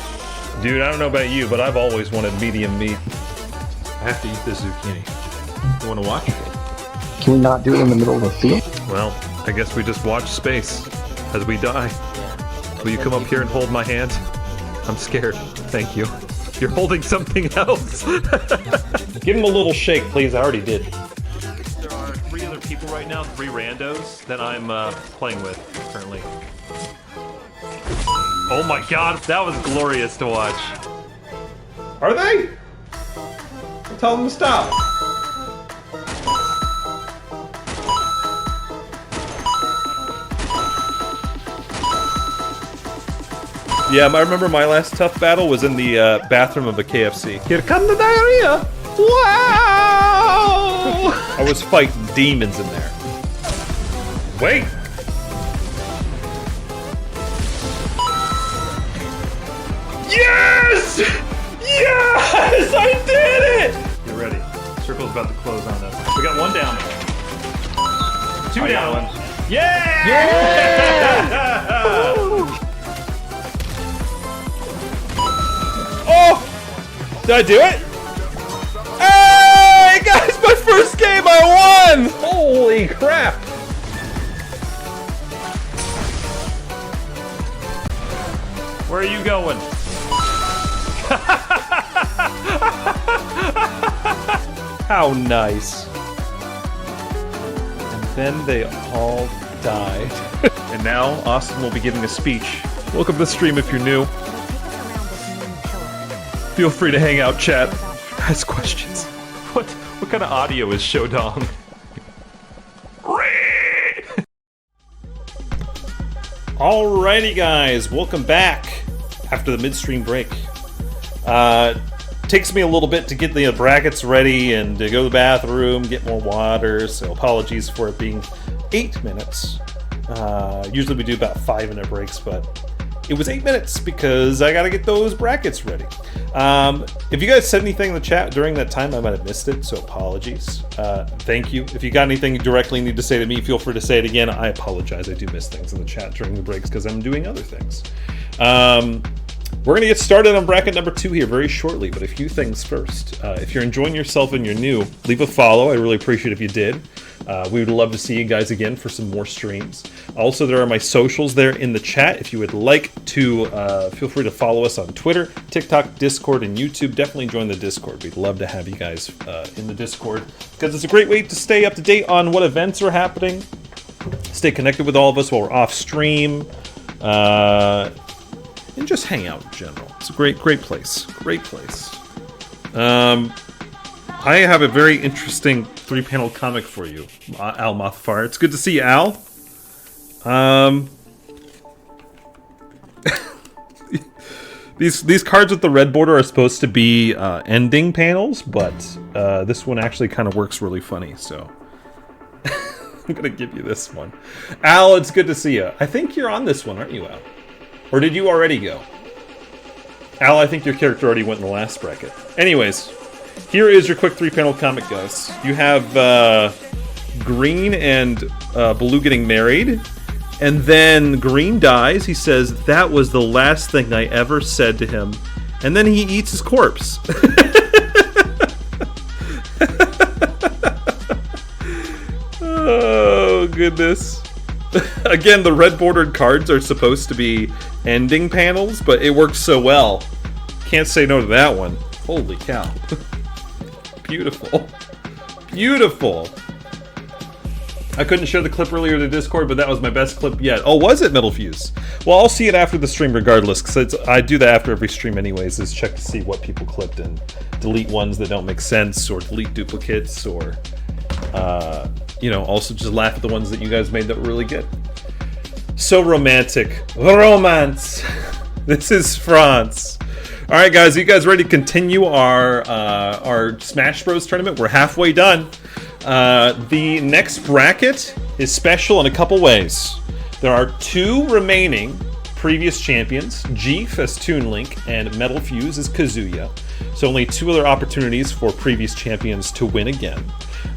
Dude, I don't know about you, but I've always wanted medium meat. I have to eat this zucchini. You want to watch? Can we not do it in the middle of the field? Well, I guess we just watch space as we die. Will you come up here and hold my hand? I'm scared. Thank you. You're holding something else. Give him a little shake, please. I already did. There are 3 other people right now, 3 randos that I'm playing with currently. Oh my god, that was glorious to watch. Are they? Tell them to stop. Yeah, I remember my last tough battle was in the bathroom of a KFC. Here come the diarrhea! Wow! I was fighting demons in there. Wait! Yes! Yes! I did it! Get ready. Circle's about to close on us. We got 1 down. 2 down. Yeah! Yeah! Oh! Did I do it? Hey, guys, my first game I won! Holy crap! Where are you going? How nice. And then they all died. And now Austin will be giving a speech. Welcome to the stream if you're new. Feel free to hang out, chat. Ask questions. What kind of audio is Shodong? Alrighty, guys, welcome back after the midstream break. Takes me a little bit to get the brackets ready and to go to the bathroom, get more water, so apologies for it being 8 minutes. Usually we do about 5-minute breaks, but it was 8 minutes because I gotta get those brackets ready. If you guys said anything in the chat during that time, I might have missed it, so apologies. Thank you. If you got anything you directly need to say to me, feel free to say it again. I apologize. I do miss things in the chat during the breaks because I'm doing other things. We're going to get started on bracket number 2 here very shortly, but a few things first. If you're enjoying yourself and you're new, leave a follow. I really appreciate if you did. We would love to see you guys again for some more streams. Also, there are my socials there in the chat. If you would like to, feel free to follow us on Twitter, TikTok, Discord, and YouTube. Definitely join the Discord. We'd love to have you guys in the Discord because it's a great way to stay up to date on what events are happening, stay connected with all of us while we're off stream, and just hang out in general. It's a great place. Great place. I have a very interesting 3-panel comic for you, Al Mothfire. It's good to see you, Al. These cards with the red border are supposed to be ending panels, but this one actually kind of works really funny, so I'm gonna give you this one. Al, it's good to see you. I think you're on this one, aren't you, Al? Or did you already go? Al, I think your character already went in the last bracket. Anyways, here is your quick 3-panel comic, guys. You have Green and Blue getting married, and then Green dies. He says, "That was the last thing I ever said to him," and then he eats his corpse. Oh, goodness. Again, the red bordered cards are supposed to be ending panels, but it works so well. Can't say no to that one. Holy cow. Beautiful. Beautiful. I couldn't share the clip earlier to Discord, but that was my best clip yet. Oh, was it, Metal Fuse? Well, I'll see it after the stream regardless, because I do that after every stream anyways, is check to see what people clipped and delete ones that don't make sense, or delete duplicates, or, you know, also just laugh at the ones that you guys made that were really good. So romantic. Romance. This is France. All right, guys, are you guys ready to continue our Smash Bros tournament? We're halfway done. The next bracket is special in a couple ways. There are 2 remaining previous champions, Jeef as Toon Link and Metal Fuse as Kazuya. So only 2 other opportunities for previous champions to win again.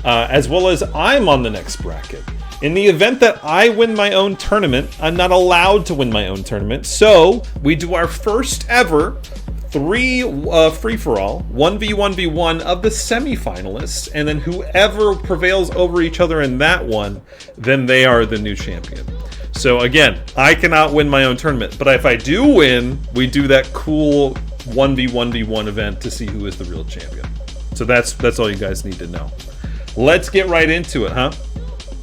As well as I'm on the next bracket. In the event that I win my own tournament, I'm not allowed to win my own tournament. So we do our first ever 3 free-for-all, 1v1v1 of the semi-finalists, and then whoever prevails over each other in that one, then they are the new champion. So again, I cannot win my own tournament, but if I do win, we do that cool 1v1v1 event to see who is the real champion. So that's all you guys need to know. Let's get right into it, huh?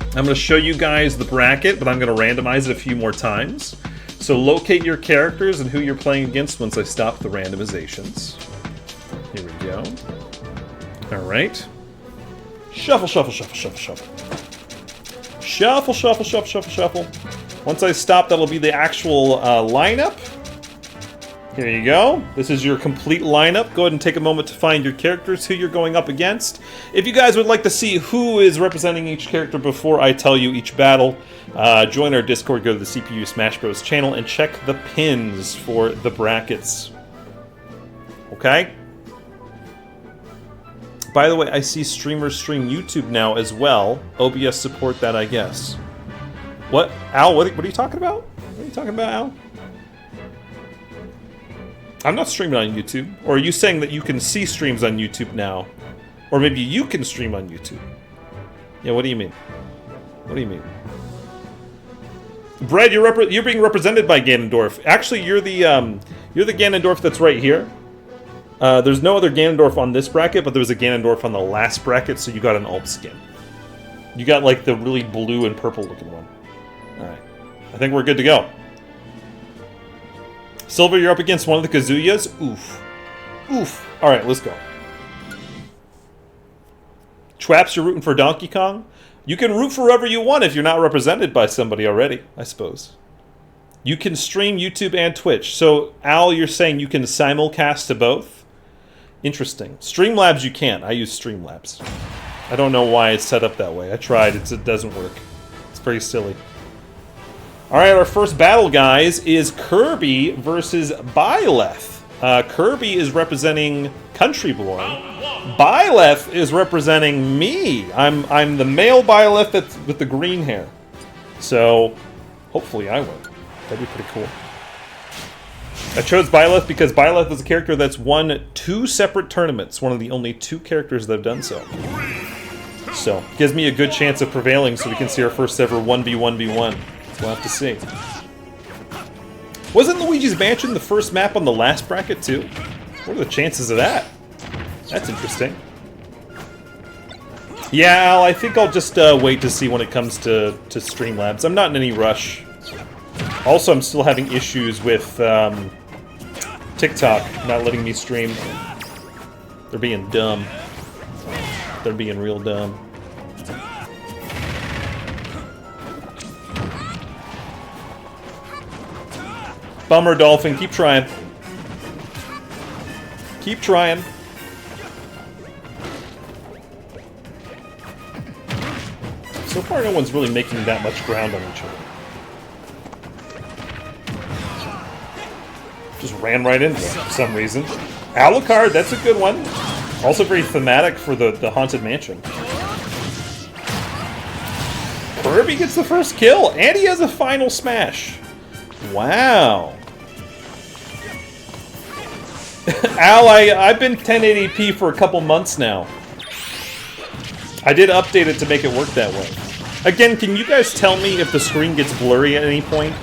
I'm going to show you guys the bracket, but I'm going to randomize it a few more times. So locate your characters and who you're playing against once I stop the randomizations. Here we go. Alright. Shuffle, shuffle, shuffle, shuffle, shuffle. Shuffle, shuffle, shuffle, shuffle, shuffle. Once I stop, that'll be the actual lineup. Here you go. This is your complete lineup. Go ahead and take a moment to find your characters, who you're going up against. If you guys would like to see who is representing each character before I tell you each battle, join our Discord, go to the CPU Smash Bros channel, and check the pins for the brackets. Okay? By the way, I see streamers stream YouTube now as well. OBS support that, I guess. What? Al, what are you talking about? What are you talking about, Al? I'm not streaming on YouTube. Or are you saying that you can see streams on YouTube now? Or maybe you can stream on YouTube? Yeah, what do you mean? What do you mean? Brad, you're being represented by Ganondorf. Actually, you're the Ganondorf that's right here. There's no other Ganondorf on this bracket, but there was a Ganondorf on the last bracket, so you got an alt skin. You got like the really blue and purple looking one. Alright. I think we're good to go. Silver, you're up against one of the Kazuyas. Oof. Oof. Alright, let's go. Traps, you're rooting for Donkey Kong? You can root for whoever you want if you're not represented by somebody already, I suppose. You can stream YouTube and Twitch. So, Al, you're saying you can simulcast to both? Interesting. Streamlabs you can't. I use Streamlabs. I don't know why it's set up that way. I tried. It doesn't work. It's pretty silly. Alright, our first battle, guys, is Kirby versus Byleth. Kirby is representing Country Boy. Byleth is representing me. I'm the male Byleth that's with the green hair. So, hopefully I win. That'd be pretty cool. I chose Byleth because Byleth is a character that's won 2 separate tournaments. One of the only 2 characters that have done so. So, gives me a good chance of prevailing so we can see our first ever 1v1v1. We'll have to see. Wasn't Luigi's Mansion the first map on the last bracket too? What are the chances of that? That's interesting. Yeah, Al, I think I'll just wait to see when it comes to Streamlabs. I'm not in any rush. Also, I'm still having issues with TikTok not letting me stream. They're being dumb. They're being real dumb. Bummer, Dolphin. Keep trying. Keep trying. So far, no one's really making that much ground on each other. Just ran right into them for some reason. Alucard, that's a good one. Also very thematic for the Haunted Mansion. Kirby gets the first kill, and he has a final smash. Wow. Al, I've been 1080p for a couple months now. I did update it to make it work that way. Again, can you guys tell me if the screen gets blurry at any point?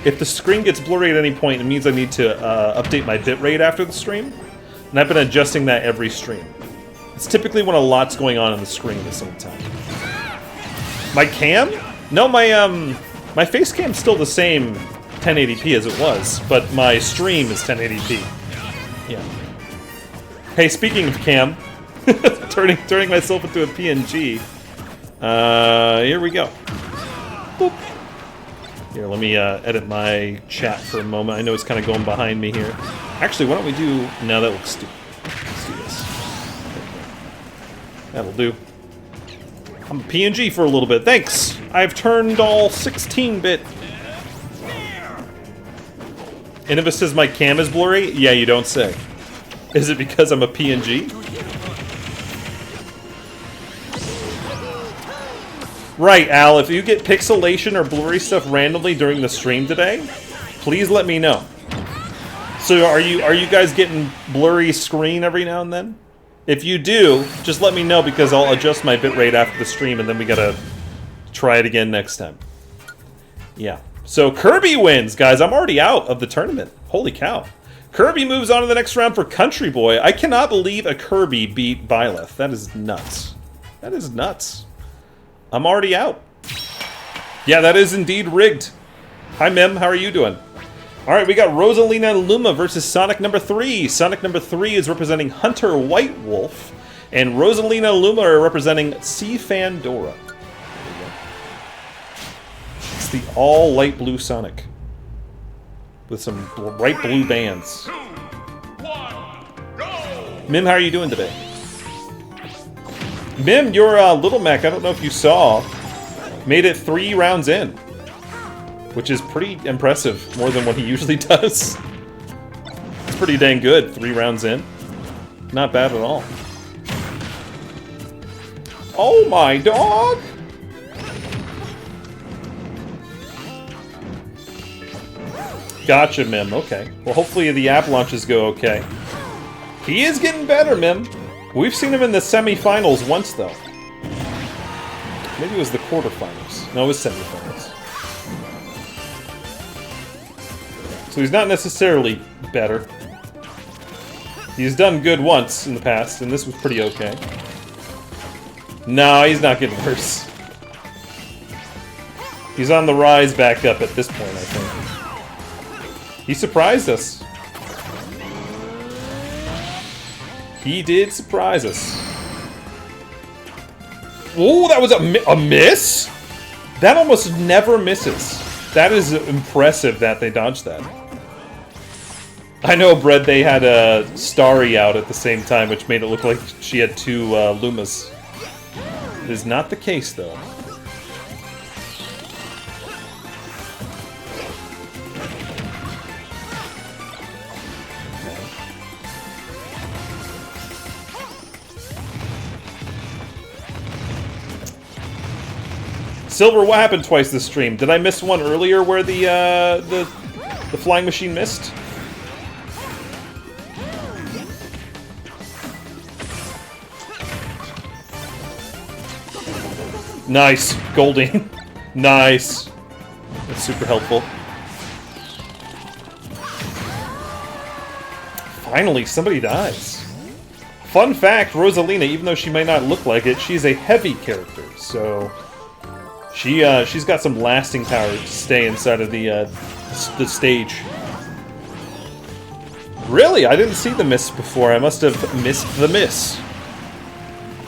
If the screen gets blurry at any point, it means I need to update my bitrate after the stream. And I've been adjusting that every stream. It's typically when a lot's going on the screen at the same time. My cam? No, my face cam's still the same 1080p as it was, but my stream is 1080p. Yeah. Hey, speaking of cam, turning myself into a PNG. Here we go. Boop. Here, let me edit my chat for a moment. I know it's kind of going behind me here. Actually, why don't we do... No, that looks stupid. Let's do this. That'll do. I'm a PNG for a little bit. Thanks! I've turned all 16-bit. Innovis says my cam is blurry? Yeah, you don't say. Is it because I'm a PNG? Right, Al, if you get pixelation or blurry stuff randomly during the stream today, please let me know. So are you guys getting blurry screen every now and then? If you do, just let me know because I'll adjust my bitrate after the stream and then we gotta try it again next time. Yeah. So Kirby wins, guys. I'm already out of the tournament. Holy cow. Kirby moves on to the next round for Country Boy. I cannot believe a Kirby beat Byleth. That is nuts. That is nuts. I'm already out. Yeah, that is indeed rigged. Hi, Mim. How are you doing? All right, we got Rosalina Luma versus Sonic number 3. Sonic number 3 is representing Hunter White Wolf, and Rosalina Luma are representing C. Fandora. It's the all light blue Sonic with some bright blue bands. 2, 1, go! Mim, how are you doing today? Mim, your Little Mac, I don't know if you saw, made it 3 rounds in, which is pretty impressive, more than what he usually does. It's pretty dang good, 3 rounds in. Not bad at all. Oh my dog! Gotcha, Mim, okay. Well, hopefully the app launches go okay. He is getting better, Mim. We've seen him in the semifinals once, though. Maybe it was the quarterfinals. No, it was semifinals. So he's not necessarily better. He's done good once in the past, and this was pretty okay. No, he's not getting worse. He's on the rise back up at this point, I think. He surprised us. He did surprise us. Oh, that was a miss? That almost never misses. That is impressive that they dodged that. I know, Brett, they had a Starry out at the same time, which made it look like she had two Lumas. It is not the case, though. Silver, what happened twice this stream? Did I miss one earlier where the flying machine missed? Nice, Golding. Nice. That's super helpful. Finally, somebody dies. Fun fact, Rosalina, even though she might not look like it, she's a heavy character, so she's got some lasting power to stay inside of the stage. Really? I didn't see the miss before. I must have missed the miss.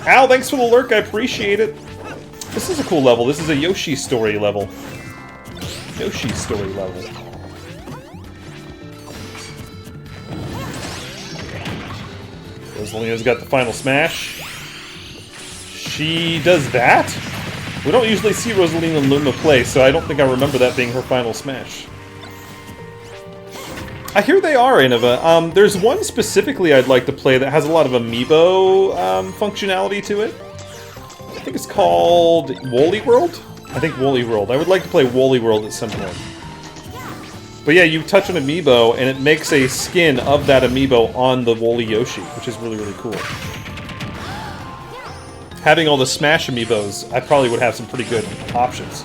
Al, thanks for the lurk. I appreciate it. This is a cool level. This is a Yoshi story level. Yoshi story level. Rosalina's got the final smash. She does that? We don't usually see Rosalina and Luma play, so I don't think I remember that being her final smash. I hear they are, Innova. There's one specifically I'd like to play that has a lot of amiibo functionality to it. I think it's called Woolly World? I think Woolly World. I would like to play Woolly World at some point. But yeah, you touch an amiibo, and it makes a skin of that amiibo on the Woolly Yoshi, which is really, really cool. Having all the Smash amiibos, I probably would have some pretty good options.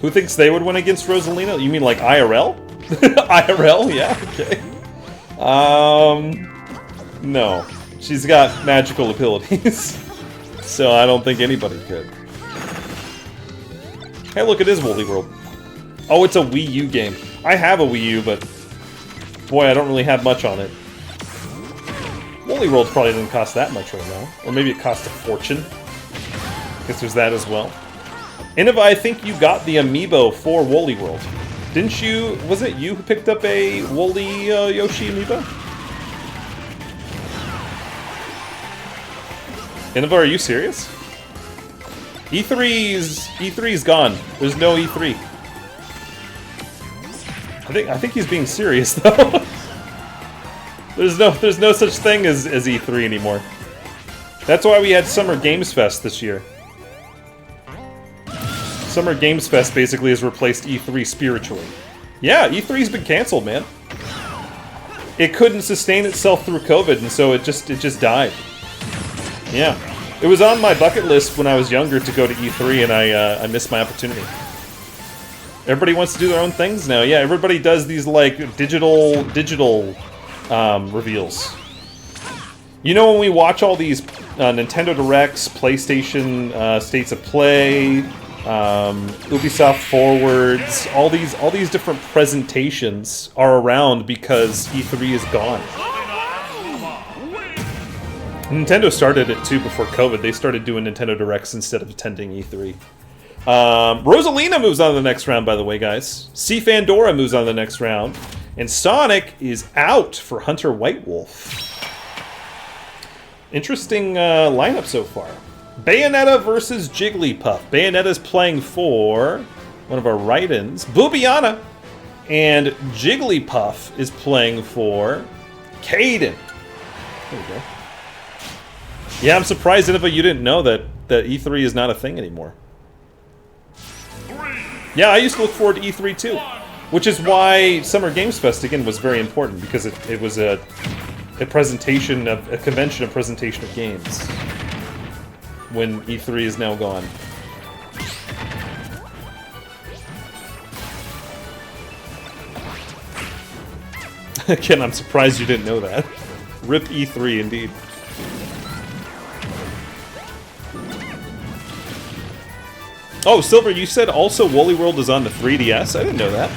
Who thinks they would win against Rosalina? You mean like IRL? IRL? Yeah, okay. No. She's got magical abilities. So I don't think anybody could. Hey, look, it is Woolly World. Oh, it's a Wii U game. I have a Wii U, but boy, I don't really have much on it. Woolly World probably doesn't cost that much right now. Or maybe it costs a fortune. I guess there's that as well. Innova, I think you got the amiibo for Woolly World. Didn't you? Was it you who picked up a Woolly Yoshi amiibo? Innova, are you serious? E3's gone. There's no E3. I think he's being serious though. There's no such thing as E3 anymore. That's why we had Summer Games Fest this year. Summer Games Fest basically has replaced E3 spiritually. Yeah, E3's been canceled, man. It couldn't sustain itself through COVID, and so it just died. Yeah. It was on my bucket list when I was younger to go to E3, and I missed my opportunity. Everybody wants to do their own things now. Yeah, everybody does these, like, digital reveals. You know, when we watch all these Nintendo Directs, PlayStation States of Play, Ubisoft Forwards, all these different presentations are around because E3 is gone. Nintendo started it too before COVID. They started doing Nintendo Directs instead of attending E3. Rosalina moves on to the next round, by the way, guys. C. Fandora moves on to the next round. And Sonic is out for Hunter Whitewolf. Interesting lineup so far. Bayonetta versus Jigglypuff. Bayonetta's playing for one of our write-ins, Boobiana. And Jigglypuff is playing for Caden. There we go. Yeah, I'm surprised, Innova, you didn't know that E3 is not a thing anymore. Yeah, I used to look forward to E3 too. Which is why Summer Games Fest, again, was very important, because it was a presentation of, a convention of presentation of games. When E3 is now gone. Again, I'm surprised you didn't know that. RIP E3, indeed. Oh, Silver, you said also Woolly World is on the 3DS? I didn't know that.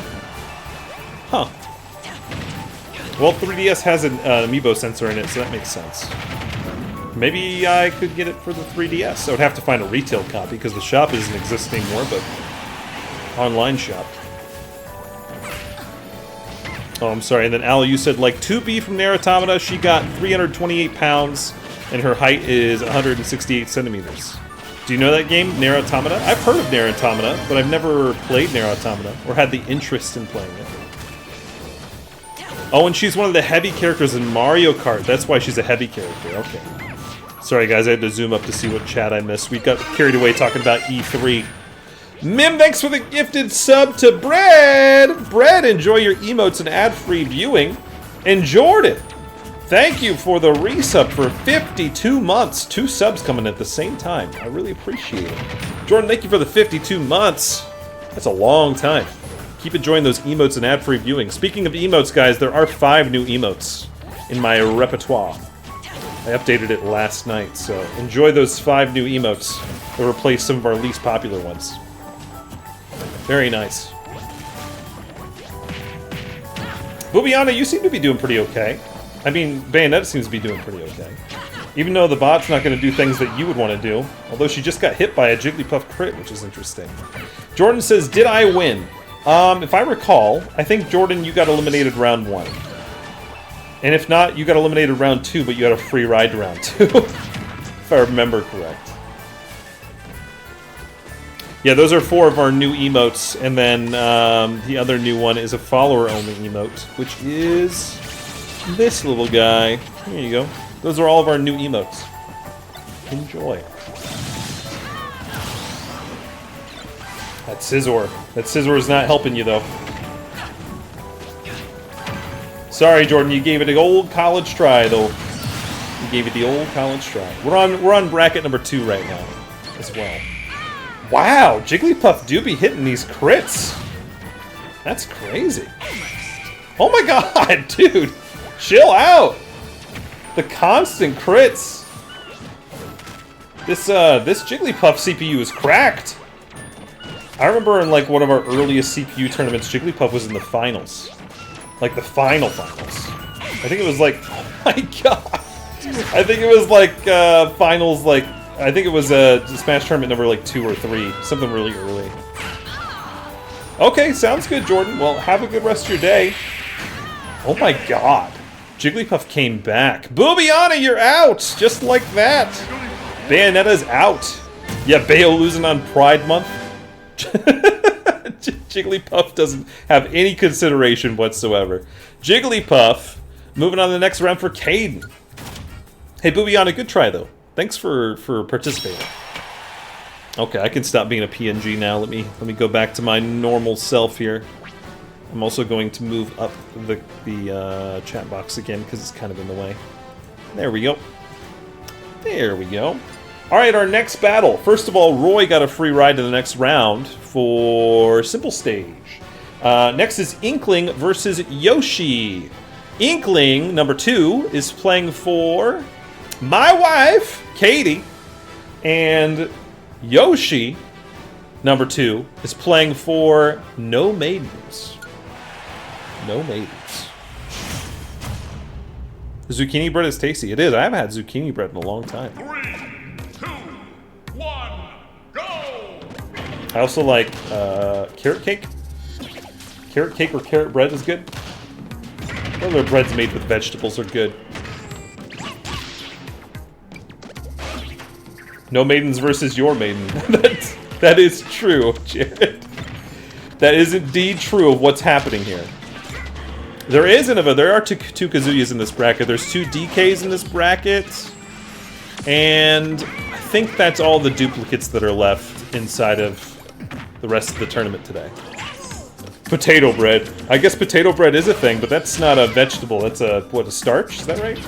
Huh. Well, 3DS has an amiibo sensor in it, so that makes sense. Maybe I could get it for the 3DS. I would have to find a retail copy because the shop doesn't exist anymore, but online shop. Oh, I'm sorry. And then Al, you said like 2B from Nier Automata. She got 328 pounds, and her height is 168 centimeters. Do you know that game, Nier Automata? I've heard of Nier Automata, but I've never played Nier Automata or had the interest in playing it. Oh, and she's one of the heavy characters in Mario Kart. That's why she's a heavy character. Okay. Sorry, guys. I had to zoom up to see what chat I missed. We got carried away talking about E3. Mim, thanks for the gifted sub to Bread! Bread, enjoy your emotes and ad-free viewing. And Jordan, thank you for the resub for 52 months. 2 subs coming at the same time. I really appreciate it. Jordan, thank you for the 52 months. That's a long time. Keep enjoying those emotes and ad-free viewing. Speaking of emotes, guys, there are 5 new emotes in my repertoire. I updated it last night, so enjoy those 5 new emotes that replace some of our least popular ones. Very nice. Bubiana, you seem to be doing pretty okay. I mean, Bayonetta seems to be doing pretty okay. Even though the bot's not going to do things that you would want to do. Although she just got hit by a Jigglypuff crit, which is interesting. Jordan says, did I win? If I recall, I think, Jordan, you got eliminated round 1. And if not, you got eliminated round 2, but you had a free ride to round 2. If I remember correct. Yeah, those are 4 of our new emotes, and then the other new one is a follower-only emote, which is this little guy. Here you go. Those are all of our new emotes. Enjoy. That Scizor. That Scizor is not helping you, though. Sorry, Jordan, you gave it an old college try, though. You gave it the old college try. We're on bracket number 2 right now, as well. Wow, Jigglypuff do be hitting these crits. That's crazy. Oh my god, dude. Chill out. The constant crits. This Jigglypuff CPU is cracked. I remember in like one of our earliest CPU tournaments, Jigglypuff was in the finals. Like the finals. I think it was like, oh my god. I think it was like finals like I think it was Smash Tournament number like 2 or 3. Something really early. Okay, sounds good, Jordan. Well, have a good rest of your day. Oh my god. Jigglypuff came back. Boobiana, you're out! Just like that. Bayonetta's out. Yeah, Bayo losing on Pride Month. Jigglypuff doesn't have any consideration whatsoever. Jigglypuff, moving on to the next round for Caden. Hey, Boobiana, good try, though. Thanks for participating. Okay, I can stop being a PNG now. Let me go back to my normal self here. I'm also going to move up the chat box again because it's kind of in the way. There we go. There we go. All right, our next battle. First of all, Roy got a free ride to the next round for Simple Stage. Next is Inkling versus Yoshi. Inkling, number 2, is playing for my wife, Katie, and Yoshi, number 2, is playing for No Maidens. No Maidens. Zucchini bread is tasty. It is. I haven't had zucchini bread in a long time. 3, 2, 1, go! I also like carrot cake. Carrot cake or carrot bread is good. Other breads made with vegetables are good. No maidens versus your maiden. That is true, Jared. That is indeed true of what's happening here. There are two Kazuyas in this bracket. There's 2 DKs in this bracket. And I think that's all the duplicates that are left inside of the rest of the tournament today. Potato bread. I guess potato bread is a thing, but that's not a vegetable. That's a starch? Is that right?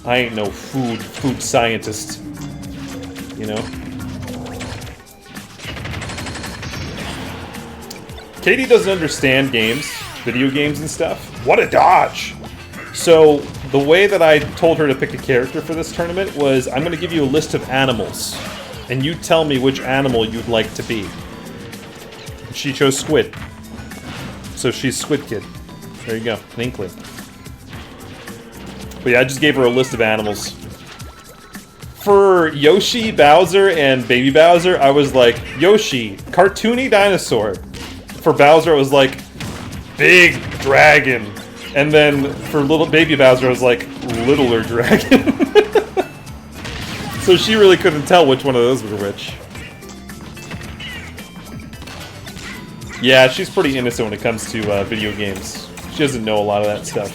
I ain't no food scientist. You know? Katie doesn't understand games, video games and stuff. What a dodge! So, the way that I told her to pick a character for this tournament was, I'm going to give you a list of animals, and you tell me which animal you'd like to be. She chose Squid. So she's Squid Kid. There you go, an Inkling. But yeah, I just gave her a list of animals. For Yoshi, Bowser, and Baby Bowser, I was like, Yoshi, cartoony dinosaur. For Bowser, I was like, big dragon. And then for little Baby Bowser, I was like, littler dragon. So she really couldn't tell which one of those were which. Yeah, she's pretty innocent when it comes to video games. She doesn't know a lot of that stuff.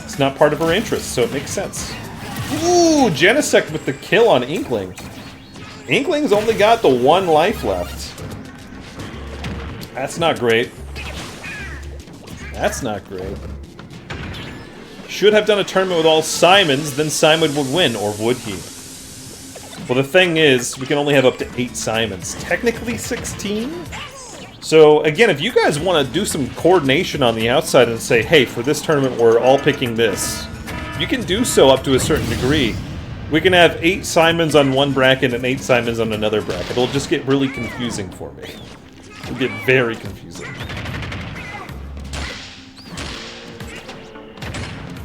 It's not part of her interest, so it makes sense. Ooh, Genesect with the kill on Inkling. Inkling's only got the 1 life left. That's not great. That's not great. Should have done a tournament with all Simons, then Simon would win, or would he? Well, the thing is, we can only have up to 8 Simons. Technically 16? So, again, if you guys want to do some coordination on the outside and say, hey, for this tournament we're all picking this, you can do so up to a certain degree. We can have 8 Simons on one bracket and 8 Simons on another bracket. It'll just get really confusing for me. It'll get very confusing.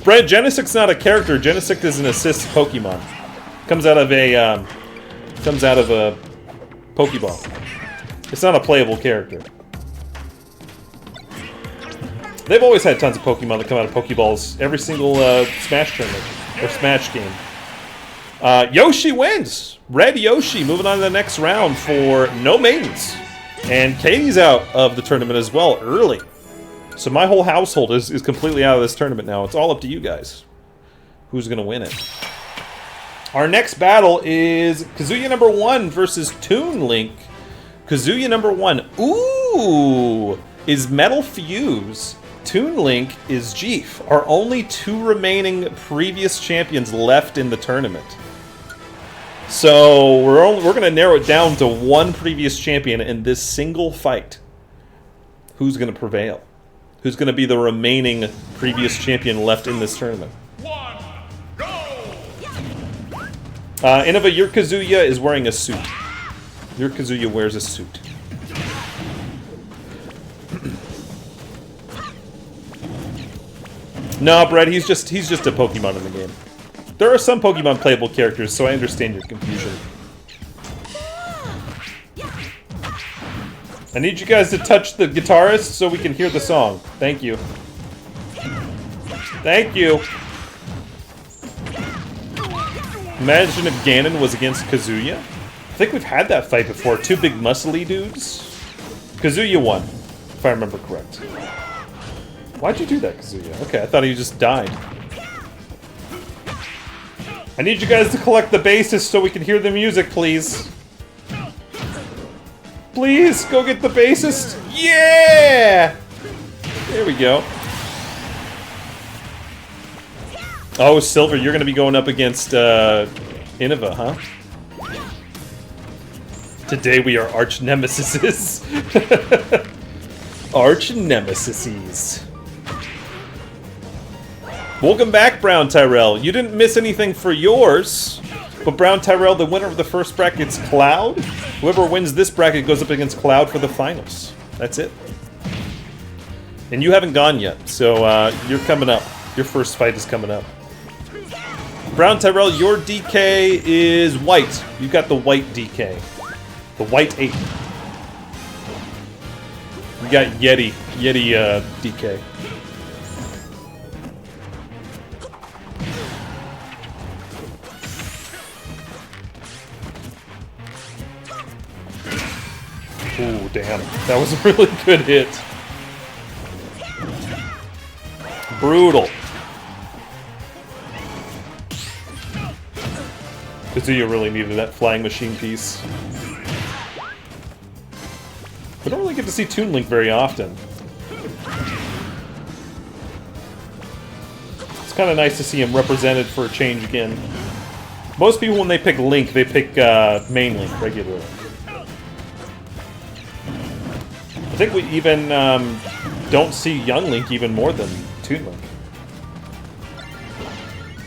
Brad, Genesect's not a character. Genesect is an assist Pokemon. Comes out of a Pokeball. It's not a playable character. They've always had tons of Pokemon that come out of Pokeballs every single Smash tournament or Smash game. Yoshi wins. Red Yoshi moving on to the next round for no maidens, and Katie's out of the tournament as well early. So my whole household is completely out of this tournament now. It's all up to you guys. Who's going to win it? Our next battle is Kazuya number 1 versus Toon Link. Kazuya number 1. Ooh! Is Metal Fuse. Toon Link is Jeef. Our only 2 remaining previous champions left in the tournament. So we're going to narrow it down to 1 previous champion in this single fight. Who's going to prevail? Who's going to be the remaining previous champion left in this tournament? 1, go! Innova, your Kazuya is wearing a suit. Your Kazuya wears a suit. No, Brett, he's just a Pokemon in the game. There are some Pokemon playable characters, so I understand your confusion. I need you guys to touch the guitarist so we can hear the song. Thank you. Thank you. Imagine if Ganon was against Kazuya. I think we've had that fight before. 2 big muscly dudes. Kazuya won, if I remember correct. Why'd you do that, Kazuya? Okay, I thought he just died. I need you guys to collect the bases so we can hear the music, please. Please, go get the bassist. Yeah! There we go. Oh, Silver, you're going to be going up against Innova, huh? Today we are arch nemesises. Arch nemesises. Welcome back, Brown Tyrell. You didn't miss anything for yours. But Brown Tyrell, the winner of the first bracket's Cloud. Whoever wins this bracket goes up against Cloud for the finals. That's it. And you haven't gone yet, so you're coming up. Your first fight is coming up. Brown Tyrell, your DK is white. You got the white DK. The white 8. We got Yeti DK. Ooh, damn. That was a really good hit. Brutal. Kazuya really needed that flying machine piece. We don't really get to see Toon Link very often. It's kind of nice to see him represented for a change again. Most people, when they pick Link, they pick main Link regularly. I think we even don't see Young Link even more than Toon Link.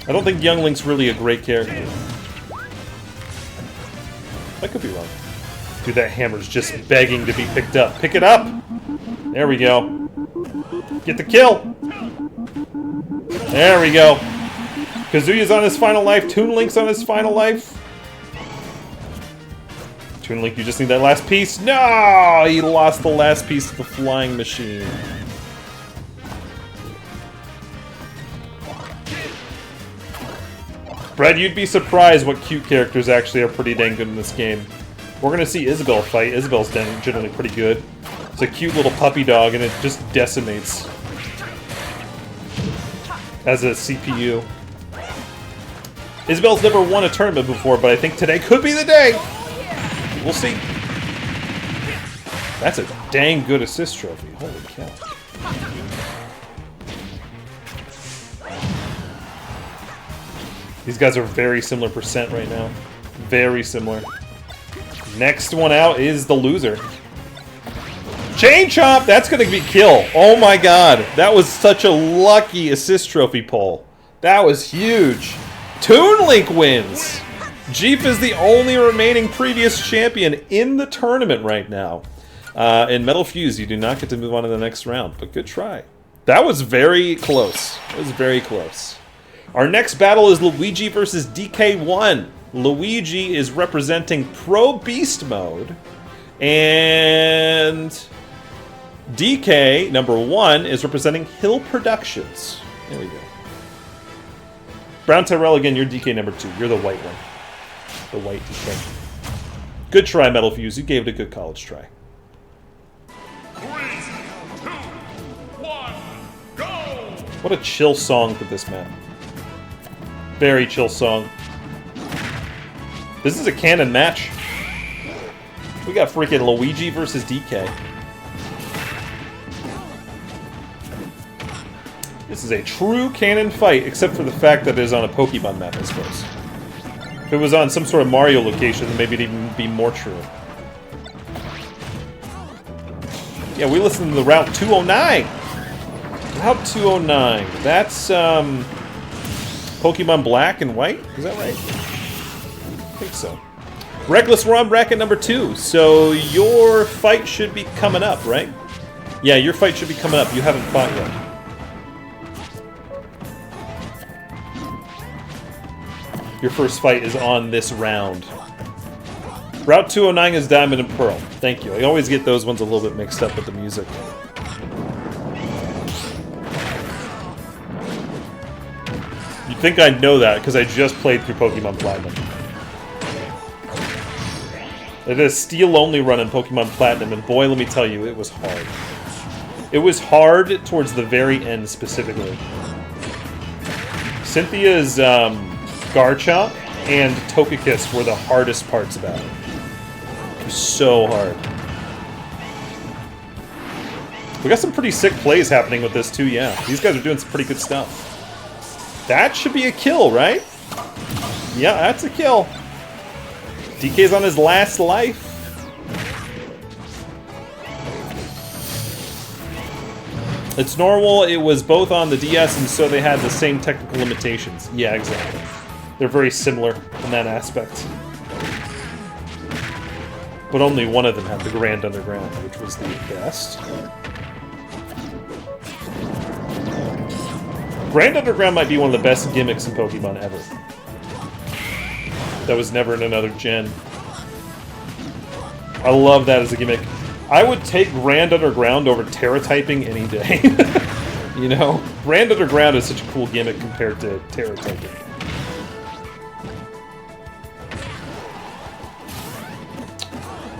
I don't think Young Link's really a great character. I could be wrong. Dude, that hammer's just begging to be picked up. Pick it up! There we go. Get the kill! There we go. Kazuya's on his final life. Toon Link's on his final life. Toon Link, you just need that last piece. No! He lost the last piece of the flying machine. Brad, you'd be surprised what cute characters actually are pretty dang good in this game. We're gonna see Isabelle fight. Isabelle's generally pretty good. It's a cute little puppy dog, and it just decimates as a CPU. Isabelle's never won a tournament before, but I think today could be the day. We'll see. That's a dang good assist trophy. Holy cow. These guys are very similar percent right now. Very similar. Next one out is the loser. Chain Chomp! That's gonna be kill. Oh my god. That was such a lucky assist trophy pull. That was huge. Toon Link wins! Jeep is the only remaining previous champion in the tournament right now. In Metal Fuse, you do not get to move on to the next round, but good try. That was very close. It was very close. Our next battle is Luigi versus DK1. Luigi is representing Pro Beast Mode, and DK, number 1, is representing Hill Productions. There we go. Brown Tyrell, again, you're DK number 2. You're the white one. The white DK. Good try, Metal Fuse. You gave it a good college try. 3, 2, 1, go! What a chill song for this map. Very chill song. This is a canon match. We got freaking Luigi versus DK. This is a true canon fight, except for the fact that it is on a Pokemon map, I suppose. If it was on some sort of Mario location, then maybe it'd even be more true. Yeah, we listened to the Route 209! Route 209. That's, Pokemon Black and White? Is that right? I think so. Reckless, we're on bracket number 2, so your fight should be coming up, right? Yeah, your fight should be coming up. You haven't fought yet. Your first fight is on this round. Route 209 is Diamond and Pearl. Thank you. I always get those ones a little bit mixed up with the music. You'd think I'd know that, because I just played through Pokemon Platinum. I did a steel-only run in Pokemon Platinum, and boy, let me tell you, it was hard. It was hard towards the very end, specifically. Cynthia's, Garchomp and Togekiss were the hardest parts about it. It was so hard. We got some pretty sick plays happening with this, too, yeah. These guys are doing some pretty good stuff. That should be a kill, right? Yeah, that's a kill. DK's on his last life. It's normal, it was both on the DS, and so they had the same technical limitations. Yeah, exactly. They're very similar in that aspect. But only one of them had the Grand Underground, which was the best. Grand Underground might be one of the best gimmicks in Pokemon ever. That was never in another gen. I love that as a gimmick. I would take Grand Underground over Terra Typing any day. You know? Grand Underground is such a cool gimmick compared to Terra Typing.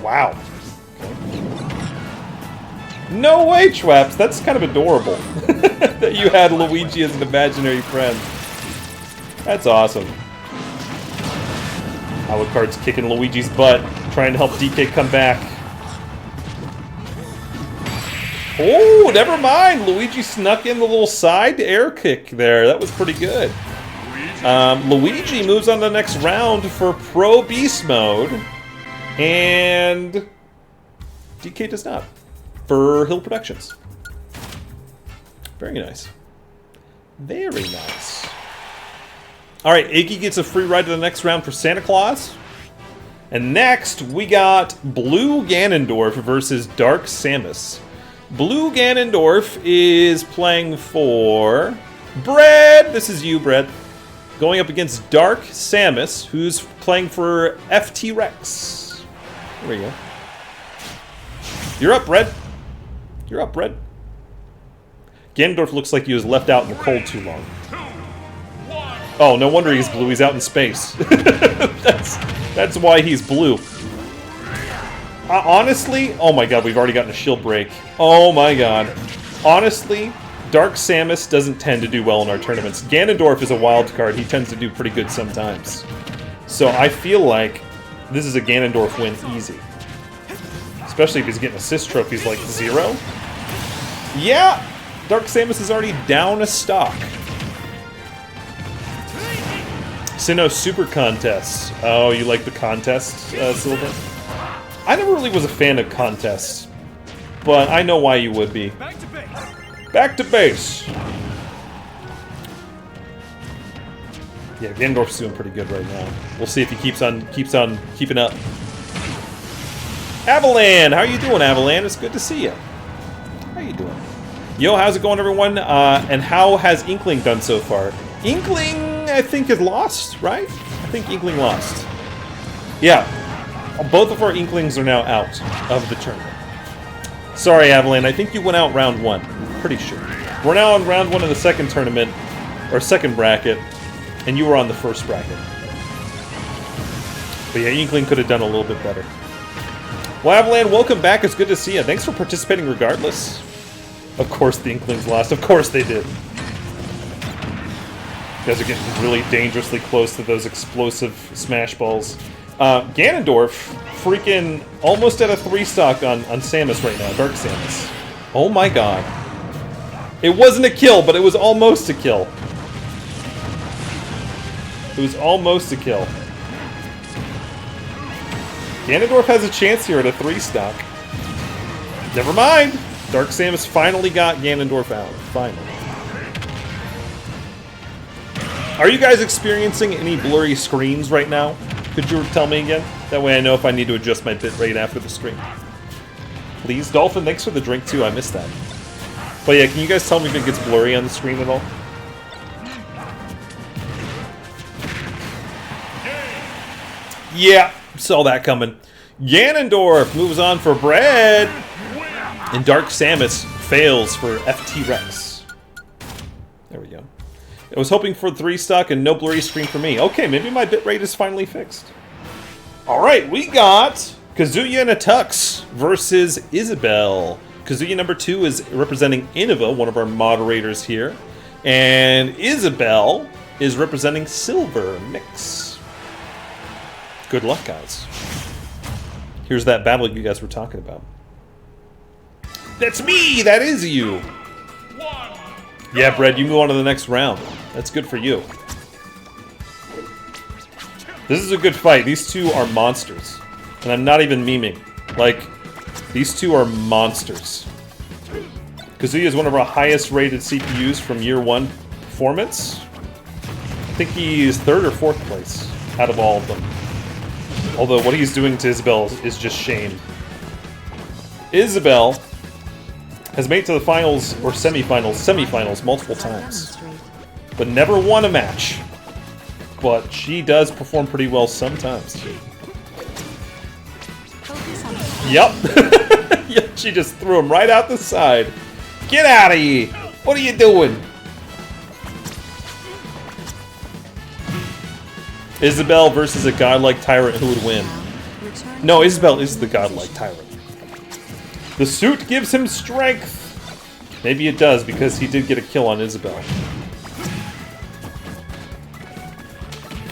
Wow. Okay. No way, Schwaps! That's kind of adorable. That you had Luigi as an imaginary friend. That's awesome. Alucard's kicking Luigi's butt, trying to help DK come back. Oh, never mind! Luigi snuck in the little side air kick there. That was pretty good. Luigi moves on to the next round for Pro Beast Mode. And DK does not. For Hill Productions. Very nice. Very nice. Alright, Iggy gets a free ride to the next round for Santa Claus. And next, we got Blue Ganondorf versus Dark Samus. Blue Ganondorf is playing for Brett. This is you, Brett. going up against Dark Samus, who's playing for FT Rex. There we go. You're up, Red. You're up, Red. Ganondorf looks like he was left out in the cold too long. Oh, no wonder he's blue. He's out in space. That's why he's blue. Honestly, oh my god, we've already gotten a shield break. Oh my god. Honestly, Dark Samus doesn't tend to do well in our tournaments. Ganondorf is a wild card. He tends to do pretty good sometimes. So I feel like this is a Ganondorf win easy. Especially if he's getting assist trophies like 0. Yeah! Dark Samus is already down a stock. Sinnoh Super Contests. Oh, you like the contests, Silver? I never really was a fan of contests, but I know why you would be. Back to base. Back to base. Yeah, Ganondorf's doing pretty good right now. We'll see if he keeps on keeping up. Avalan, how you doing, Avalan? It's good to see you. How you doing? Yo, how's it going, everyone? And how has Inkling done so far? Inkling, I think, is lost, right? I think Inkling lost. Yeah, both of our Inklings are now out of the tournament. Sorry, Avalan, I think you went out round 1. Pretty sure. We're now on round 1 of the second tournament, or second bracket, and you were on the first bracket. But yeah, Inkling could have done a little bit better. Well, Avalan, welcome back. It's good to see you. Thanks for participating regardless. Of course the Inklings lost. Of course they did. You guys are getting really dangerously close to those explosive smash balls. Ganondorf freaking almost at a 3-stock on Samus right now. Dark Samus. Oh my god. It wasn't a kill, but it was almost a kill. It was almost a kill. Ganondorf has a chance here at a 3-stock. Never mind! Dark Samus finally got Ganondorf out. Finally. Are you guys experiencing any blurry screens right now? Could you tell me again? That way I know if I need to adjust my bitrate after the stream. Please? Dolphin, thanks for the drink too. I missed that. But yeah, can you guys tell me if it gets blurry on the screen at all? Yeah, saw that coming. Ganondorf moves on for bread. And Dark Samus fails for FT Rex. There we go. I was hoping for 3-stock and no blurry screen for me. Okay, maybe my bitrate is finally fixed. Alright, we got Kazuya and a Tux versus Isabelle. Kazuya number 2 is representing Innova, one of our moderators here. And Isabelle is representing Silver Mix. Good luck, guys. Here's that battle you guys were talking about. That's me! That is you! Yeah, Brad, you move on to the next round. That's good for you. This is a good fight. These two are monsters. And I'm not even memeing. Like, these two are monsters. Kazuya is one of our highest rated CPUs from year 1 performance. I think he's 3rd or 4th place out of all of them. Although what he's doing to Isabelle is just shame. Isabelle has made it to the finals or semifinals multiple times, but never won a match. But she does perform pretty well sometimes. Yep. Yep, she just threw him right out the side. Get out of here! What are you doing? Isabelle versus a godlike tyrant, who would win? No, Isabelle is the godlike tyrant. The suit gives him strength! Maybe it does, because he did get a kill on Isabelle.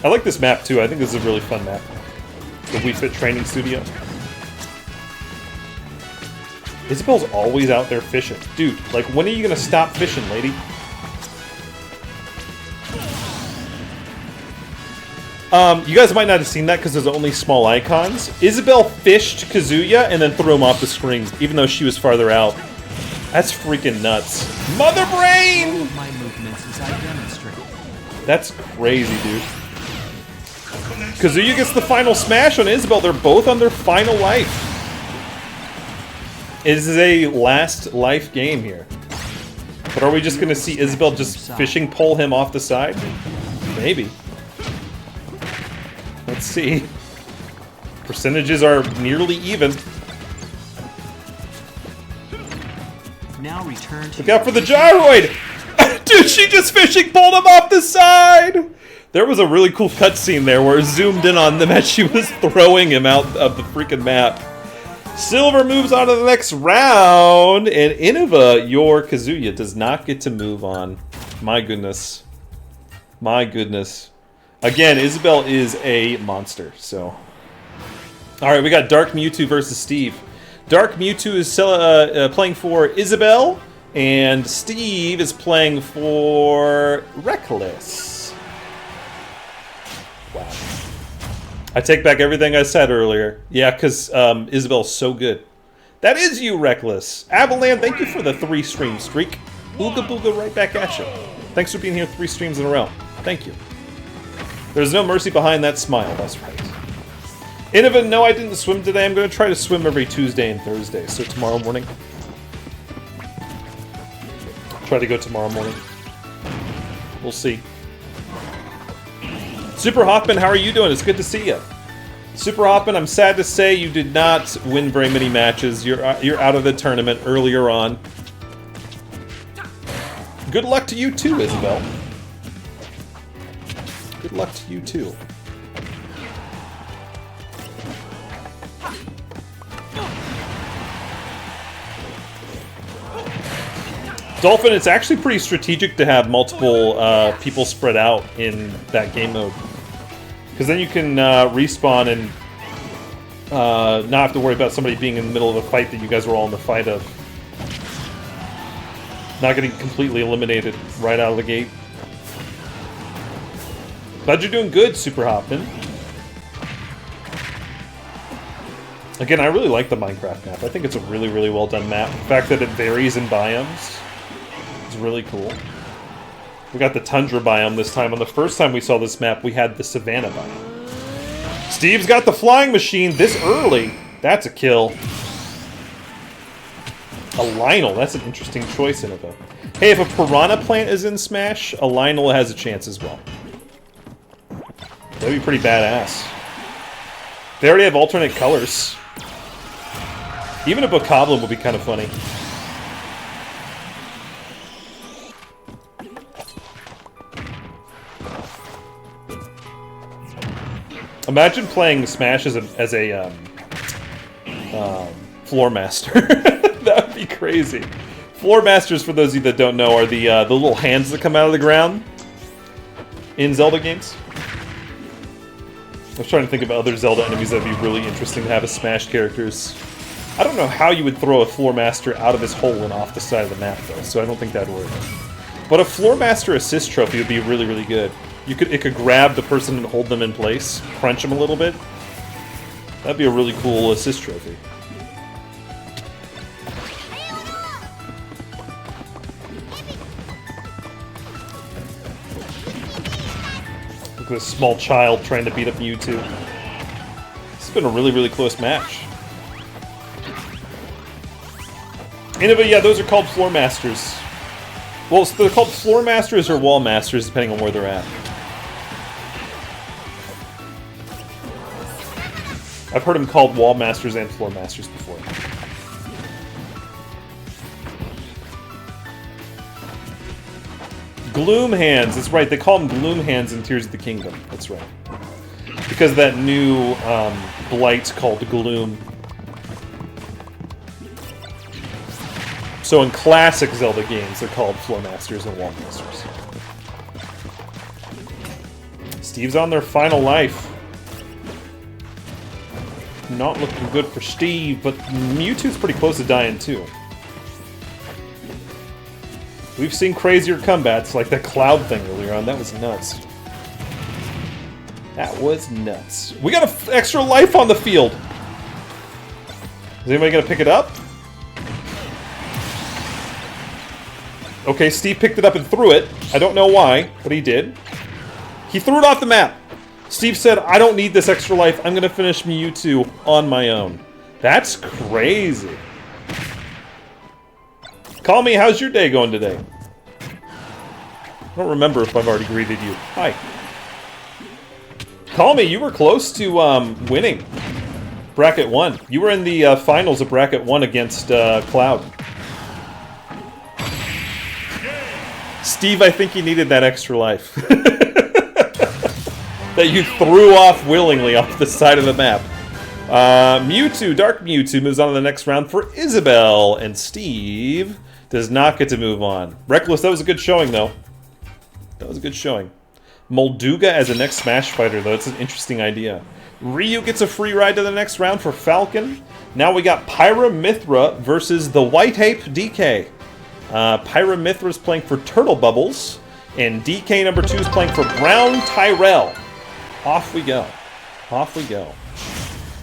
I like this map, too. I think this is a really fun map. The Wii Fit Training Studio. Isabelle's always out there fishing. Dude, like, when are you gonna stop fishing, lady? You guys might not have seen that because there's only small icons. Isabelle fished Kazuya and then threw him off the screen, even though she was farther out. That's freaking nuts. Mother brain! My movements as I demonstrate. That's crazy, dude. Kazuya gets the final smash on Isabelle. They're both on their final life. It is a last life game here. But are we just going to see Isabelle just fishing pole him off the side? Maybe. Let's see. Percentages are nearly even. Now return to Look out for the gyroid! Dude, she just fishing pulled him off the side! There was a really cool cutscene there where it zoomed in on them as she was throwing him out of the freaking map. Silver moves on to the next round, and Innova, your Kazuya, does not get to move on. My goodness. My goodness. Again, Isabelle is a monster, so... Alright, we got Dark Mewtwo versus Steve. Dark Mewtwo is playing for Isabelle, and Steve is playing for Reckless. Wow. I take back everything I said earlier. Yeah, because Isabelle's so good. That is you, Reckless. Avalan, thank you for the 3-stream streak. Ooga booga right back at you. Thanks for being here 3 streams in a row. Thank you. There's no mercy behind that smile, that's right. Innova, no, I didn't swim today. I'm going to try to swim every Tuesday and Thursday, so tomorrow morning. Try to go tomorrow morning. We'll see. Super Hoffman, how are you doing? It's good to see you. Super Hoffman, I'm sad to say you did not win very many matches. You're out of the tournament earlier on. Good luck to you too, Isabelle. Good luck to you too. Dolphin, it's actually pretty strategic to have multiple people spread out in that game mode. Because then you can respawn and not have to worry about somebody being in the middle of a fight that you guys were all in the fight of. Not getting completely eliminated right out of the gate. Glad you're doing good, Super Hoffman. Again, I really like the Minecraft map. I think it's a really, really well done map. The fact that it varies in biomes is really cool. We got the Tundra biome this time. On the first time we saw this map, we had the Savannah biome. Steve's got the flying machine this early. That's a kill. A Lionel, that's an interesting choice, Innova. Hey, if a Piranha Plant is in Smash, a Lionel has a chance as well. That'd be pretty badass. They already have alternate colors. Even a Bokoblin would be kind of funny. Imagine playing Smash as a floor master. That would be crazy. Floor masters, for those of you that don't know, are the little hands that come out of the ground in Zelda games. I was trying to think of other Zelda enemies that would be really interesting to have as Smash characters. I don't know how you would throw a Floor Master out of his hole and off the side of the map, though, so I don't think that'd work. But a Floor Master assist trophy would be really, really good. It could grab the person and hold them in place, crunch them a little bit. That'd be a really cool assist trophy. Look at this small child trying to beat up Mewtwo. This has been a really, really close match. Anyway, yeah, those are called Floor Masters. Well, so they're called Floor Masters or Wall Masters, depending on where they're at. I've heard them called Wall Masters and Floor Masters before. Gloom Hands, that's right, they call them Gloom Hands in Tears of the Kingdom, that's right. Because of that new blight called Gloom. So in classic Zelda games, they're called Floor Masters and Wall Masters. Steve's on their final life. Not looking good for Steve, but Mewtwo's pretty close to dying too. We've seen crazier combats, like that cloud thing earlier on. That was nuts. That was nuts. We got an extra life on the field. Is anybody gonna pick it up? Okay, Steve picked it up and threw it. I don't know why, but he did. He threw it off the map. Steve said, I don't need this extra life. I'm gonna finish Mewtwo on my own. That's crazy. Call me, how's your day going today? I don't remember if I've already greeted you. Hi. Call me, you were close to winning Bracket 1. You were in the finals of Bracket 1 against Cloud. Steve, I think you needed that extra life. That you threw off willingly off the side of the map. Mewtwo, Dark Mewtwo, moves on to the next round for Isabel, and Steve does not get to move on. Reckless, that was a good showing, though. That was a good showing. Molduga as a next Smash fighter, though. It's an interesting idea. Ryu gets a free ride to the next round for Falcon. Now we got Pyramithra versus the White Ape DK. Pyramithra's playing for Turtle Bubbles, and DK number 2 is playing for Brown Tyrell. Off we go. Off we go.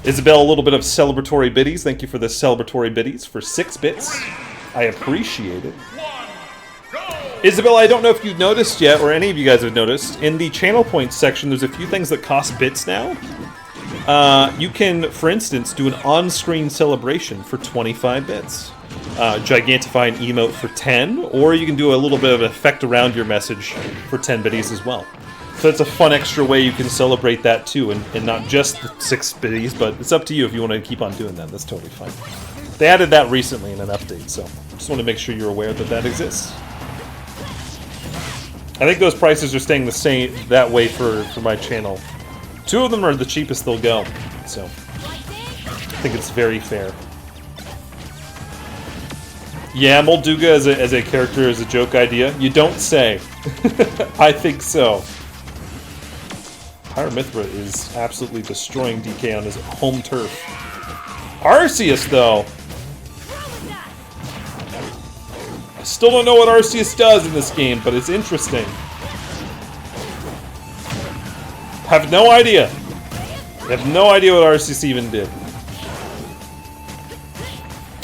Isabel, a little bit of celebratory biddies. Thank you for the celebratory biddies for 6 bits. I appreciate it. Isabel, I don't know if you've noticed yet, or any of you guys have noticed, in the channel points section, there's a few things that cost bits now. You can, for instance, do an on-screen celebration for 25 bits. Gigantify an emote for 10, or you can do a little bit of an effect around your message for 10 biddies as well. So it's a fun extra way you can celebrate that too, and not just the 6 biddies, but it's up to you if you want to keep on doing that. That's totally fine. They added that recently in an update, so just want to make sure you're aware that that exists. I think those prices are staying the same that way for my channel. 2 of them are the cheapest they'll go, so I think it's very fair. Yeah, Molduga as a character is a joke idea. You don't say. I think so. Pyramithra is absolutely destroying DK on his home turf. Arceus, though. I still don't know what Arceus does in this game, but it's interesting. Have no idea. I have no idea what Arceus even did.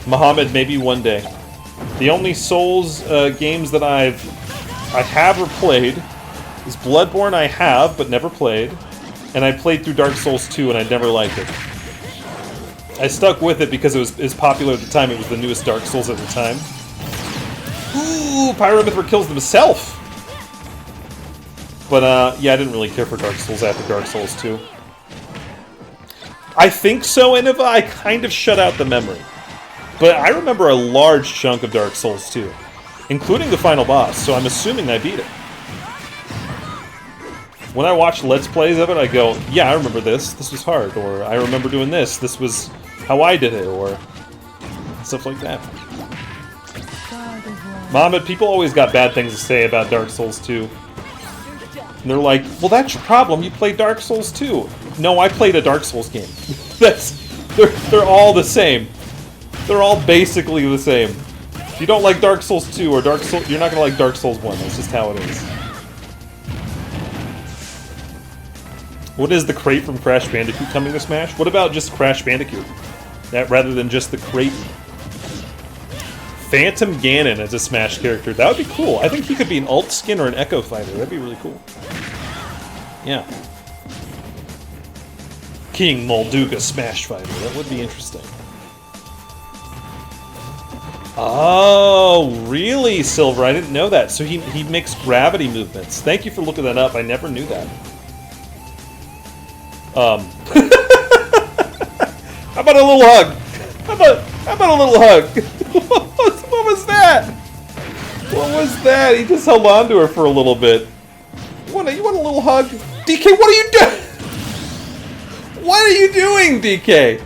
Muhammad, maybe one day. The only Souls games that I have or played is Bloodborne. I have, but never played. And I played through Dark Souls 2, and I never liked it. I stuck with it because it was popular at the time. It was the newest Dark Souls at the time. Ooh, Pyramithra kills himself! But, yeah, I didn't really care for Dark Souls after Dark Souls 2. I think so, Innova. I kind of shut out the memory. But I remember a large chunk of Dark Souls 2, including the final boss, so I'm assuming I beat it. When I watch Let's Plays of it, I go, yeah, I remember this. This was hard. Or, I remember doing this. This was how I did it. Or, stuff like that. Mohammed, people always got bad things to say about Dark Souls 2. And they're like, well, that's your problem. You played Dark Souls 2. No, I played a Dark Souls game. They're all the same. They're all basically the same. If you don't like Dark Souls 2 or Dark Souls, you're not going to like Dark Souls 1. That's just how it is. What is the crate from Crash Bandicoot coming to Smash? What about just Crash Bandicoot? That rather than just the crate? Phantom Ganon as a Smash character. That would be cool. I think he could be an alt skin or an Echo Fighter. That'd be really cool. Yeah. King Molduga Smash Fighter. That would be interesting. Oh, really, Silver? I didn't know that. So he makes gravity movements. Thank you for looking that up. I never knew that. How about a little hug? How about a little hug? What was that? What was that? He just held on to her for a little bit. You want a little hug? DK, what are you doing? What are you doing, DK?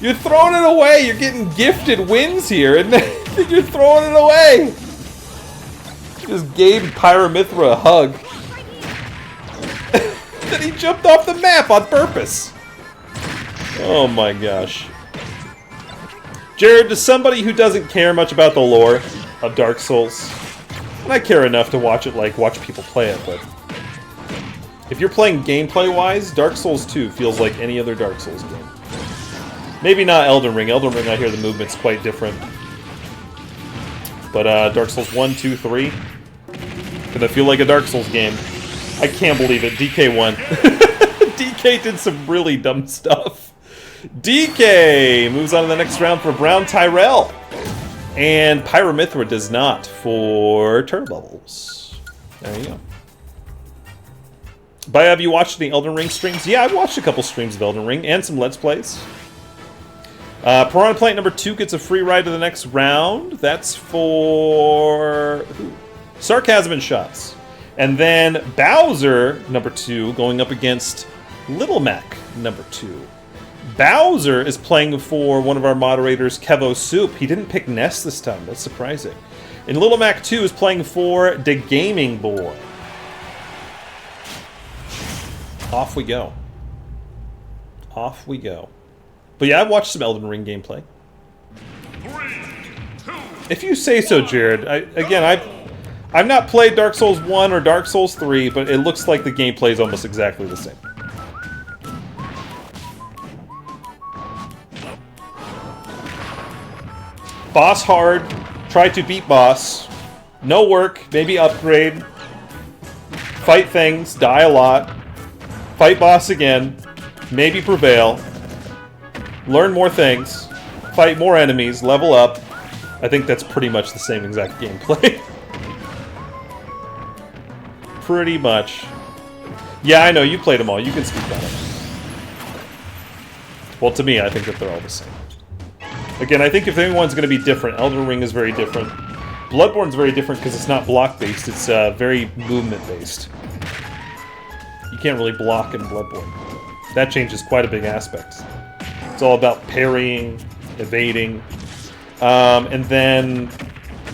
You're throwing it away. You're getting gifted wins here, and then you're throwing it away. Just gave Pyramithra a hug. Then he jumped off the map on purpose. Oh my gosh. Jared, to somebody who doesn't care much about the lore of Dark Souls, and I care enough to watch people play it, but if you're playing gameplay-wise, Dark Souls 2 feels like any other Dark Souls game. Maybe not Elden Ring. Elden Ring, I hear the movement's quite different. But Dark Souls 1, 2, 3, gonna feel like a Dark Souls game. I can't believe it. DK won. DK did some really dumb stuff. DK moves on to the next round for Brown Tyrell. And Pyramithra does not for Turtle Bubbles. There you go. But have you watched any Elden Ring streams? Yeah, I've watched a couple streams of Elden Ring and some Let's Plays. Piranha Plant number 2 gets a free ride to the next round. That's for... who? Sarcasm and Shots. And then Bowser, number 2, going up against Little Mac, number 2. Bowser is playing for one of our moderators, Kevo Soup. He didn't pick Ness this time. That's surprising. And Little Mac 2 is playing for the Gaming Boy. Off we go. Off we go. But yeah, I've watched some Elden Ring gameplay. 3, 2, If you say so, Jared. I've not played Dark Souls 1 or Dark Souls 3, but it looks like the gameplay is almost exactly the same. Boss hard. Try to beat boss. No work. Maybe upgrade. Fight things. Die a lot. Fight boss again. Maybe prevail. Learn more things. Fight more enemies. Level up. I think that's pretty much the same exact gameplay. Pretty much. Yeah, I know. You played them all. You can speak on it. Well, to me, I think that they're all the same. Again, I think if anyone's going to be different, Elden Ring is very different. Bloodborne's very different because it's not block-based. It's very movement-based. You can't really block in Bloodborne. That changes quite a big aspect. It's all about parrying, evading. And then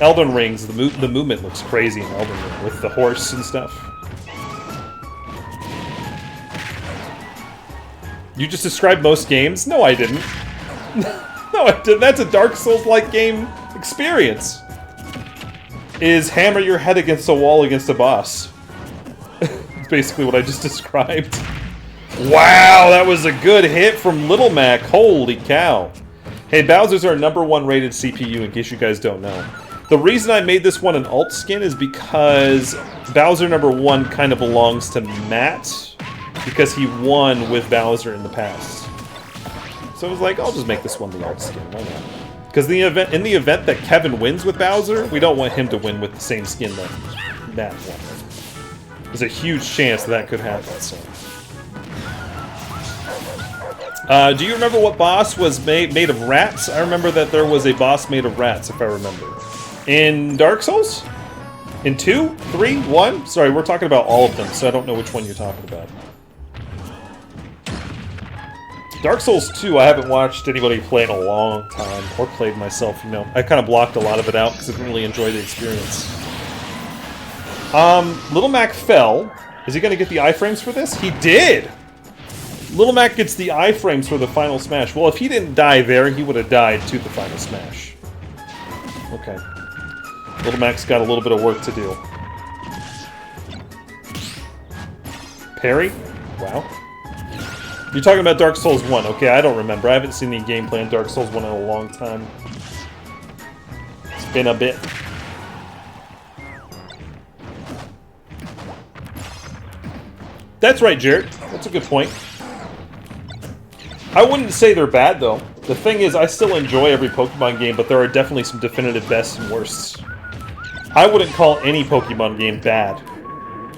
Elden Rings, the movement looks crazy in Elden Ring with the horse and stuff. You just described most games? No, I didn't. No, I didn't. That's a Dark Souls-like game experience. Is hammer your head against a wall against a boss. It's basically what I just described. Wow, that was a good hit from Little Mac. Holy cow. Hey, Bowser's our #1 rated CPU, in case you guys don't know. The reason I made this one an alt skin is because Bowser #1 kind of belongs to Matt, because he won with Bowser in the past. So I was like, I'll just make this one the alt skin. Why not? Because in the event that Kevin wins with Bowser, we don't want him to win with the same skin that Matt won. There's a huge chance that could happen. So, do you remember what boss was made of rats? I remember that there was a boss made of rats, if I remember. In Dark Souls? In 2? 3? 1? Sorry, we're talking about all of them, so I don't know which one you're talking about. Dark Souls 2, I haven't watched anybody play in a long time, or played myself, you know. I kind of blocked a lot of it out because I didn't really enjoy the experience. Little Mac fell. Is he going to get the iframes for this? He did! Little Mac gets the iframes for the final smash. Well, if he didn't die there, he would have died to the final smash. Okay. Little Mac's got a little bit of work to do. Parry? Wow. You're talking about Dark Souls 1. Okay, I don't remember. I haven't seen any gameplay in Dark Souls 1 in a long time. It's been a bit. That's right, Jared. That's a good point. I wouldn't say they're bad, though. The thing is, I still enjoy every Pokemon game, but there are definitely some definitive bests and worsts. I wouldn't call any Pokemon game bad.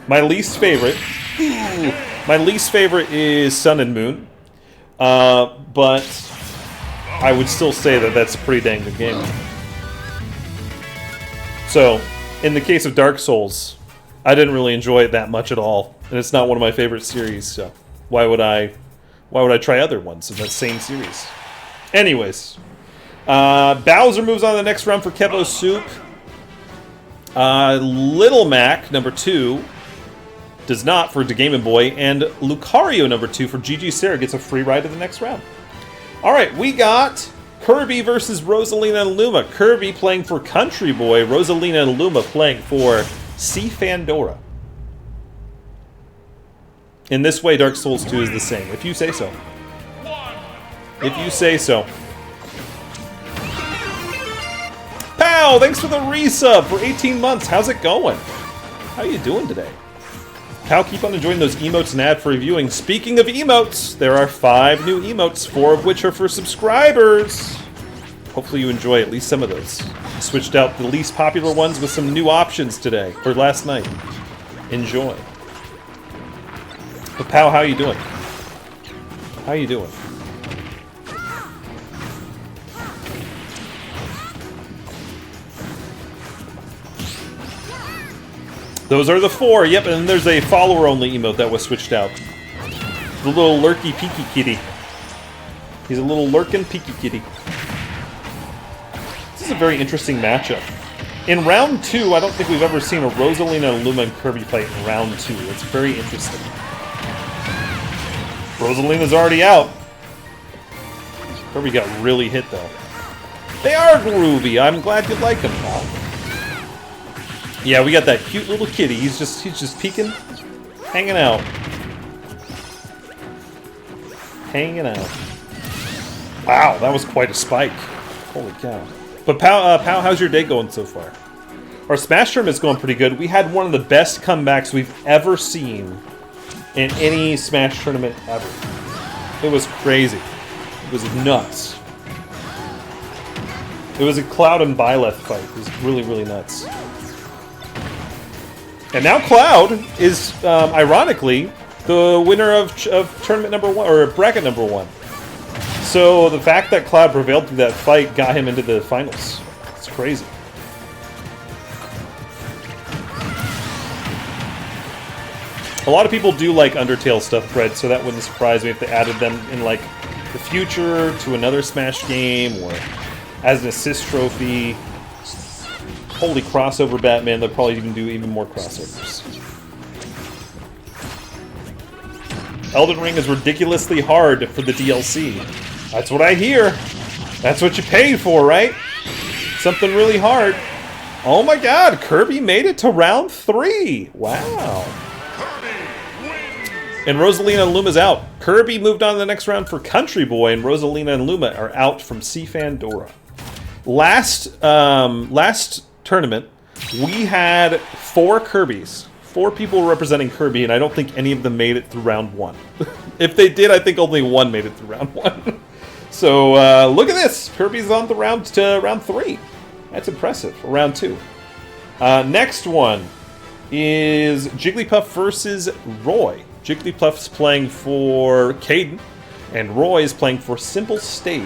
My least favorite... My least favorite is Sun and Moon. But I would still say that that's a pretty dang good game. So, in the case of Dark Souls, I didn't really enjoy it that much at all. And it's not one of my favorite series, so why would I try other ones in that same series? Anyways, Bowser moves on to the next round for Kevo Soup. Little Mac, #2, does not for the Game & Boy, and Lucario, #2, for GG Sarah, gets a free ride to the next round. Alright, we got Kirby versus Rosalina and Luma. Kirby playing for Country Boy, Rosalina and Luma playing for C. Fandora. In this way, Dark Souls 2 is the same, if you say so. If you say so. Pow! Thanks for the resub for 18 months. How's it going? How you doing today? Pow, keep on enjoying those emotes and ad-free viewing. Speaking of emotes, there are 5 new emotes, 4 of which are for subscribers. Hopefully you enjoy at least some of those. Switched out the least popular ones with some new options today, or last night. Enjoy. But Pow, how you doing? How you doing? Those are the 4. Yep, and then there's a follower-only emote that was switched out. The little lurky peeky kitty. He's a little lurkin' peeky kitty. This is a very interesting matchup. In round 2, I don't think we've ever seen a Rosalina and Luma and Kirby fight in round 2. It's very interesting. Rosalina's already out. Kirby got really hit, though. They are groovy. I'm glad you like them, pal. Yeah, we got that cute little kitty. He's just peeking, hanging out. Hanging out. Wow, that was quite a spike. Holy cow. But Pow, how's your day going so far? Our Smash tournament's going pretty good. We had one of the best comebacks we've ever seen in any Smash tournament ever. It was crazy. It was nuts. It was a Cloud and Byleth fight. It was really, really nuts. And now Cloud is, ironically, the winner of tournament number 1, or bracket number 1. So the fact that Cloud prevailed through that fight got him into the finals. It's crazy. A lot of people do like Undertale stuff, Fred, so that wouldn't surprise me if they added them in, like, the future to another Smash game, or as an assist trophy. Holy crossover Batman, they'll probably even do even more crossovers. Elden Ring is ridiculously hard for the DLC. That's what I hear. That's what you pay for, right? Something really hard. Oh my god, Kirby made it to round 3. Wow. And Rosalina and Luma's out. Kirby moved on to the next round for Country Boy, and Rosalina and Luma are out from C-Fandora. Last tournament, we had 4 Kirbys. 4 people representing Kirby, and I don't think any of them made it through round 1. If they did, I think only 1 made it through round 1. So, look at this! Kirby's on the round 3. That's impressive. For round 2. Next one is Jigglypuff versus Roy. Jigglypuff's playing for Caden, and Roy is playing for Simple Stage.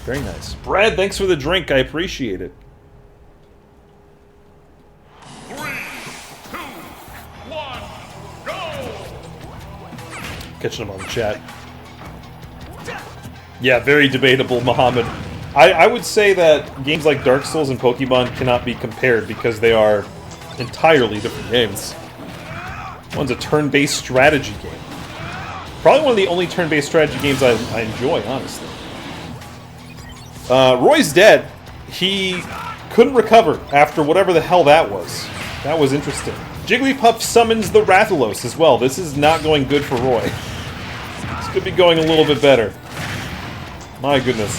Very nice. Brad, thanks for the drink. I appreciate it. 3, 2, 1, go! Catching him on the chat. Yeah, very debatable, Muhammad. I would say that games like Dark Souls and Pokemon cannot be compared because they are entirely different games. One's a turn-based strategy game. Probably one of the only turn-based strategy games I enjoy, honestly. Roy's dead. He couldn't recover after whatever the hell that was. That was interesting. Jigglypuff summons the Rathalos as well. This is not going good for Roy. This could be going a little bit better. My goodness.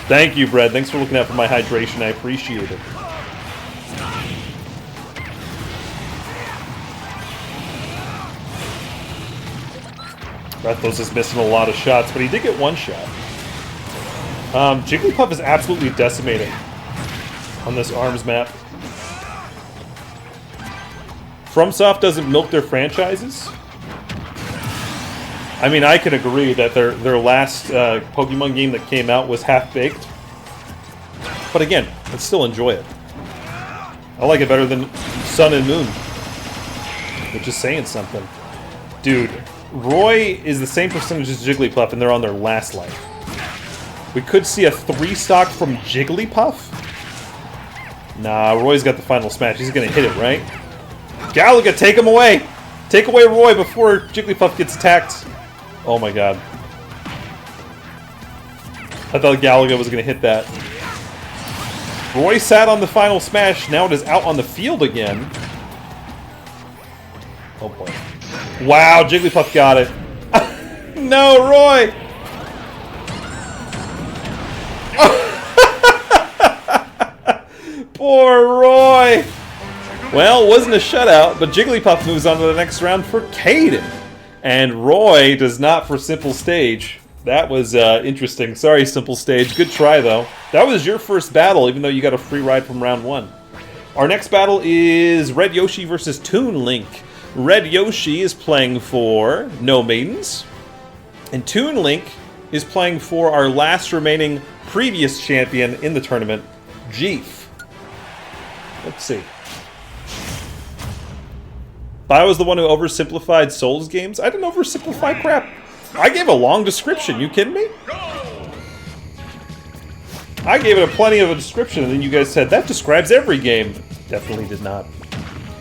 Thank you, Brad. Thanks for looking out for my hydration. I appreciate it. Rathalos is missing a lot of shots, but he did get 1 shot. Jigglypuff is absolutely decimated on this ARMS map. FromSoft doesn't milk their franchises. I mean, I can agree that their last Pokemon game that came out was half-baked. But again, let's still enjoy it. I like it better than Sun and Moon, which is saying something. Dude, Roy is the same percentage as Jigglypuff, and they're on their last life. We could see a 3-stock from Jigglypuff? Nah, Roy's got the final smash. He's gonna hit it, right? Galaga, take him away! Take away Roy before Jigglypuff gets attacked. Oh my god. I thought Galaga was gonna hit that. Roy sat on the final smash, now it is out on the field again. Oh boy. Wow, Jigglypuff got it. No, Roy! Poor Roy! Well, it wasn't a shutout, but Jigglypuff moves on to the next round for Caden. And Roy does not for Simple Stage. That was interesting. Sorry, Simple Stage. Good try, though. That was your first battle, even though you got a free ride from round 1. Our next battle is Red Yoshi versus Toon Link. Red Yoshi is playing for No Maidens, and Toon Link is playing for our last remaining previous champion in the tournament, Jeef. Let's see. I was the one who oversimplified Souls games. I didn't oversimplify crap. I gave a long description. You kidding me? I gave it plenty of a description, and then you guys said, that describes every game. Definitely did not.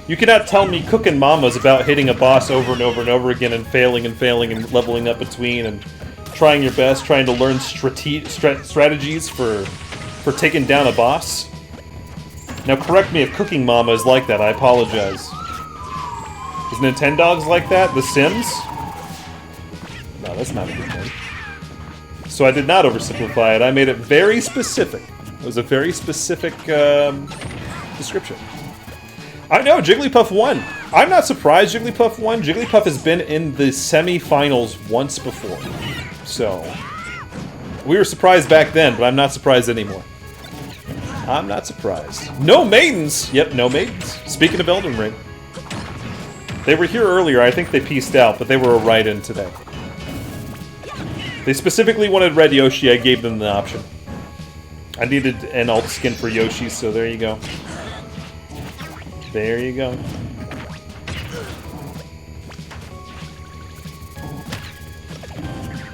You cannot tell me cooking mamas about hitting a boss over and over and over again and failing and leveling up between and trying your best, trying to learn strategies for taking down a boss. Now correct me if Cooking Mama is like that, I apologize. Is Nintendogs like that? The Sims? No, that's not a good thing. So I did not oversimplify it, I made it very specific. It was a very specific description. I know, Jigglypuff won. I'm not surprised Jigglypuff won. Jigglypuff has been in the semi-finals once before. So, we were surprised back then, but I'm not surprised anymore. I'm not surprised. No Maidens! Yep, No Maidens. Speaking of Elden Ring. They were here earlier, I think they pieced out, but they were a write-in today. They specifically wanted Red Yoshi, I gave them the option. I needed an alt skin for Yoshi, so there you go. There you go.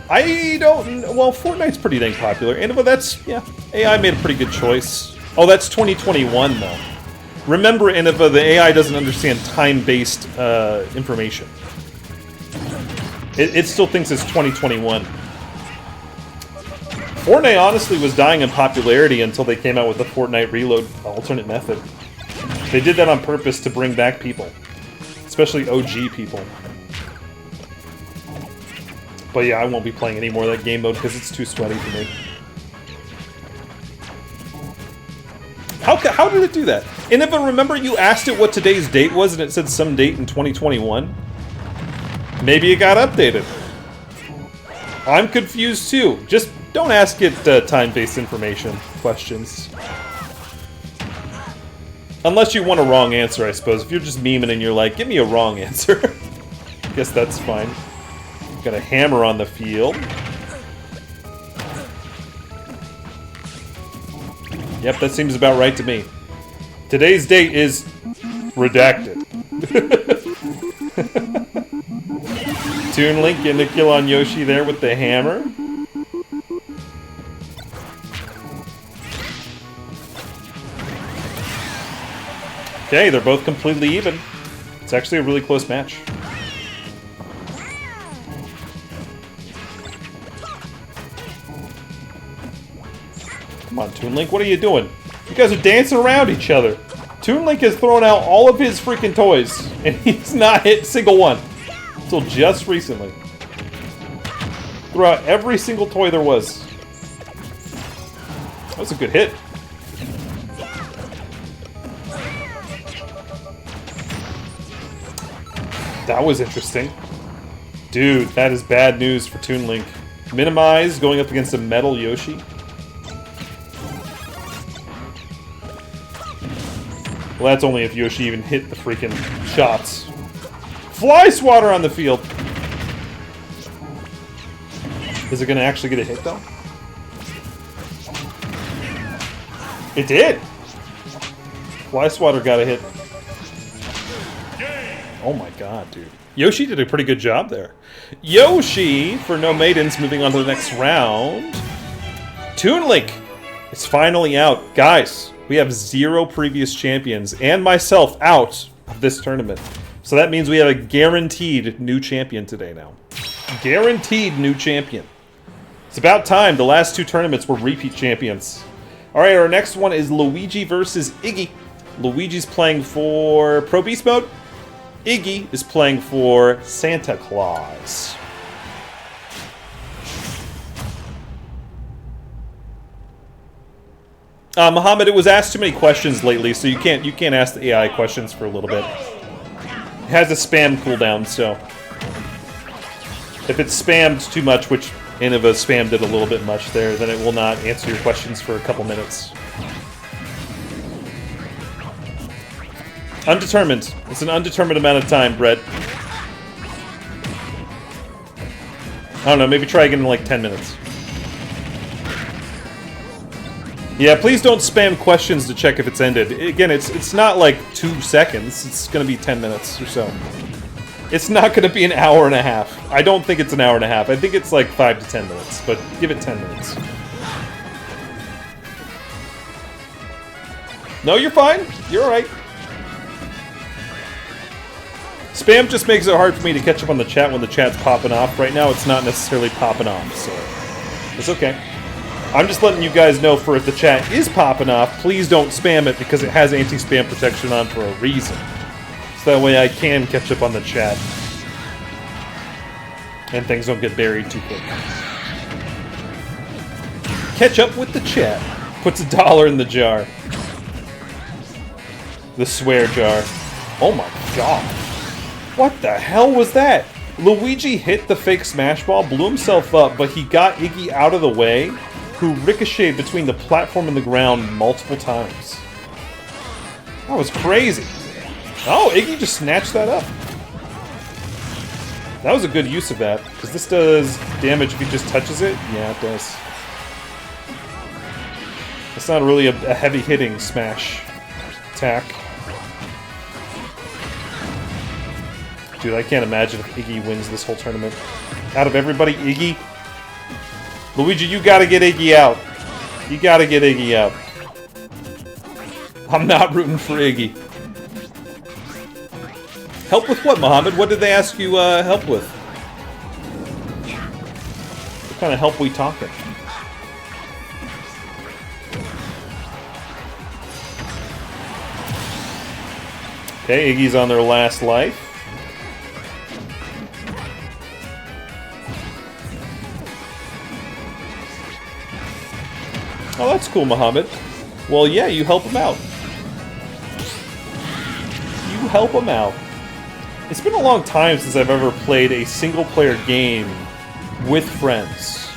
I don't... Well, Fortnite's pretty dang popular. And well, that's... Yeah. AI made a pretty good choice. Oh, that's 2021, though. Remember, Innova, the AI doesn't understand time-based information. It still thinks it's 2021. Fortnite honestly was dying in popularity until they came out with the Fortnite Reload alternate method. They did that on purpose to bring back people. Especially OG people. But yeah, I won't be playing any more of that game mode because it's too sweaty for me. How did it do that? And if I remember, you asked it what today's date was and it said some date in 2021? Maybe it got updated. I'm confused too. Just don't ask it time-based information questions. Unless you want a wrong answer, I suppose. If you're just memeing and you're like, give me a wrong answer. I guess that's fine. Got a hammer on the field. Yep, that seems about right to me. Today's date is redacted. Toon Link getting a kill on Yoshi there with the hammer. Okay, they're both completely even. It's actually a really close match. Come on, Toon Link, what are you doing? You guys are dancing around each other. Toon Link has thrown out all of his freaking toys, and he's not hit a single one. Until just recently. Threw out every single toy there was. That was a good hit. That was interesting. Dude, that is bad news for Toon Link. Minimize going up against a metal Yoshi. Well, that's only if Yoshi even hit the freaking shots. Fly swatter on the field! Is it going to actually get a hit, though? It did! Fly swatter got a hit. Oh my god, dude. Yoshi did a pretty good job there. Yoshi, for No Maidens, moving on to the next round. Toon Link is finally out. Guys, we have 0 previous champions, and myself out of this tournament. So that means we have a guaranteed new champion today now. Guaranteed new champion. It's about time. The last 2 tournaments were repeat champions. Alright, our next one is Luigi versus Iggy. Luigi's playing for Pro Beast Mode. Iggy is playing for Santa Claus. Muhammad, it was asked too many questions lately, so you can't ask the AI questions for a little bit. It has a spam cooldown, so if it's spammed too much, which Innova spammed it a little bit much there, then it will not answer your questions for a couple minutes. Undetermined. It's an undetermined amount of time, Brett. I don't know, maybe try again in like 10 minutes. Yeah, please don't spam questions to check if it's ended. Again, it's not like 2 seconds. It's gonna be 10 minutes or so. It's not gonna be an hour and a half. I don't think it's an hour and a half. I think it's like 5 to 10 minutes, but give it 10 minutes. No, you're fine. You're alright. Spam just makes it hard for me to catch up on the chat when the chat's popping off. Right now, it's not necessarily popping off, so it's okay. I'm just letting you guys know for if the chat is popping off, please don't spam it because it has anti-spam protection on for a reason. So that way I can catch up on the chat. And things don't get buried too quick. Catch up with the chat. Puts $1 in the jar. The swear jar. Oh my god. What the hell was that? Luigi hit the fake smash ball, blew himself up, but he got Iggy out of the way, who ricocheted between the platform and the ground multiple times. That was crazy. Oh, Iggy just snatched that up. That was a good use of that, because this does damage if he just touches it. Yeah, it does. It's not really a heavy-hitting smash attack. Dude, I can't imagine if Iggy wins this whole tournament. Out of everybody, Iggy? Luigi, you gotta get Iggy out. You gotta get Iggy out. I'm not rooting for Iggy. Help with what, Mohammed? What did they ask you help with? What kind of help we talking? Okay, Iggy's on their last life. Oh, that's cool, Mohammed. Well, yeah, you help him out. You help him out. It's been a long time since I've ever played a single-player game with friends.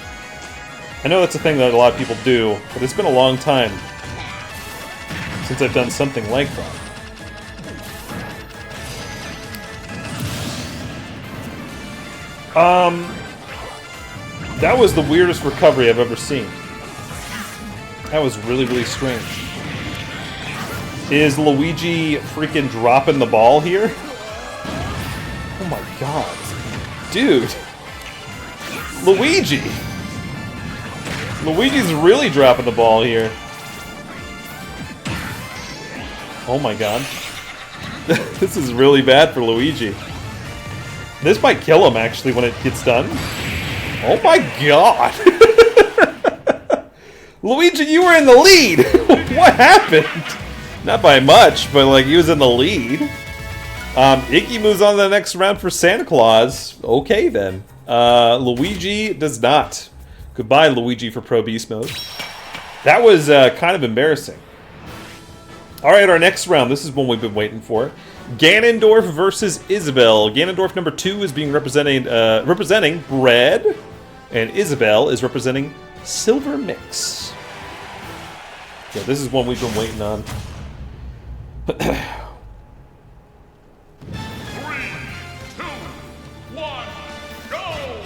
I know that's a thing that a lot of people do, but it's been a long time since I've done something like that. That was the weirdest recovery I've ever seen. That was really, really strange. Is Luigi freaking dropping the ball here? Oh my god. Dude. Luigi! Luigi's really dropping the ball here. Oh my god. This is really bad for Luigi. This might kill him, actually, when it gets done. Oh my god! Luigi, you were in the lead! What happened? Not by much, but like, he was in the lead. Iggy moves on to the next round for Santa Claus. Okay, then. Luigi does not. Goodbye, Luigi, for Pro Beast Mode. That was kind of embarrassing. Alright, our next round. This is one we've been waiting for. Ganondorf versus Isabelle. Ganondorf number 2 is being representing Red, and Isabelle is representing Silver Mix. Yeah, this is one we've been waiting on. 3, 2, 1, go!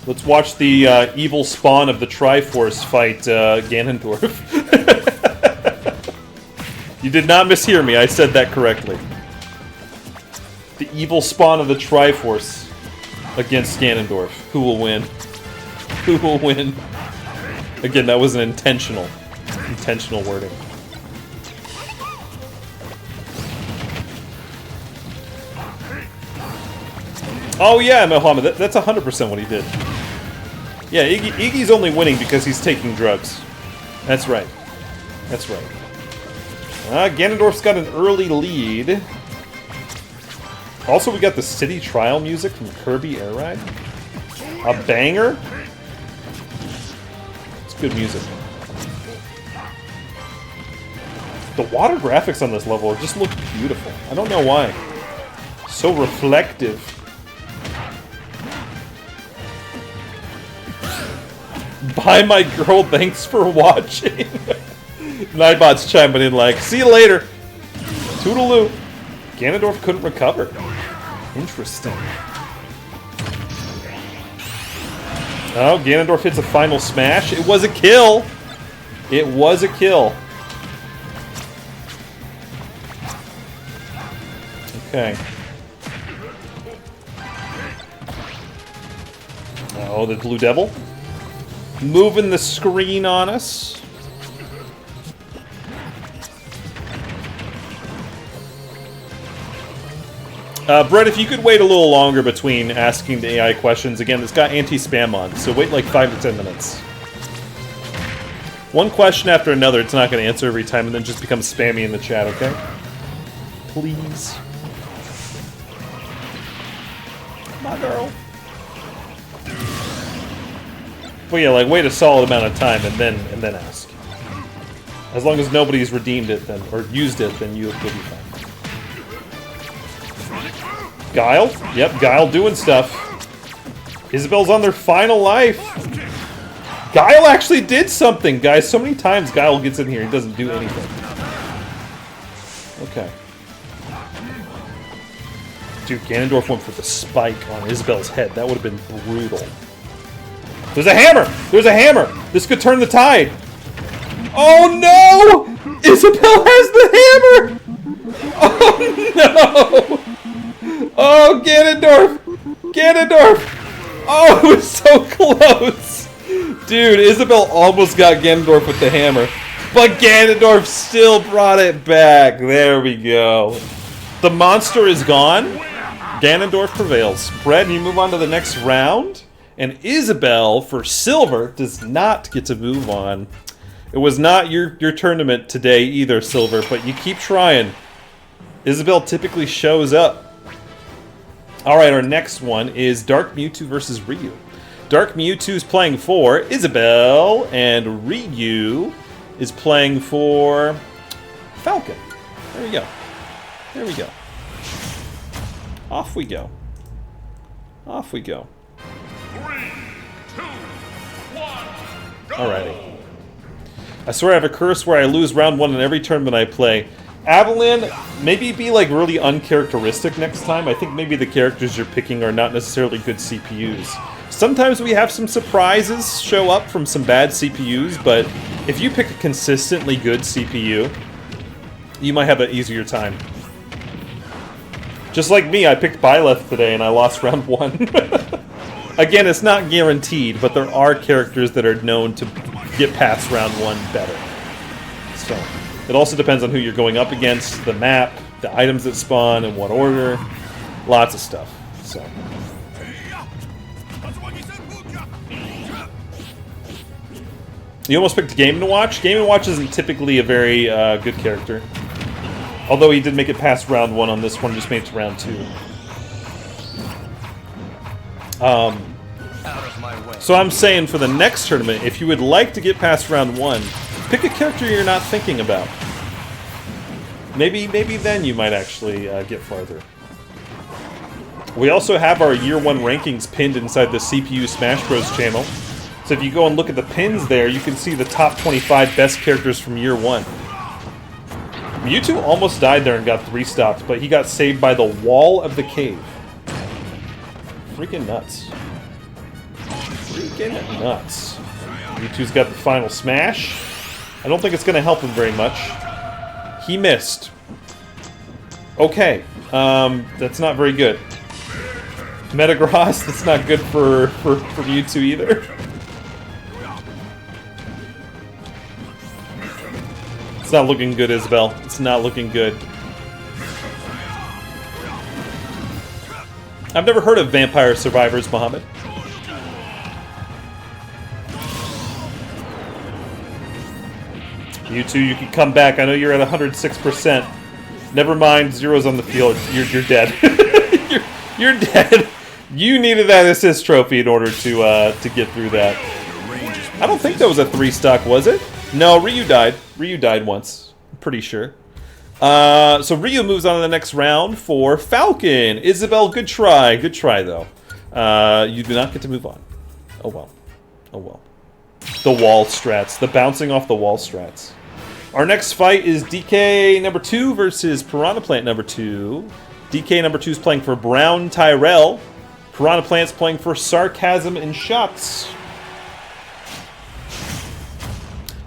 Let's watch the evil spawn of the Triforce fight Ganondorf. You did not mishear me, I said that correctly. The evil spawn of the Triforce against Ganondorf. Who will win? Who will win? Again, that was an intentional wording. Oh yeah, Mohammed, that's 100% what he did. Yeah, Iggy's only winning because he's taking drugs. That's right. That's right. Ganondorf's got an early lead. Also, we got the City Trial music from Kirby Air Ride. A banger. It's good music. The water graphics on this level just look beautiful. I don't know why. So reflective. Bye, my girl. Thanks for watching. Nightbot's chiming in like, see you later. Toodaloo. Ganondorf couldn't recover. Interesting. Oh, Ganondorf hits a final smash. It was a kill. It was a kill. Okay. Oh, the Blue Devil. Moving the screen on us. Brett, if you could wait a little longer between asking the AI questions, again, it's got anti-spam on, so wait like 5 to 10 minutes. One question after another, it's not going to answer every time, and then just becomes spammy in the chat, okay? Please. My girl. Well, yeah, like wait a solid amount of time and then ask. As long as nobody's redeemed it then or used it, then you'll be fine. Guile? Yep, Guile doing stuff. Isabel's on their final life. Guile actually did something, guys. So many times Guile gets in here, he doesn't do anything. Okay. Dude, Ganondorf went for the spike on Isabel's head. That would have been brutal. There's a hammer! There's a hammer! This could turn the tide! Oh no! Isabel has the hammer! Oh no! Oh, Ganondorf! Ganondorf! Oh, it was so close! Dude, Isabel almost got Ganondorf with the hammer. But Ganondorf still brought it back. There we go. The monster is gone. Ganondorf prevails. Brad, you move on to the next round. And Isabel, for silver, does not get to move on. It was not your tournament today either, Silver, but you keep trying. Isabel typically shows up. Alright, our next one is Dark Mewtwo versus Ryu. Dark Mewtwo is playing for Isabel, and Ryu is playing for Falcon. There we go. There we go. Off we go. Off we go. 3, 2, 1, go! Alrighty. I swear I have a curse where I lose round 1 in every tournament I play. Avalon, maybe be like really uncharacteristic next time. I think maybe the characters you're picking are not necessarily good CPUs. Sometimes we have some surprises show up from some bad CPUs, but if you pick a consistently good CPU, you might have an easier time. Just like me, I picked Byleth today and I lost round 1. Again, it's not guaranteed, but there are characters that are known to get past round 1 better. So, it also depends on who you're going up against, the map, the items that spawn, in what order. Lots of stuff. So. You almost picked Game & Watch. Game & Watch isn't typically a very good character. Although he did make it past round 1 on this one, just made it to round 2. So I'm saying for the next tournament, if you would like to get past round 1, pick a character you're not thinking about. Maybe then you might actually get farther. We also have our Year 1 rankings pinned inside the CPU Smash Bros. Channel. So if you go and look at the pins there, you can see the top 25 best characters from Year 1. Mewtwo almost died there and got 3-stopped, but he got saved by the wall of the cave. Freaking nuts. Freaking nuts. Mewtwo's got the final smash. I don't think it's going to help him very much. He missed. Okay. That's not very good. Metagross, that's not good for Mewtwo either. It's not looking good, Isabel. It's not looking good. I've never heard of Vampire Survivors, Muhammad. You two, you can come back. I know you're at 106%. Never mind, zero's on the field. You're dead. you're dead. You needed that assist trophy in order to get through that. I don't think that was a 3-stock, was it? No, Ryu died. Ryu died once. I'm pretty sure. So Ryu moves on to the next round for Falcon. Isabel, good try. Good try, though. You do not get to move on. Oh, well. Oh, well. The wall strats. The bouncing off the wall strats. Our next fight is DK number 2 versus Piranha Plant number 2. DK number 2 is playing for Brown Tyrell. Piranha Plant's playing for Sarcasm and Shots.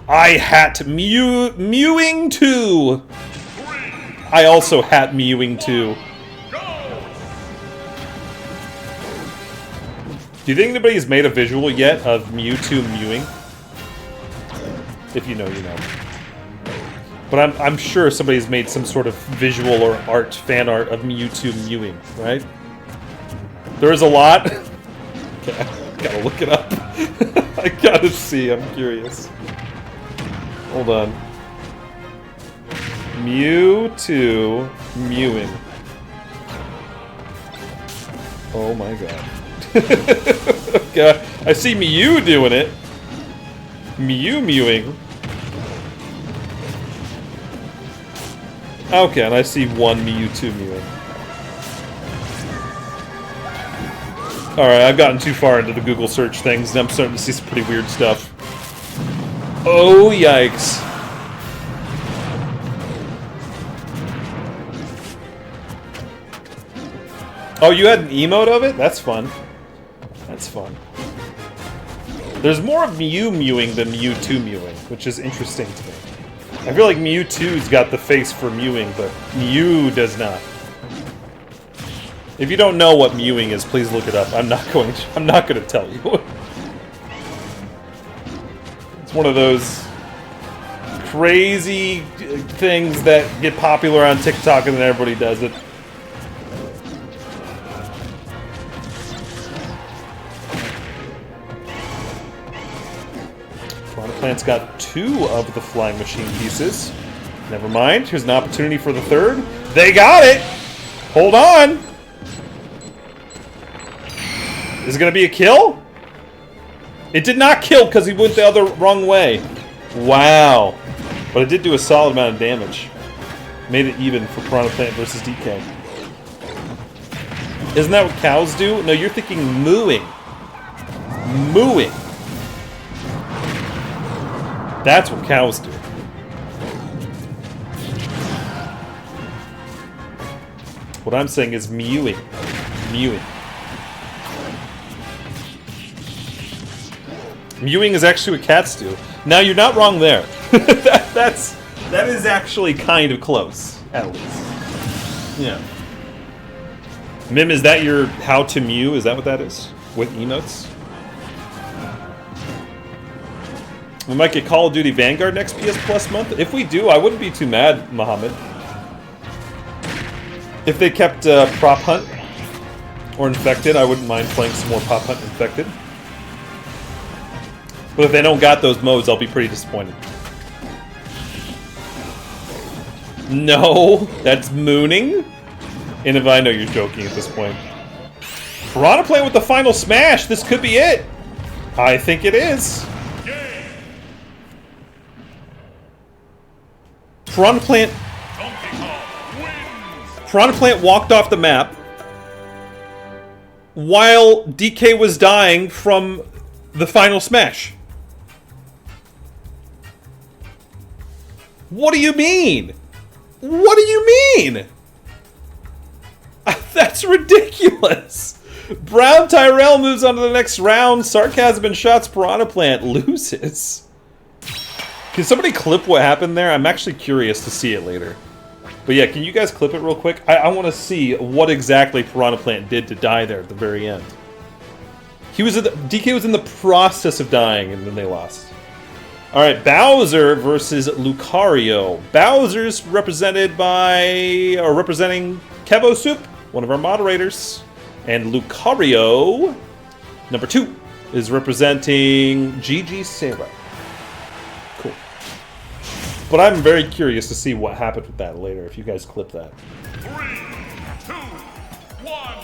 I hat mewing 2. I also hat mewing 2. Do you think anybody's made a visual yet of Mewtwo mewing? If you know, you know. But I'm sure somebody's made some sort of visual or art, fan art of Mewtwo mewing, right? There is a lot. Okay, I gotta look it up. I gotta see, I'm curious. Hold on. Mewtwo mewing. Oh my god. God, I see Mew doing it. Mew mewing. Okay, and I see one Mewtwo mewing. Alright, I've gotten too far into the Google search things, and I'm starting to see some pretty weird stuff. Oh, yikes. Oh, you had an emote of it? That's fun. That's fun. There's more of Mew mewing than Mewtwo mewing, which is interesting to me. I feel like Mewtwo's got the face for mewing, but Mew does not. If you don't know what mewing is, please look it up. I'm not going to tell you. It's one of those crazy things that get popular on TikTok and then everybody does it. Piranha Plant's got 2 of the flying machine pieces. Never mind. Here's an opportunity for the 3rd. They got it! Hold on! Is it gonna be a kill? It did not kill because he went the other wrong way. Wow. But it did do a solid amount of damage. Made it even for Piranha Plant versus DK. Isn't that what cows do? No, you're thinking mooing. Mooing. That's what cows do. What I'm saying is mewing. Mewing. Mewing is actually what cats do. Now, you're not wrong there. That is actually kind of close, at least. Yeah. Mim, is that your how to mew? Is that what that is? With emotes? We might get Call of Duty Vanguard next PS Plus month. If we do, I wouldn't be too mad, Mohammed. If they kept Prop Hunt or Infected, I wouldn't mind playing some more Prop Hunt Infected. But if they don't got those modes, I'll be pretty disappointed. No, that's mooning? And if I know you're joking at this point. Piranha Plant with the final smash! This could be it! I think it is. Piranha Plant walked off the map while DK was dying from the final smash. What do you mean? What do you mean? That's ridiculous. Brown Tyrell moves on to the next round. Sarcasm and Shots Piranha Plant loses. Can somebody clip what happened there? I'm actually curious to see it later. But yeah, can you guys clip it real quick? I want to see what exactly Piranha Plant did to die there at the very end. DK was in the process of dying and then they lost. Alright, Bowser versus Lucario. Bowser's representing Kevo Soup, one of our moderators. And Lucario, number 2, is representing GG Sarah. Cool. But I'm very curious to see what happened with that later, if you guys clip that. 3, 2, 1,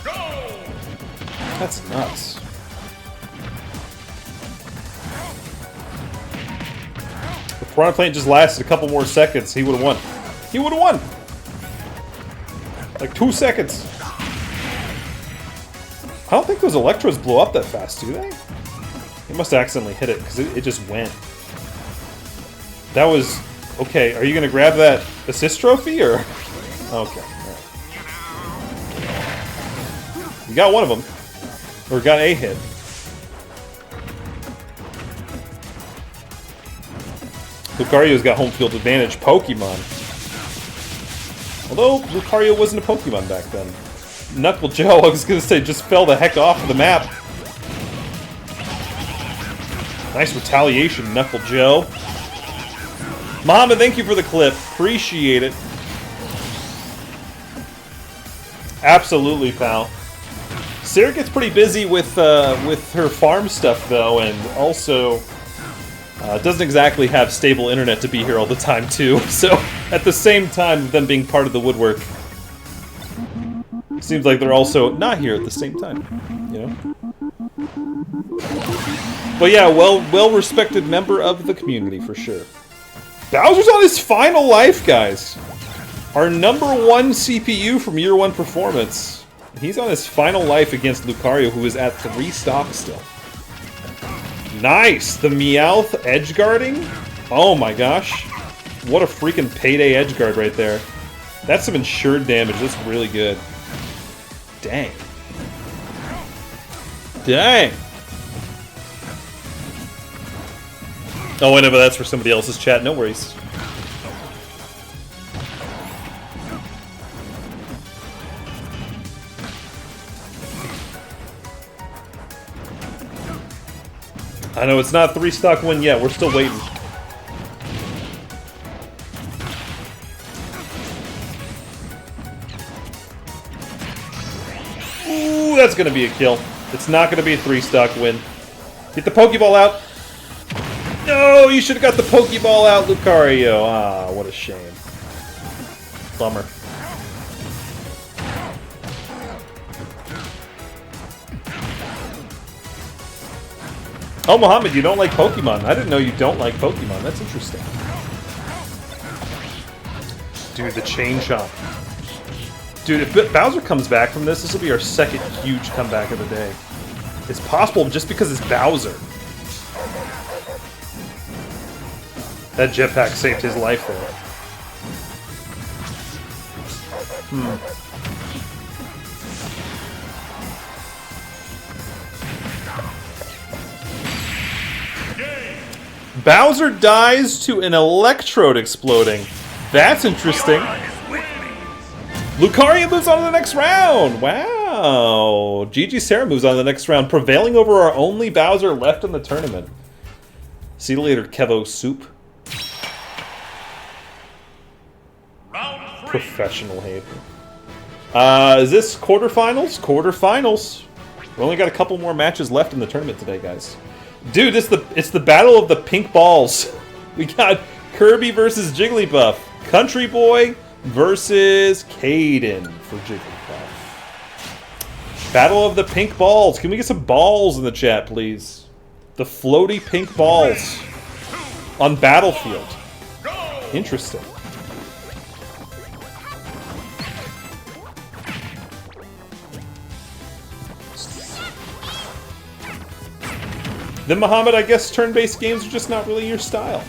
go! That's nuts. If Piranha Plant just lasted a couple more seconds, he would have won. He would have won! Like 2 seconds. I don't think those electrodes blow up that fast, do they? He must have accidentally hit it, because it just went. That was Okay, are you gonna grab that assist trophy or? Okay. Right. You got one of them, or got a hit. Lucario's got home field advantage. Pokemon. Although Lucario wasn't a Pokemon back then. Knuckle Joe, I was gonna say, just fell the heck off of the map. Nice retaliation, Knuckle Joe. Mama, thank you for the clip. Appreciate it. Absolutely, pal. Sarah gets pretty busy with her farm stuff, though, and also doesn't exactly have stable internet to be here all the time, too. So, at the same time, them being part of the woodwork, seems like they're also not here at the same time, you know? But yeah, well-respected member of the community, for sure. Bowser's on his final life, guys. Our #1 CPU from year 1 performance. He's on his final life against Lucario, who is at 3 stocks still. Nice! The Meowth edge guarding? Oh my gosh. What a freaking payday edge guard right there. That's some insured damage. That's really good. Dang. Dang! Oh, wait, no, but that's for somebody else's chat. No worries. I know it's not 3 stock win yet. We're still waiting. Ooh, that's gonna be a kill. It's not gonna be a 3 stock win. Get the Pokeball out. No, you should have got the Pokeball out, Lucario. Ah, what a shame. Bummer. Oh, Mohammed, you don't like Pokemon. I didn't know you don't like Pokemon. That's interesting. Dude, the Chain Chomp. Dude, if Bowser comes back from this, this will be our second huge comeback of the day. It's possible just because it's Bowser. That jetpack saved his life there. Bowser dies to an electrode exploding. That's interesting. Lucario moves on to the next round. Wow. GG Sarah moves on to the next round, prevailing over our only Bowser left in the tournament. See you later, Kevo Soup. Professional hater. Is this quarterfinals? Quarterfinals. We only got a couple more matches left in the tournament today, guys. Dude, it's the battle of the pink balls. We got Kirby versus Jigglypuff. Country Boy versus Caden for Jigglypuff. Battle of the pink balls. Can we get some balls in the chat, please? The floaty pink balls on Battlefield. Interesting. Then, Muhammad, I guess turn-based games are just not really your style.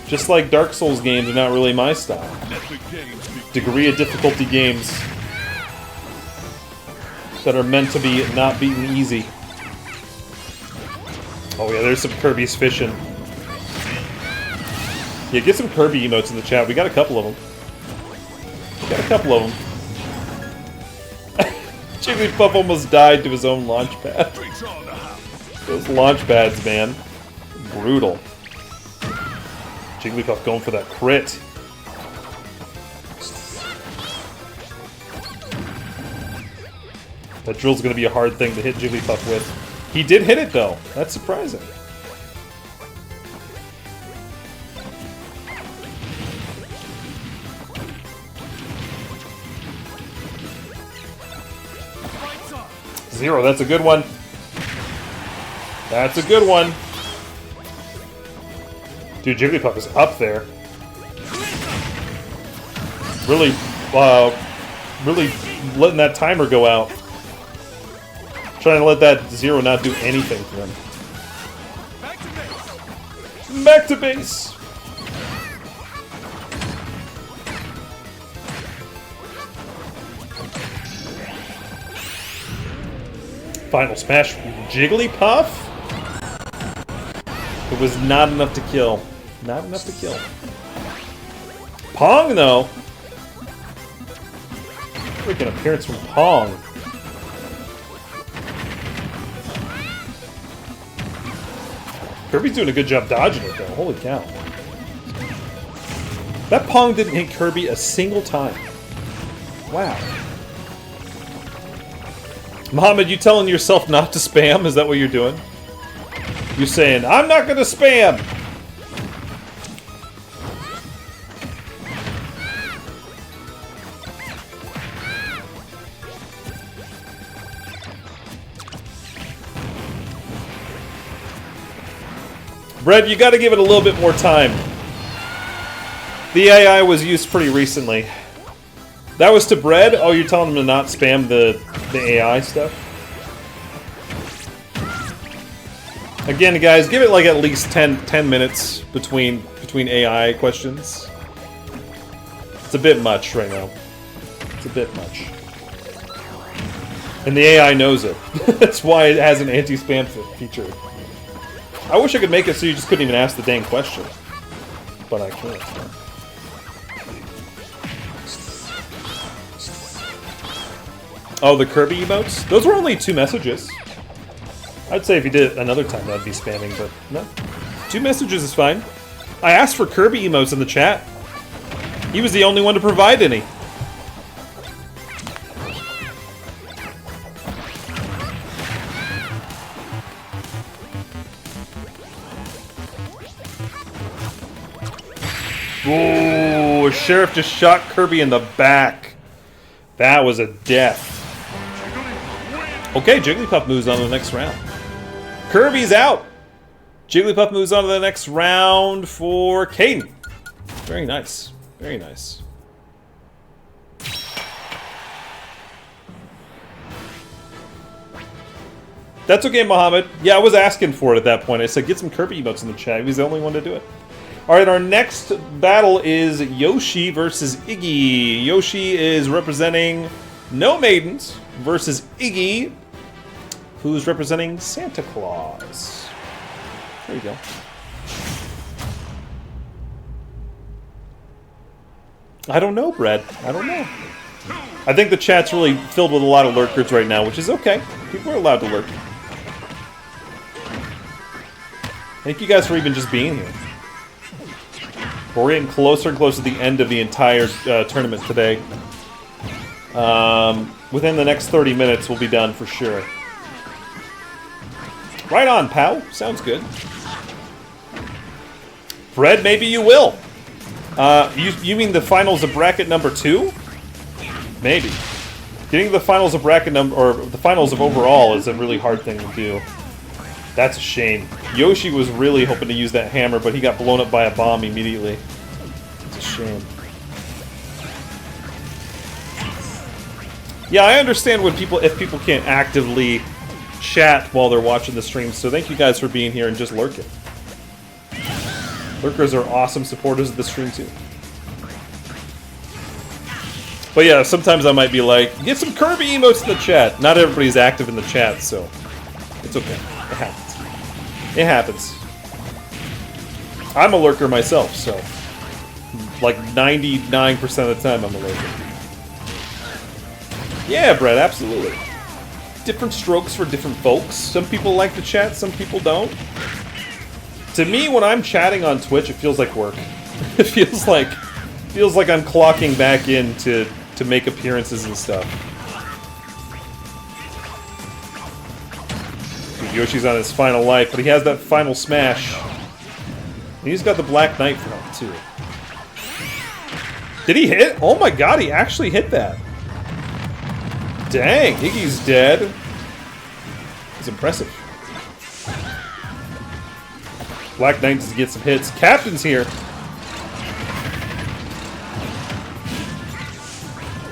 Just like Dark Souls games are not really my style. Degree of difficulty games that are meant to be not beaten easy. Oh yeah, there's some Kirby's fishing. Yeah, get some Kirby emotes in the chat. We got a couple of them. We got a couple of them. Jigglypuff almost died to his own launch pad. Those launch pads, man. Brutal. Jigglypuff going for that crit. That drill's going to be a hard thing to hit Jigglypuff with. He did hit it, though. That's surprising. Zero, that's a good one. That's a good one. Dude, Jigglypuff is up there. Really letting that timer go out. Trying to let that zero not do anything to him. Back to base! Final smash from Jigglypuff. It was not enough to kill. Not enough to kill. Pong, though. Freaking appearance from Pong. Kirby's doing a good job dodging it, though. Holy cow. That Pong didn't hit Kirby a single time. Wow. Mohammed, you telling yourself not to spam? Is that what you're doing? You're saying, I'm not gonna spam! Brett, you gotta give it a little bit more time. The AI was used pretty recently. That was to Bread? Oh, you're telling him to not spam the AI stuff? Again, guys, give it like at least 10 minutes between AI questions. It's a bit much right now. It's a bit much. And the AI knows it. That's why it has an anti-spam feature. I wish I could make it so you just couldn't even ask the dang question. But I can't. Oh, the Kirby emotes? Those were only 2 messages. I'd say if you did it another time, that'd be spamming, but no. 2 messages is fine. I asked for Kirby emotes in the chat. He was the only one to provide any. Ooh, Sheriff just shot Kirby in the back. That was a death. Okay, Jigglypuff moves on to the next round. Kirby's out. Jigglypuff moves on to the next round for Caden. Very nice. Very nice. That's okay, Mohammed. Yeah, I was asking for it at that point. I said, get some Kirby emotes in the chat. He was the only one to do it. Alright, our next battle is Yoshi versus Iggy. Yoshi is representing No Maidens versus Iggy, who's representing Santa Claus. There you go. I don't know, Brad. I don't know. I think the chat's really filled with a lot of lurkers right now, which is okay. People are allowed to lurk. Thank you guys for even just being here. We're getting closer and closer to the end of the entire tournament today. Within the next 30 minutes, we'll be done for sure. Right on, pal. Sounds good. Fred, maybe you will. You mean the finals of bracket number 2? Maybe. Getting the finals of bracket number, or the finals of overall, is a really hard thing to do. That's a shame. Yoshi was really hoping to use that hammer, but he got blown up by a bomb immediately. It's a shame. Yeah, I understand when if people can't actively chat while they're watching the stream, so thank you guys for being here and just lurking. Lurkers are awesome supporters of the stream too. But yeah, sometimes I might be like, get some Kirby emotes in the chat. Not everybody's active in the chat, so it's okay. It happens. It happens. I'm a lurker myself, so like 99% of the time I'm a lurker. Yeah, Brett, absolutely. Different strokes for different folks. Some people like to chat, some people don't. To me, when I'm chatting on Twitch, it feels like work. It feels like I'm clocking back in to make appearances and stuff. Yoshi's on his final life, but he has that final smash. And he's got the Black Knight for him, too. Did he hit? Oh my god, he actually hit that. Dang, Iggy's dead. It's impressive. Black Knight does get some hits. Captain's here.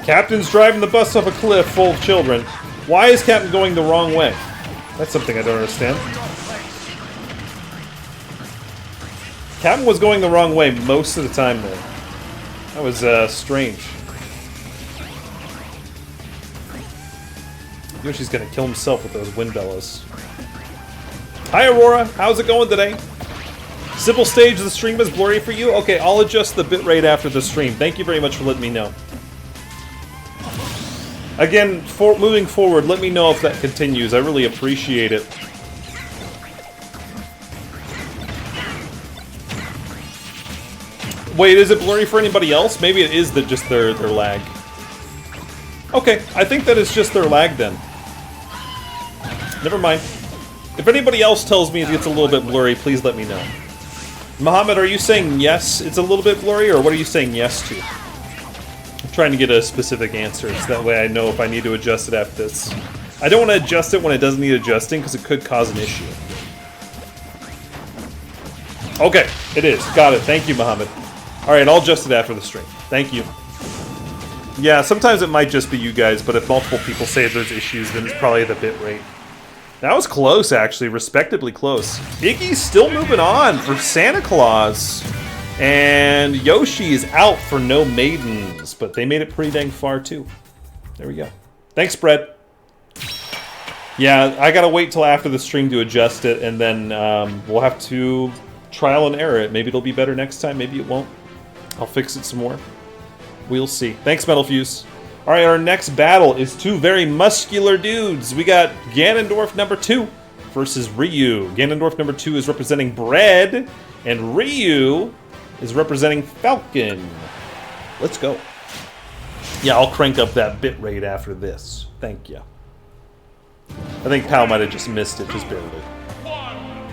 Captain's driving the bus off a cliff full of children. Why is Captain going the wrong way? That's something I don't understand. Captain was going the wrong way most of the time, though. That was strange. Yoshi's gonna kill himself with those wind bellows. Hi Aurora, how's it going today? Simple stage, the stream is blurry for you? Okay, I'll adjust the bitrate after the stream. Thank you very much for letting me know. Again, moving forward, let me know if that continues. I really appreciate it. Wait, is it blurry for anybody else? Maybe it is just their lag. Okay, I think that it's just their lag then. Never mind. If anybody else tells me it gets a little bit blurry, please let me know. Mohammed, are you saying yes, it's a little bit blurry, or what are you saying yes to? I'm trying to get a specific answer, so that way I know if I need to adjust it after this. I don't want to adjust it when it doesn't need adjusting, because it could cause an issue. Okay, it is. Got it. Thank you, Mohammed. Alright, I'll adjust it after the stream. Thank you. Yeah, sometimes it might just be you guys, but if multiple people say there's issues, then it's probably the bitrate. That was close, actually. Respectably close. Iggy's still moving on for Santa Claus. And Yoshi is out for No Maidens, but they made it pretty dang far, too. There we go. Thanks, Brett. Yeah, I gotta wait till after the stream to adjust it, and then we'll have to trial and error it. Maybe it'll be better next time, maybe it won't. I'll fix it some more. We'll see. Thanks, Metal Fuse. Alright, our next battle is two very muscular dudes. We got Ganondorf number 2 versus Ryu. Ganondorf number 2 is representing Bread, and Ryu is representing Falcon. Let's go. Yeah, I'll crank up that bitrate after this. Thank you. I think Pal might have just missed it, just barely.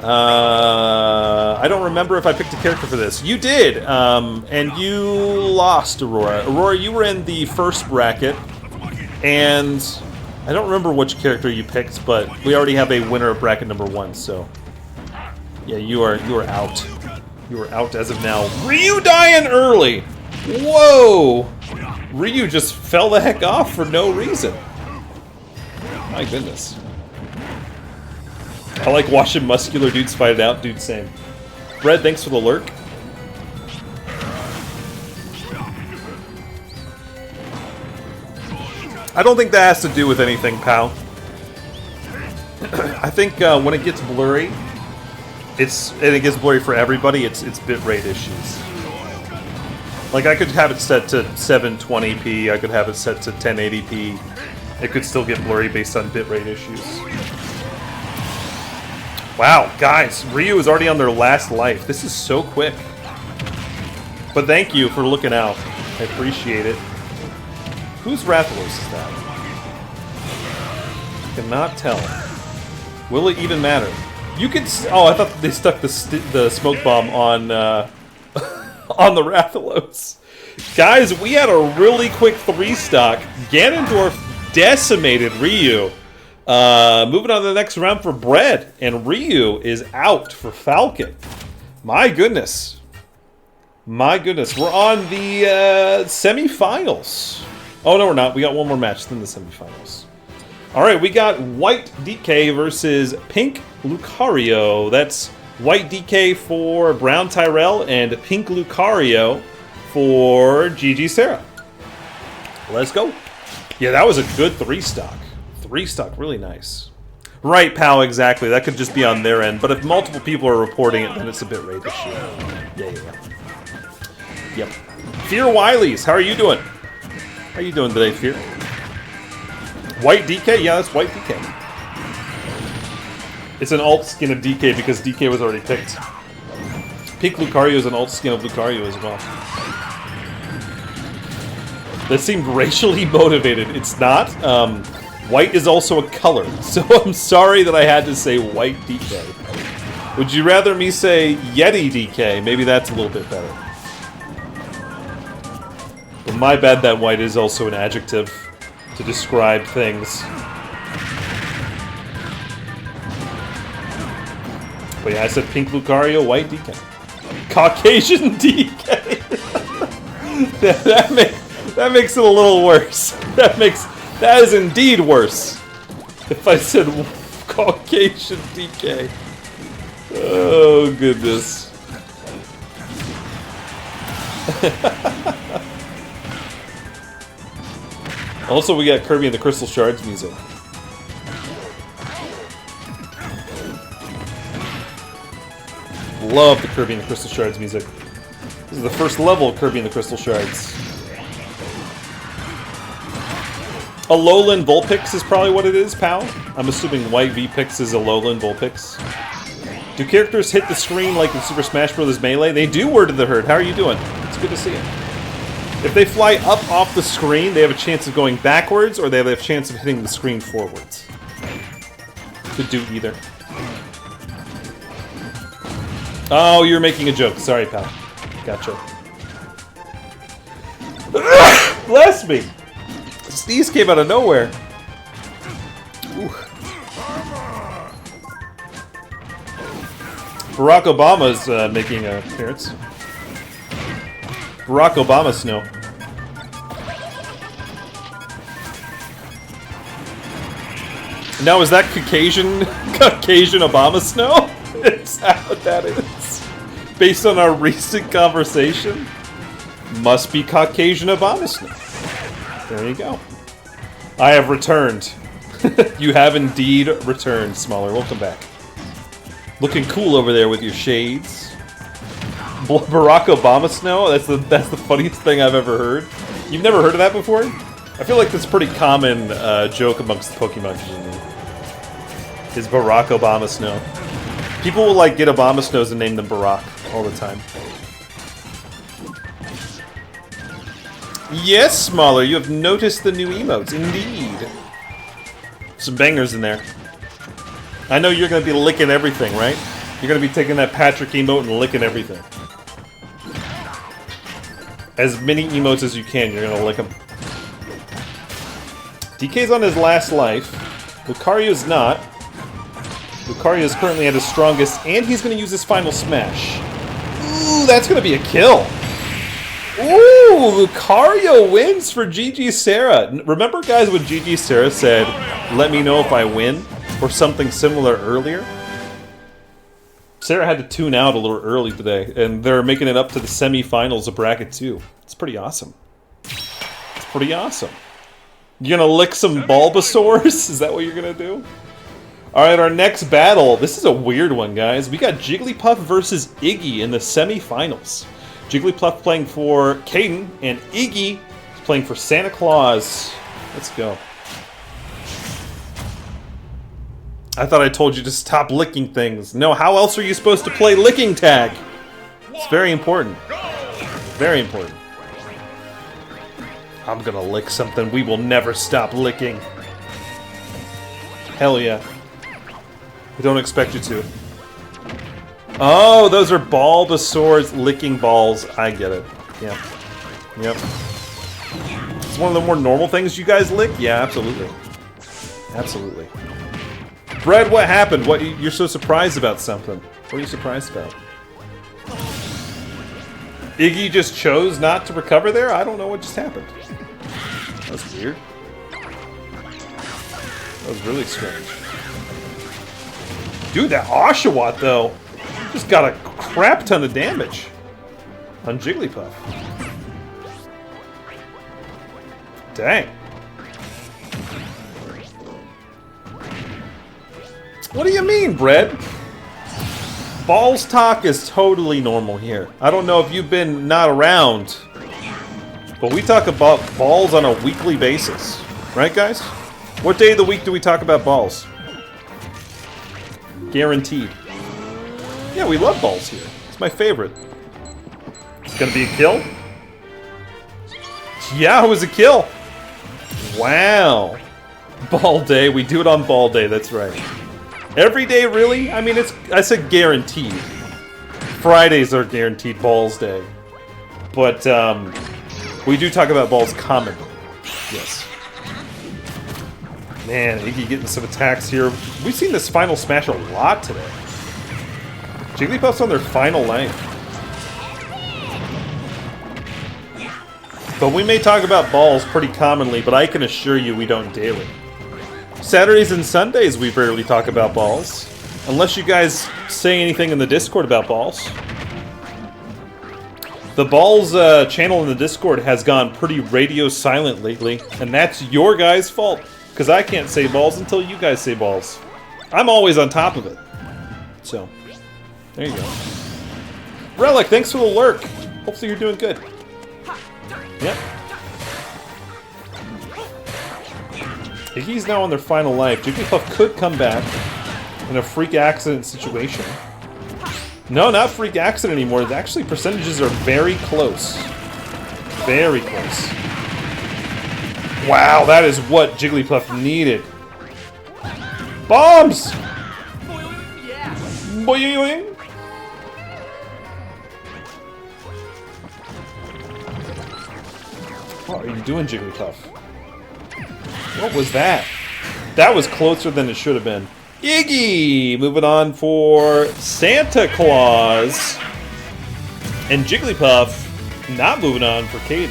I don't remember if I picked a character for this. You did, and you lost, Aurora. Aurora, you were in the first bracket, and I don't remember which character you picked, but we already have a winner of bracket number 1, so yeah, you are out. You are out as of now. Ryu dying early. Whoa! Ryu just fell the heck off for no reason. My goodness. I like watching muscular dudes fight it out. Dude, same. Bread, thanks for the lurk. I don't think that has to do with anything, pal. I think when it gets blurry, and it gets blurry for everybody, it's bitrate issues. Like, I could have it set to 720p, I could have it set to 1080p. It could still get blurry based on bitrate issues. Wow, guys, Ryu is already on their last life. This is so quick. But thank you for looking out. I appreciate it. Whose Rathalos is that? Cannot tell. Will it even matter? You could. Oh, I thought they stuck the smoke bomb on on the Rathalos. Guys, we had a really quick 3-stock. Ganondorf decimated Ryu. Moving on to the next round for Bread, and Ryu is out for Falcon. My goodness. My goodness. We're on the semifinals. Oh, no, we're not. We got one more match than the semifinals. Alright, we got White DK versus Pink Lucario. That's White DK for Brown Tyrell and Pink Lucario for GG Sarah. Let's go. Yeah, that was a good 3-stock. 3-stock, really nice. Right, pal, exactly. That could just be on their end. But if multiple people are reporting it, then it's a bitrate issue. Yeah. Yep. Fear Wileys, how are you doing? How are you doing today, Fear? White DK? Yeah, that's White DK. It's an alt skin of DK because DK was already picked. Pink Lucario is an alt skin of Lucario as well. That seemed racially motivated. It's not. White is also a color, so I'm sorry that I had to say White DK. Would you rather me say Yeti DK? Maybe that's a little bit better. But my bad that white is also an adjective to describe things. But yeah, I said Pink Lucario, White DK. Caucasian DK! that makes it a little worse. That is indeed worse. If I said Caucasian DK. Oh, goodness. Also, we got Kirby and the Crystal Shards music. Love the Kirby and the Crystal Shards music. This is the first level of Kirby and the Crystal Shards. Alolan Vulpix is probably what it is, pal. I'm assuming White V-Pix is Alolan Vulpix. Do characters hit the screen like in Super Smash Bros. Melee? They do, Word of the Herd. How are you doing? It's good to see you. If they fly up off the screen, they have a chance of going backwards, or they have a chance of hitting the screen forwards. Could do either. Oh, you're making a joke. Sorry, pal. Gotcha. Bless me! Sneeze came out of nowhere. Ooh. Barack Obama's making an appearance. Barack Obama snow. Now is that Caucasian Obama snow? Is that what that is? Based on our recent conversation? Must be Caucasian Obama snow. There you go. I have returned. You have indeed returned, Smaller. Welcome back. Looking cool over there with your shades. Barack Obama snow? That's the funniest thing I've ever heard. You've never heard of that before? I feel like that's a pretty common joke amongst the Pokemon community. Is Barack Obama snow. People will like get Obama snows and name them Barack all the time. Yes, Smaller, you have noticed the new emotes. Indeed. Some bangers in there. I know you're going to be licking everything, right? You're going to be taking that Patrick emote and licking everything. As many emotes as you can, you're going to lick them. DK's on his last life. Lucario's not. Lucario is currently at his strongest, and he's going to use his final smash. Ooh, that's going to be a kill. Ooh, Lucario wins for GG Sarah. Remember, guys, when GG Sarah said, "Let me know if I win," or something similar earlier? Sarah had to tune out a little early today, and they're making it up to the semi-finals of Bracket 2. It's pretty awesome. It's pretty awesome. You gonna lick some Bulbasaurs? Is that what you're gonna do? Alright, our next battle. This is a weird one, guys. We got Jigglypuff versus Iggy in the semi-finals. Jigglypuff playing for Caden, and Iggy is playing for Santa Claus. Let's go. I thought I told you to stop licking things. No, how else are you supposed to play licking tag? It's very important. Very important. I'm gonna lick something we will never stop licking. Hell yeah. I don't expect you to. Oh, those are Bulbasaur's licking balls. I get it. Yeah. Yep. It's one of the more normal things you guys lick? Yeah, absolutely. Absolutely. Fred, what happened? What, you're so surprised about something. What are you surprised about? Iggy just chose not to recover there? I don't know what just happened. That was weird. That was really strange. Dude, that Oshawott, though, just got a crap ton of damage on Jigglypuff. Dang. What do you mean, Brett? Balls talk is totally normal here. I don't know if you've been not around, but we talk about balls on a weekly basis. Right, guys? What day of the week do we talk about balls? Guaranteed. Yeah, we love balls here. It's my favorite. It's gonna be a kill? Yeah, it was a kill. Wow. Ball day. We do it on ball day, that's right. Every day, really? I mean, I said guaranteed. Fridays are guaranteed balls day. But, we do talk about balls commonly. Yes. Man, Iggy getting some attacks here. We've seen this final smash a lot today. Jigglypuff's on their final life. But we may talk about balls pretty commonly, but I can assure you we don't daily. Saturdays and Sundays we rarely talk about balls. Unless you guys say anything in the Discord about balls. The balls channel in the Discord has gone pretty radio silent lately, and that's your guys' fault. Because I can't say balls until you guys say balls. I'm always on top of it. So, there you go. Relic, thanks for the lurk. Hopefully you're doing good. Yep. Iggy's now on their final life. Jigglypuff could come back in a freak accident situation. No, not freak accident anymore. Actually, percentages are very close. Very close. Wow, that is what Jigglypuff needed. Bombs! Boing! What are you doing, Jigglypuff? What was that? That was closer than it should have been. Iggy! Moving on for Santa Claus. And Jigglypuff not moving on for Caden.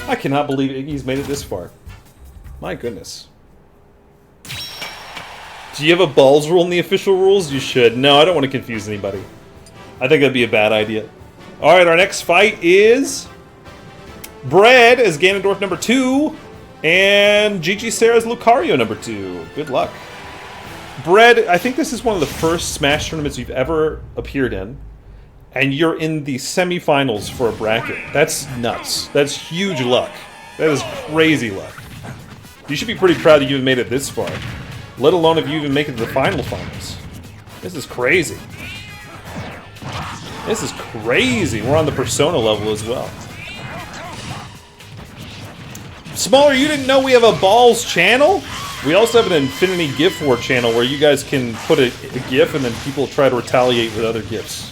I cannot believe Iggy's made it this far. My goodness. Do you have a balls rule in the official rules? You should. No, I don't want to confuse anybody. I think that'd be a bad idea. Alright, our next fight is Bread as Ganondorf number 2. And Gigi Sarah's Lucario number 2. Good luck. Bread, I think this is one of the first Smash tournaments you've ever appeared in. And you're in the semifinals for a bracket. That's nuts. That's huge luck. That is crazy luck. You should be pretty proud that you even made it this far. Let alone if you even make it to the finals. This is crazy. This is crazy. We're on the Persona level as well. Smaller, you didn't know we have a Balls channel? We also have an Infinity GIF War channel where you guys can put a GIF and then people try to retaliate with other GIFs.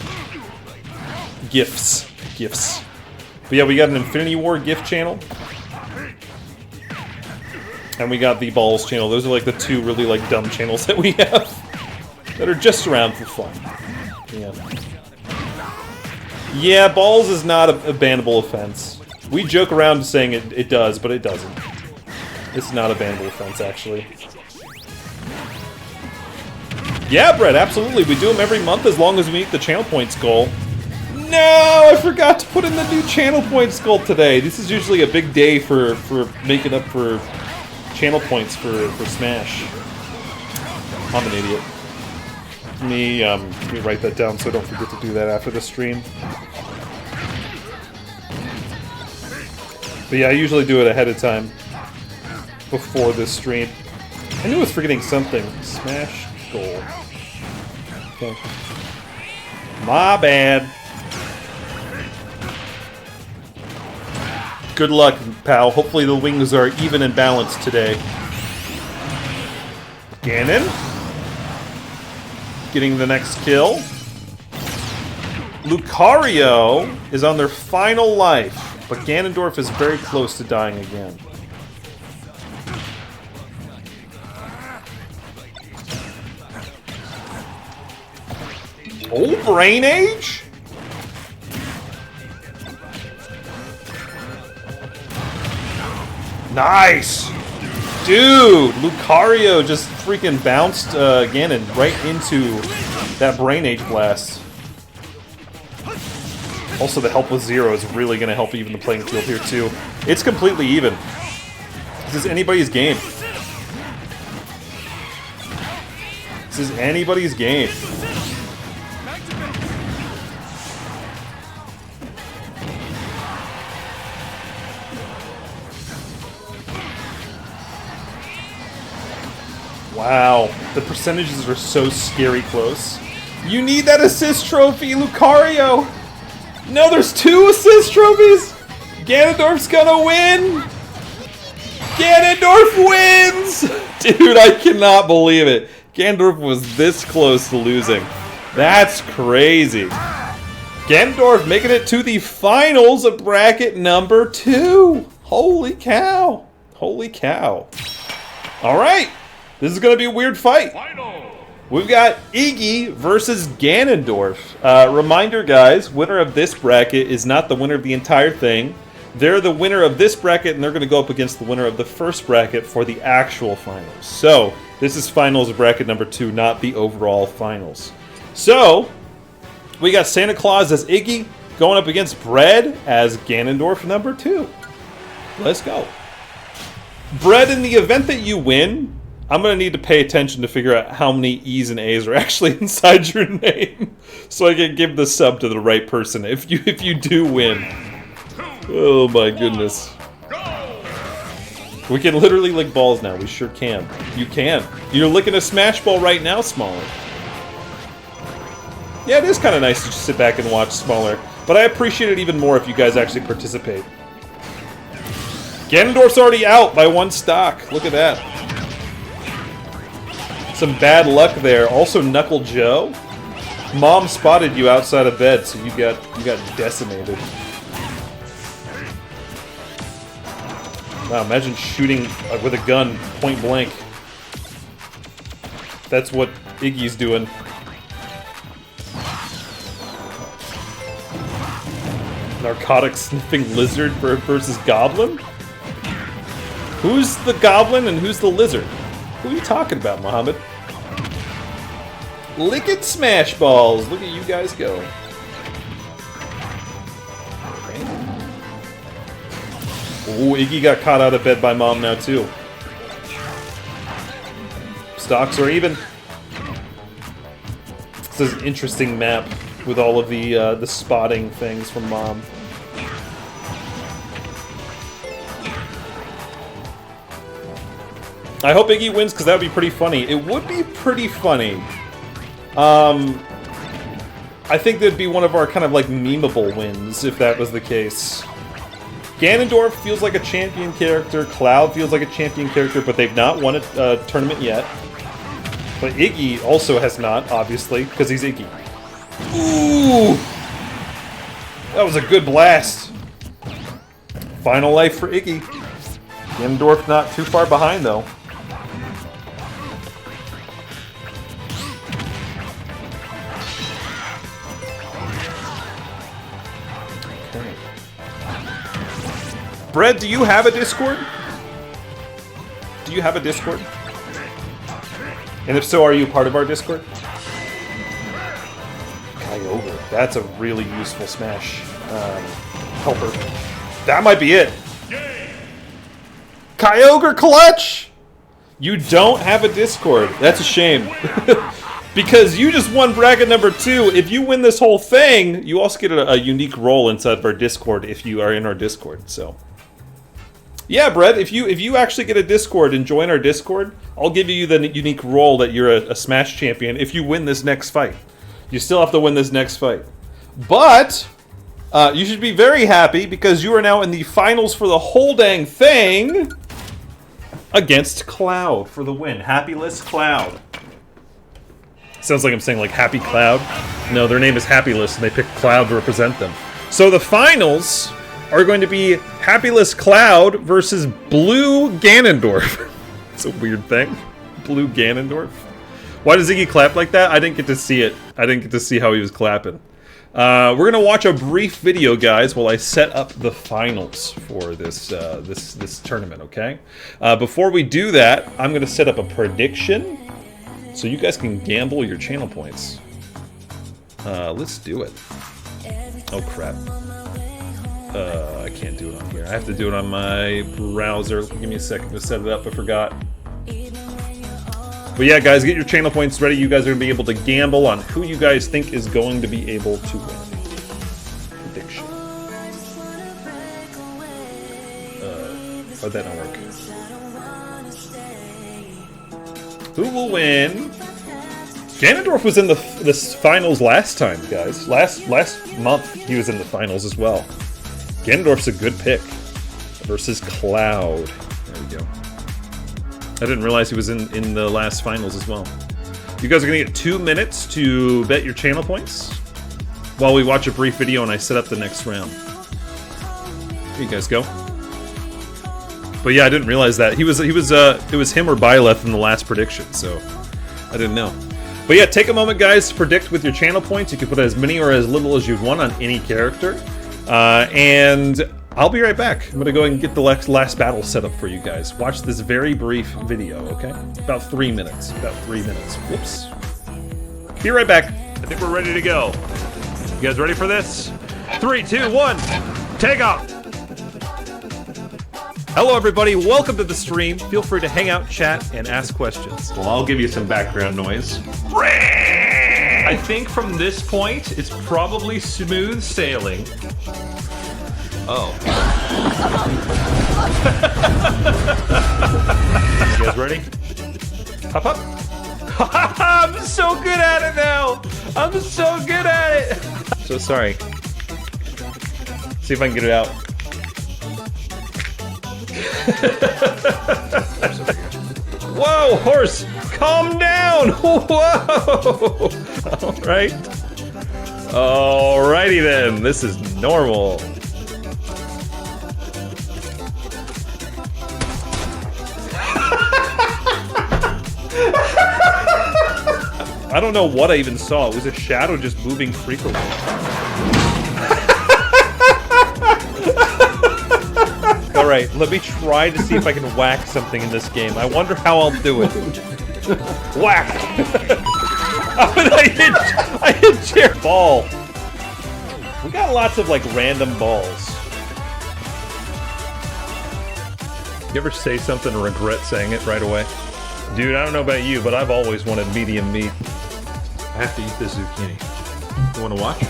GIFs. But yeah, we got an Infinity War GIF channel. And we got the Balls channel. Those are like the two really like dumb channels that we have. That are just around for fun. Yeah. Yeah, Balls is not a bannable offense. We joke around saying it does, but it doesn't. It's not a bannable offense, actually. Yeah, Brett, absolutely. We do them every month as long as we meet the channel points goal. No, I forgot to put in the new channel points goal today. This is usually a big day for making up for channel points for Smash. I'm an idiot. Let me write that down so I don't forget to do that after the stream. But yeah, I usually do it ahead of time. Before this stream. I knew I was forgetting something. Smash goal. Okay. My bad. Good luck, pal. Hopefully the wings are even and balanced today. Ganon. Getting the next kill. Lucario is on their final life. But Ganondorf is very close to dying again. Oh, Brain Age? Nice! Dude, Lucario just freaking bounced Ganon right into that Brain Age blast. Also, the help with Zero is really going to help even the playing field here, too. It's completely even. This is anybody's game. This is anybody's game. Wow. The percentages are so scary close. You need that assist trophy, Lucario! No, there's 2 assist trophies! Ganondorf's gonna win! Ganondorf wins! Dude, I cannot believe it. Ganondorf was this close to losing. That's crazy. Ganondorf making it to the finals of bracket number 2. Holy cow. Holy cow. Alright. This is gonna be a weird fight. We've got Iggy versus Ganondorf. Reminder, guys, winner of this bracket is not the winner of the entire thing. They're the winner of this bracket, and they're going to go up against the winner of the first bracket for the actual finals. So, this is finals of bracket number 2, not the overall finals. So, we got Santa Claus as Iggy going up against Bread as Ganondorf number 2. Let's go. Bread, in the event that you win, I'm gonna need to pay attention to figure out how many E's and A's are actually inside your name, so I can give the sub to the right person. If you do win, oh my goodness, we can literally lick balls now. We sure can. You can. You're licking a Smash Ball right now, Smaller. Yeah, it is kind of nice to just sit back and watch Smaller, but I appreciate it even more if you guys actually participate. Ganondorf's already out by 1 stock. Look at that. Some bad luck there. Also, Knuckle Joe. Mom spotted you outside of bed, so you got decimated. Wow, imagine shooting with a gun point blank. That's what Iggy's doing. Narcotic sniffing lizard versus goblin? Who's the goblin and who's the lizard? Who are you talking about, Muhammad? Lick it, Smash Balls! Look at you guys go. Ooh, Iggy got caught out of bed by Mom now, too. Stocks are even. This is an interesting map with all of the spotting things from Mom. I hope Iggy wins, because that would be pretty funny. It would be pretty funny. I think that'd be one of our kind of like memeable wins, if that was the case. Ganondorf feels like a champion character, Cloud feels like a champion character, but they've not won a tournament yet. But Iggy also has not, obviously, because he's Iggy. Ooh! That was a good blast. Final life for Iggy. Ganondorf not too far behind, though. Brett, do you have a Discord? Do you have a Discord? And if so, are you part of our Discord? Kyogre. That's a really useful Smash helper. That might be it. Kyogre clutch! You don't have a Discord. That's a shame. Because you just won bracket number 2. If you win this whole thing, you also get a unique role inside of our Discord if you are in our Discord, so... Yeah, Brett, if you actually get a Discord and join our Discord, I'll give you the unique role that you're a Smash champion if you win this next fight. You still have to win this next fight. But, you should be very happy because you are now in the finals for the whole dang thing against Cloud for the win. Happyless Cloud. Sounds like I'm saying like Happy Cloud. No, their name is Happyless and they picked Cloud to represent them. So the finals are going to be Happyless Cloud versus Blue Ganondorf. It's a weird thing. Blue Ganondorf. Why does Iggy clap like that? I didn't get to see it. I didn't get to see how he was clapping. We're going to watch a brief video, guys, while I set up the finals for this this tournament, okay? Before we do that, I'm going to set up a prediction so you guys can gamble your channel points. Let's do it. Oh, crap. I can't do it on here. I have to do it on my browser. Give me a second to set it up. I forgot. But yeah, guys, get your channel points ready. You guys are going to be able to gamble on who you guys think is going to be able to win. Prediction. How'd that not work? Who will win? Ganondorf was in the finals last time, guys. Last month, he was in the finals as well. Ganondorf's a good pick versus Cloud. There we go. I didn't realize he was in the last finals as well. You guys are going to get 2 minutes to bet your channel points while we watch a brief video and I set up the next round. Here you guys go. But yeah, I didn't realize that. It was him or Byleth in the last prediction, so I didn't know. But yeah, take a moment, guys, to predict with your channel points. You can put as many or as little as you want on any character. And I'll be right back. I'm going to go and get the last battle set up for you guys. Watch this very brief video, okay? About 3 minutes. About 3 minutes. Whoops. Be right back. I think we're ready to go. You guys ready for this? 3, 2, 1, take off! Hello everybody, welcome to the stream. Feel free to hang out, chat, and ask questions. Well, I'll give you some background noise. I think from this point, it's probably smooth sailing. Oh. You guys ready? Hop up. I'm so good at it now! I'm so good at it! So sorry. See if I can get it out. Whoa, horse! Calm down! Whoa! Alright. Alrighty then, this is normal. I don't know what I even saw. It was a shadow just moving frequently. Alright, let me try to see if I can whack something in this game. I wonder how I'll do it. Whack! I hit Jared. Ball. We got lots of like random balls. You ever say something and regret saying it right away? Dude, I don't know about you, but I've always wanted medium meat. I have to eat this zucchini. You want to watch?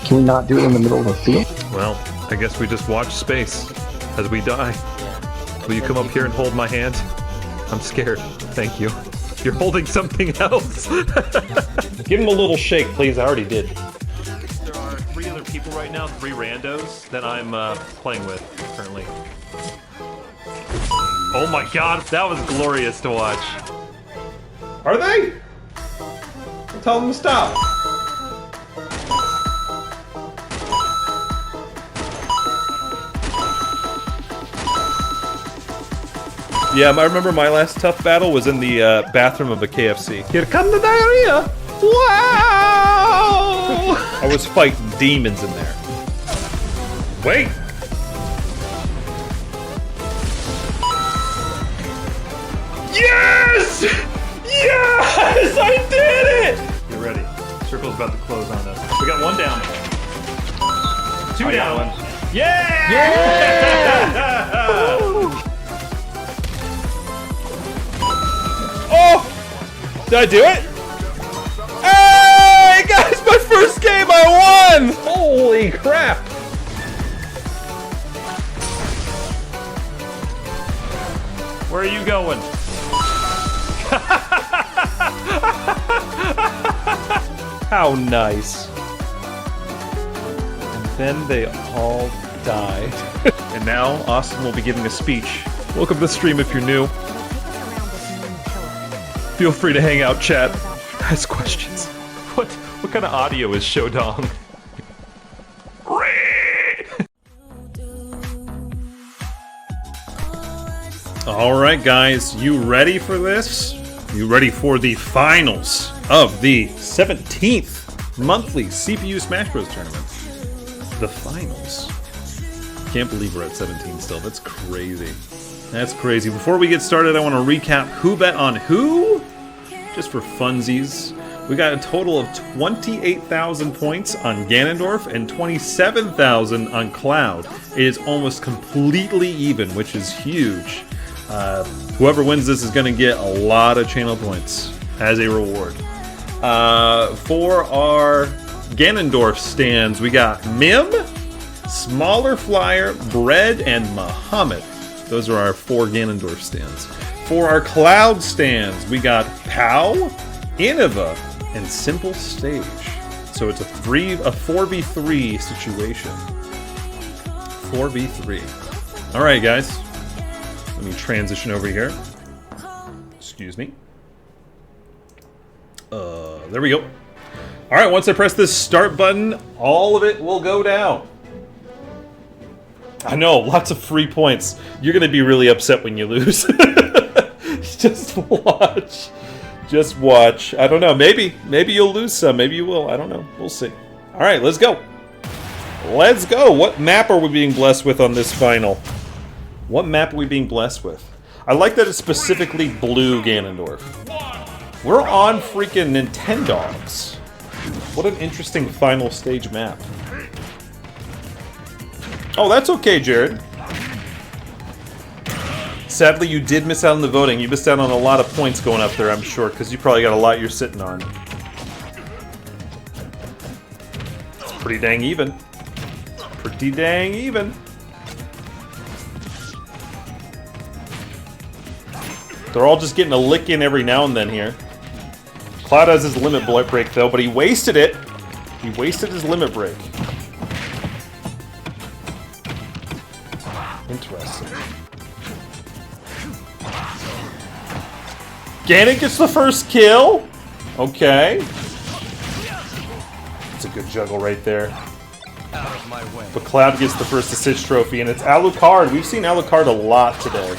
Can we not do it in the middle of the field? Well, I guess we just watch space as we die. Will you come up here and hold my hand? I'm scared. Thank you. You're holding something else. Give him a little shake, please. I already did. There are 3 other people right now, 3 randos that I'm playing with currently. Oh my god, that was glorious to watch. Are they? I'll tell them to stop. Yeah, I remember my last tough battle was in the bathroom of a KFC. Here come the diarrhea! Wow! I was fighting demons in there. Wait! Yes! Yes! I did it! Get ready. Circle's about to close on us. We got 1 down. 2 down. Yeah! Yeah! Oh! Did I do it? Hey, guys! My first game, I won! Holy crap! Where are you going? How nice. And then they all died. And now, Austin will be giving a speech. Welcome to the stream if you're new. Feel free to hang out, chat. Ask questions. What kind of audio is Shodong? Alright guys, you ready for this? You ready for the finals of the 17th monthly CPU Smash Bros. Tournament? The finals. Can't believe we're at 17 still, that's crazy. That's crazy. Before we get started, I want to recap who bet on who, just for funsies. We got a total of 28,000 points on Ganondorf and 27,000 on Cloud. It is almost completely even, which is huge. Whoever wins this is going to get a lot of channel points as a reward. For our Ganondorf stands, we got Mim, Smaller Flyer, Bread, and Muhammad. Those are our 4 Ganondorf stands. For our Cloud stands, we got Pow, Innova, and Simple Stage. So it's a 4v3 situation. 4v3. All right, guys. Let me transition over here. Excuse me. There we go. All right, once I press this start button, all of it will go down. I know, lots of free points. You're gonna be really upset when you lose. Just watch. Just watch. I don't know, maybe you'll lose some, maybe you will, I don't know, we'll see. All right, let's go. Let's go. What map are we being blessed with on this final? What map are we being blessed with? I like that it's specifically blue Ganondorf. We're on freaking Nintendogs. What an interesting final stage map. Oh, that's okay, Jared. Sadly, you did miss out on the voting. You missed out on a lot of points going up there, I'm sure, because you probably got a lot you're sitting on. It's pretty dang even. Pretty dang even. They're all just getting a lick in every now and then here. Cloud has his limit break, though, but he wasted it. He wasted his limit break. Interesting. Ganon gets the first kill. Okay. It's a good juggle right there. But Cloud gets the first assist trophy, and it's Alucard. We've seen Alucard a lot today.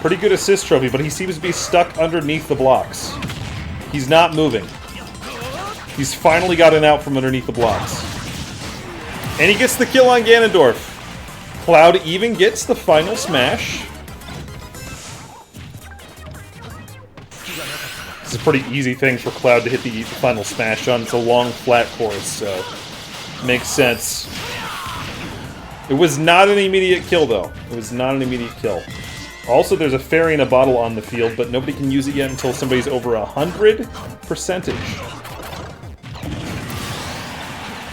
Pretty good assist trophy, but he seems to be stuck underneath the blocks. He's not moving. He's finally gotten out from underneath the blocks. And he gets the kill on Ganondorf. Cloud even gets the final smash. It's a pretty easy thing for Cloud to hit the final smash on. It's a long, flat course, so makes sense. It was not an immediate kill, though. It was not an immediate kill. Also, there's a fairy in a bottle on the field, but nobody can use it yet until somebody's over 100%.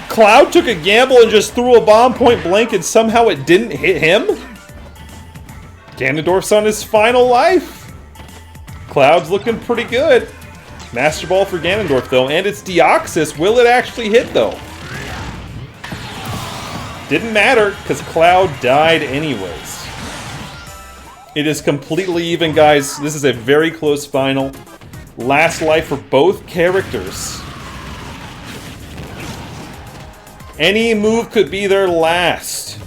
Cloud took a gamble and just threw a bomb point blank, and somehow it didn't hit him? Ganondorf's on his final life. Cloud's looking pretty good. Master Ball for Ganondorf, though, and it's Deoxys. Will it actually hit, though? Didn't matter, because Cloud died anyways. It is completely even, guys. This is a very close final. Last life for both characters. Any move could be their last.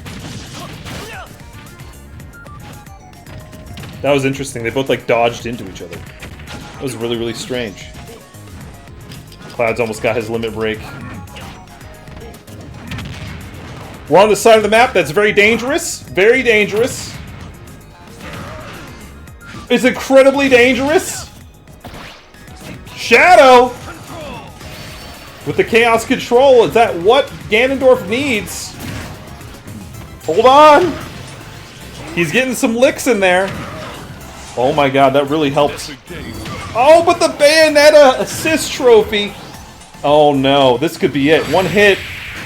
That was interesting. They both, like, dodged into each other. That was really, really strange. Cloud's almost got his limit break. We're on the side of the map. That's very dangerous. Very dangerous. It's incredibly dangerous. Shadow! With the Chaos Control, is that what Ganondorf needs? Hold on! He's getting some licks in there. Oh my god, that really helps. Oh, but the Bayonetta assist trophy! Oh no, this could be it. One hit.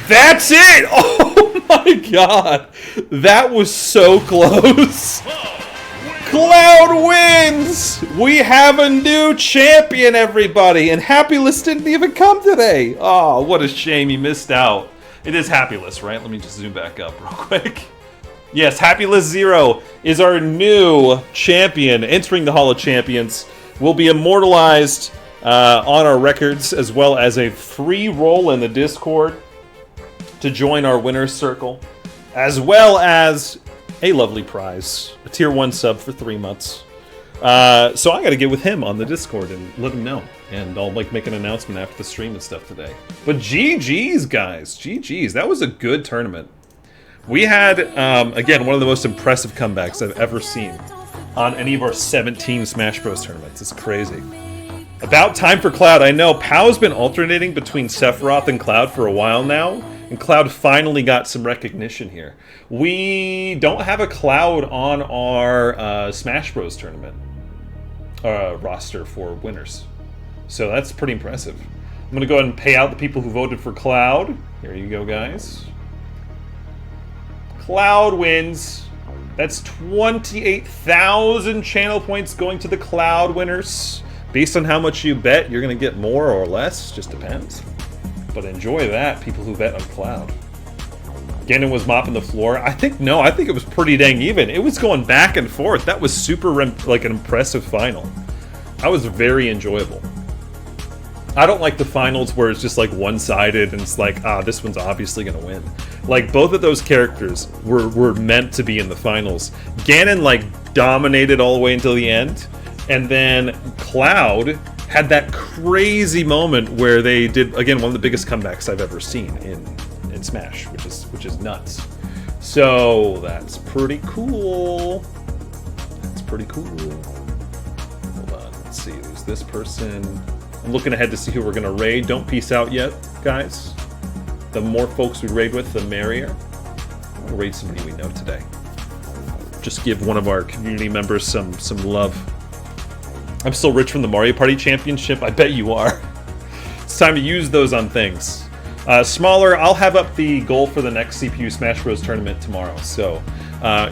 That's it! Oh my god! That was so close! Cloud wins! We have a new champion, everybody! And Happyless didn't even come today! Oh, what a shame he missed out. It is Happyless, right? Let me just zoom back up real quick. Yes, Happyless Zero is our new champion entering the Hall of Champions. Will be immortalized on our records, as well as a free role in the Discord to join our winner's circle, as well as a lovely prize, a tier 1 sub for 3 months. So I gotta get with him on the Discord and let him know. And I'll make an announcement after the stream and stuff today. But GG's, guys. GG's. That was a good tournament. We had, again, one of the most impressive comebacks I've ever seen on any of our 17 Smash Bros. Tournaments. It's crazy. About time for Cloud. I know, Pow's been alternating between Sephiroth and Cloud for a while now. And Cloud finally got some recognition here. We don't have a Cloud on our Smash Bros. Tournament roster for winners. So that's pretty impressive. I'm going to go ahead and pay out the people who voted for Cloud. Here you go, guys. Cloud wins. That's 28,000 channel points going to the Cloud winners. Based on how much you bet, you're going to get more or less. Just depends. But enjoy that, people who bet on Cloud. Ganon was mopping the floor. I think it was pretty dang even. It was going back and forth. That was super, like, an impressive final. That was very enjoyable. I don't like the finals where it's just, like, one-sided and it's like, this one's obviously going to win. Like, both of those characters were meant to be in the finals. Ganon, like, dominated all the way until the end. And then Cloud had that crazy moment where they did, again, one of the biggest comebacks I've ever seen in Smash, which is nuts. So that's pretty cool. That's pretty cool. Hold on, let's see. There's this person. I'm looking ahead to see who we're gonna raid. Don't peace out yet, guys. The more folks we raid with, the merrier. I'm gonna raid somebody we know today. just give one of our community members some love. I'm still rich from the Mario Party Championship. I bet you are. It's time to use those on things. Smaller, I'll have up the goal for the next CPU Smash Bros. Tournament tomorrow. So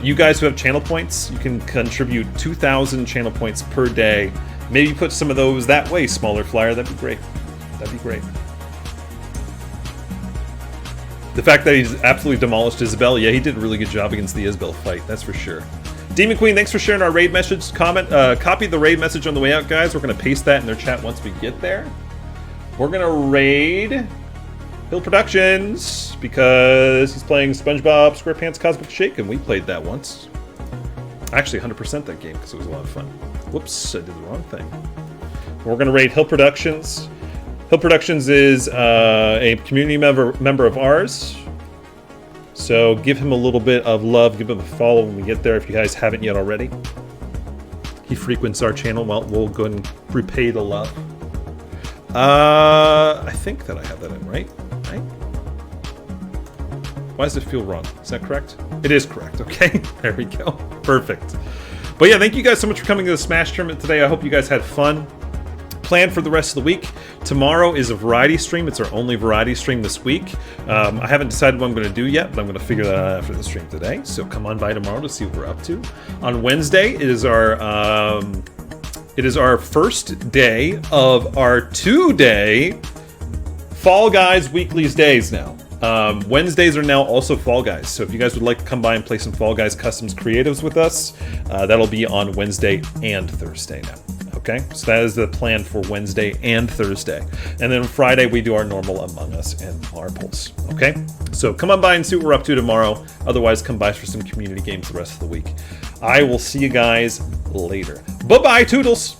you guys who have channel points, you can contribute 2,000 channel points per day. Maybe put some of those that way, Smaller Flyer. That'd be great. That'd be great. The fact that he's absolutely demolished Isabel, yeah, he did a really good job against the Isabel fight, that's for sure. Demon Queen, thanks for sharing our raid message. Copy the raid message on the way out, guys. We're going to paste that in their chat once we get there. We're going to raid Hill Productions because he's playing SpongeBob SquarePants Cosmic Shake, and we played that once. Actually, 100% that game because it was a lot of fun. Whoops, I did the wrong thing. We're going to raid Hill Productions. Hill Productions is a community member of ours. So give him a little bit of love. Give him a follow when we get there if you guys haven't yet already. He frequents our channel. Well, we'll go and repay the love. I think that I have that in, right? Why does it feel wrong? Is that correct? It is correct. Okay, there we go. Perfect. But yeah, thank you guys so much for coming to the Smash Tournament today. I hope you guys had fun. Plan for the rest of the week. Tomorrow is a variety stream. It's our only variety stream this week. I haven't decided what I'm going to do yet, but I'm going to figure that out after the stream today. So come on by tomorrow to see what we're up to. On Wednesday, it is our first day of our 2-day Fall Guys Weeklies days now. Wednesdays are now also Fall Guys, so if you guys would like to come by and play some Fall Guys Customs Creatives with us, that'll be on Wednesday and Thursday now. Okay, so that is the plan for Wednesday and Thursday. And then Friday, we do our normal Among Us and Marbles. Okay, so come on by and see what we're up to tomorrow. Otherwise, come by for some community games the rest of the week. I will see you guys later. Bye-bye, Toodles!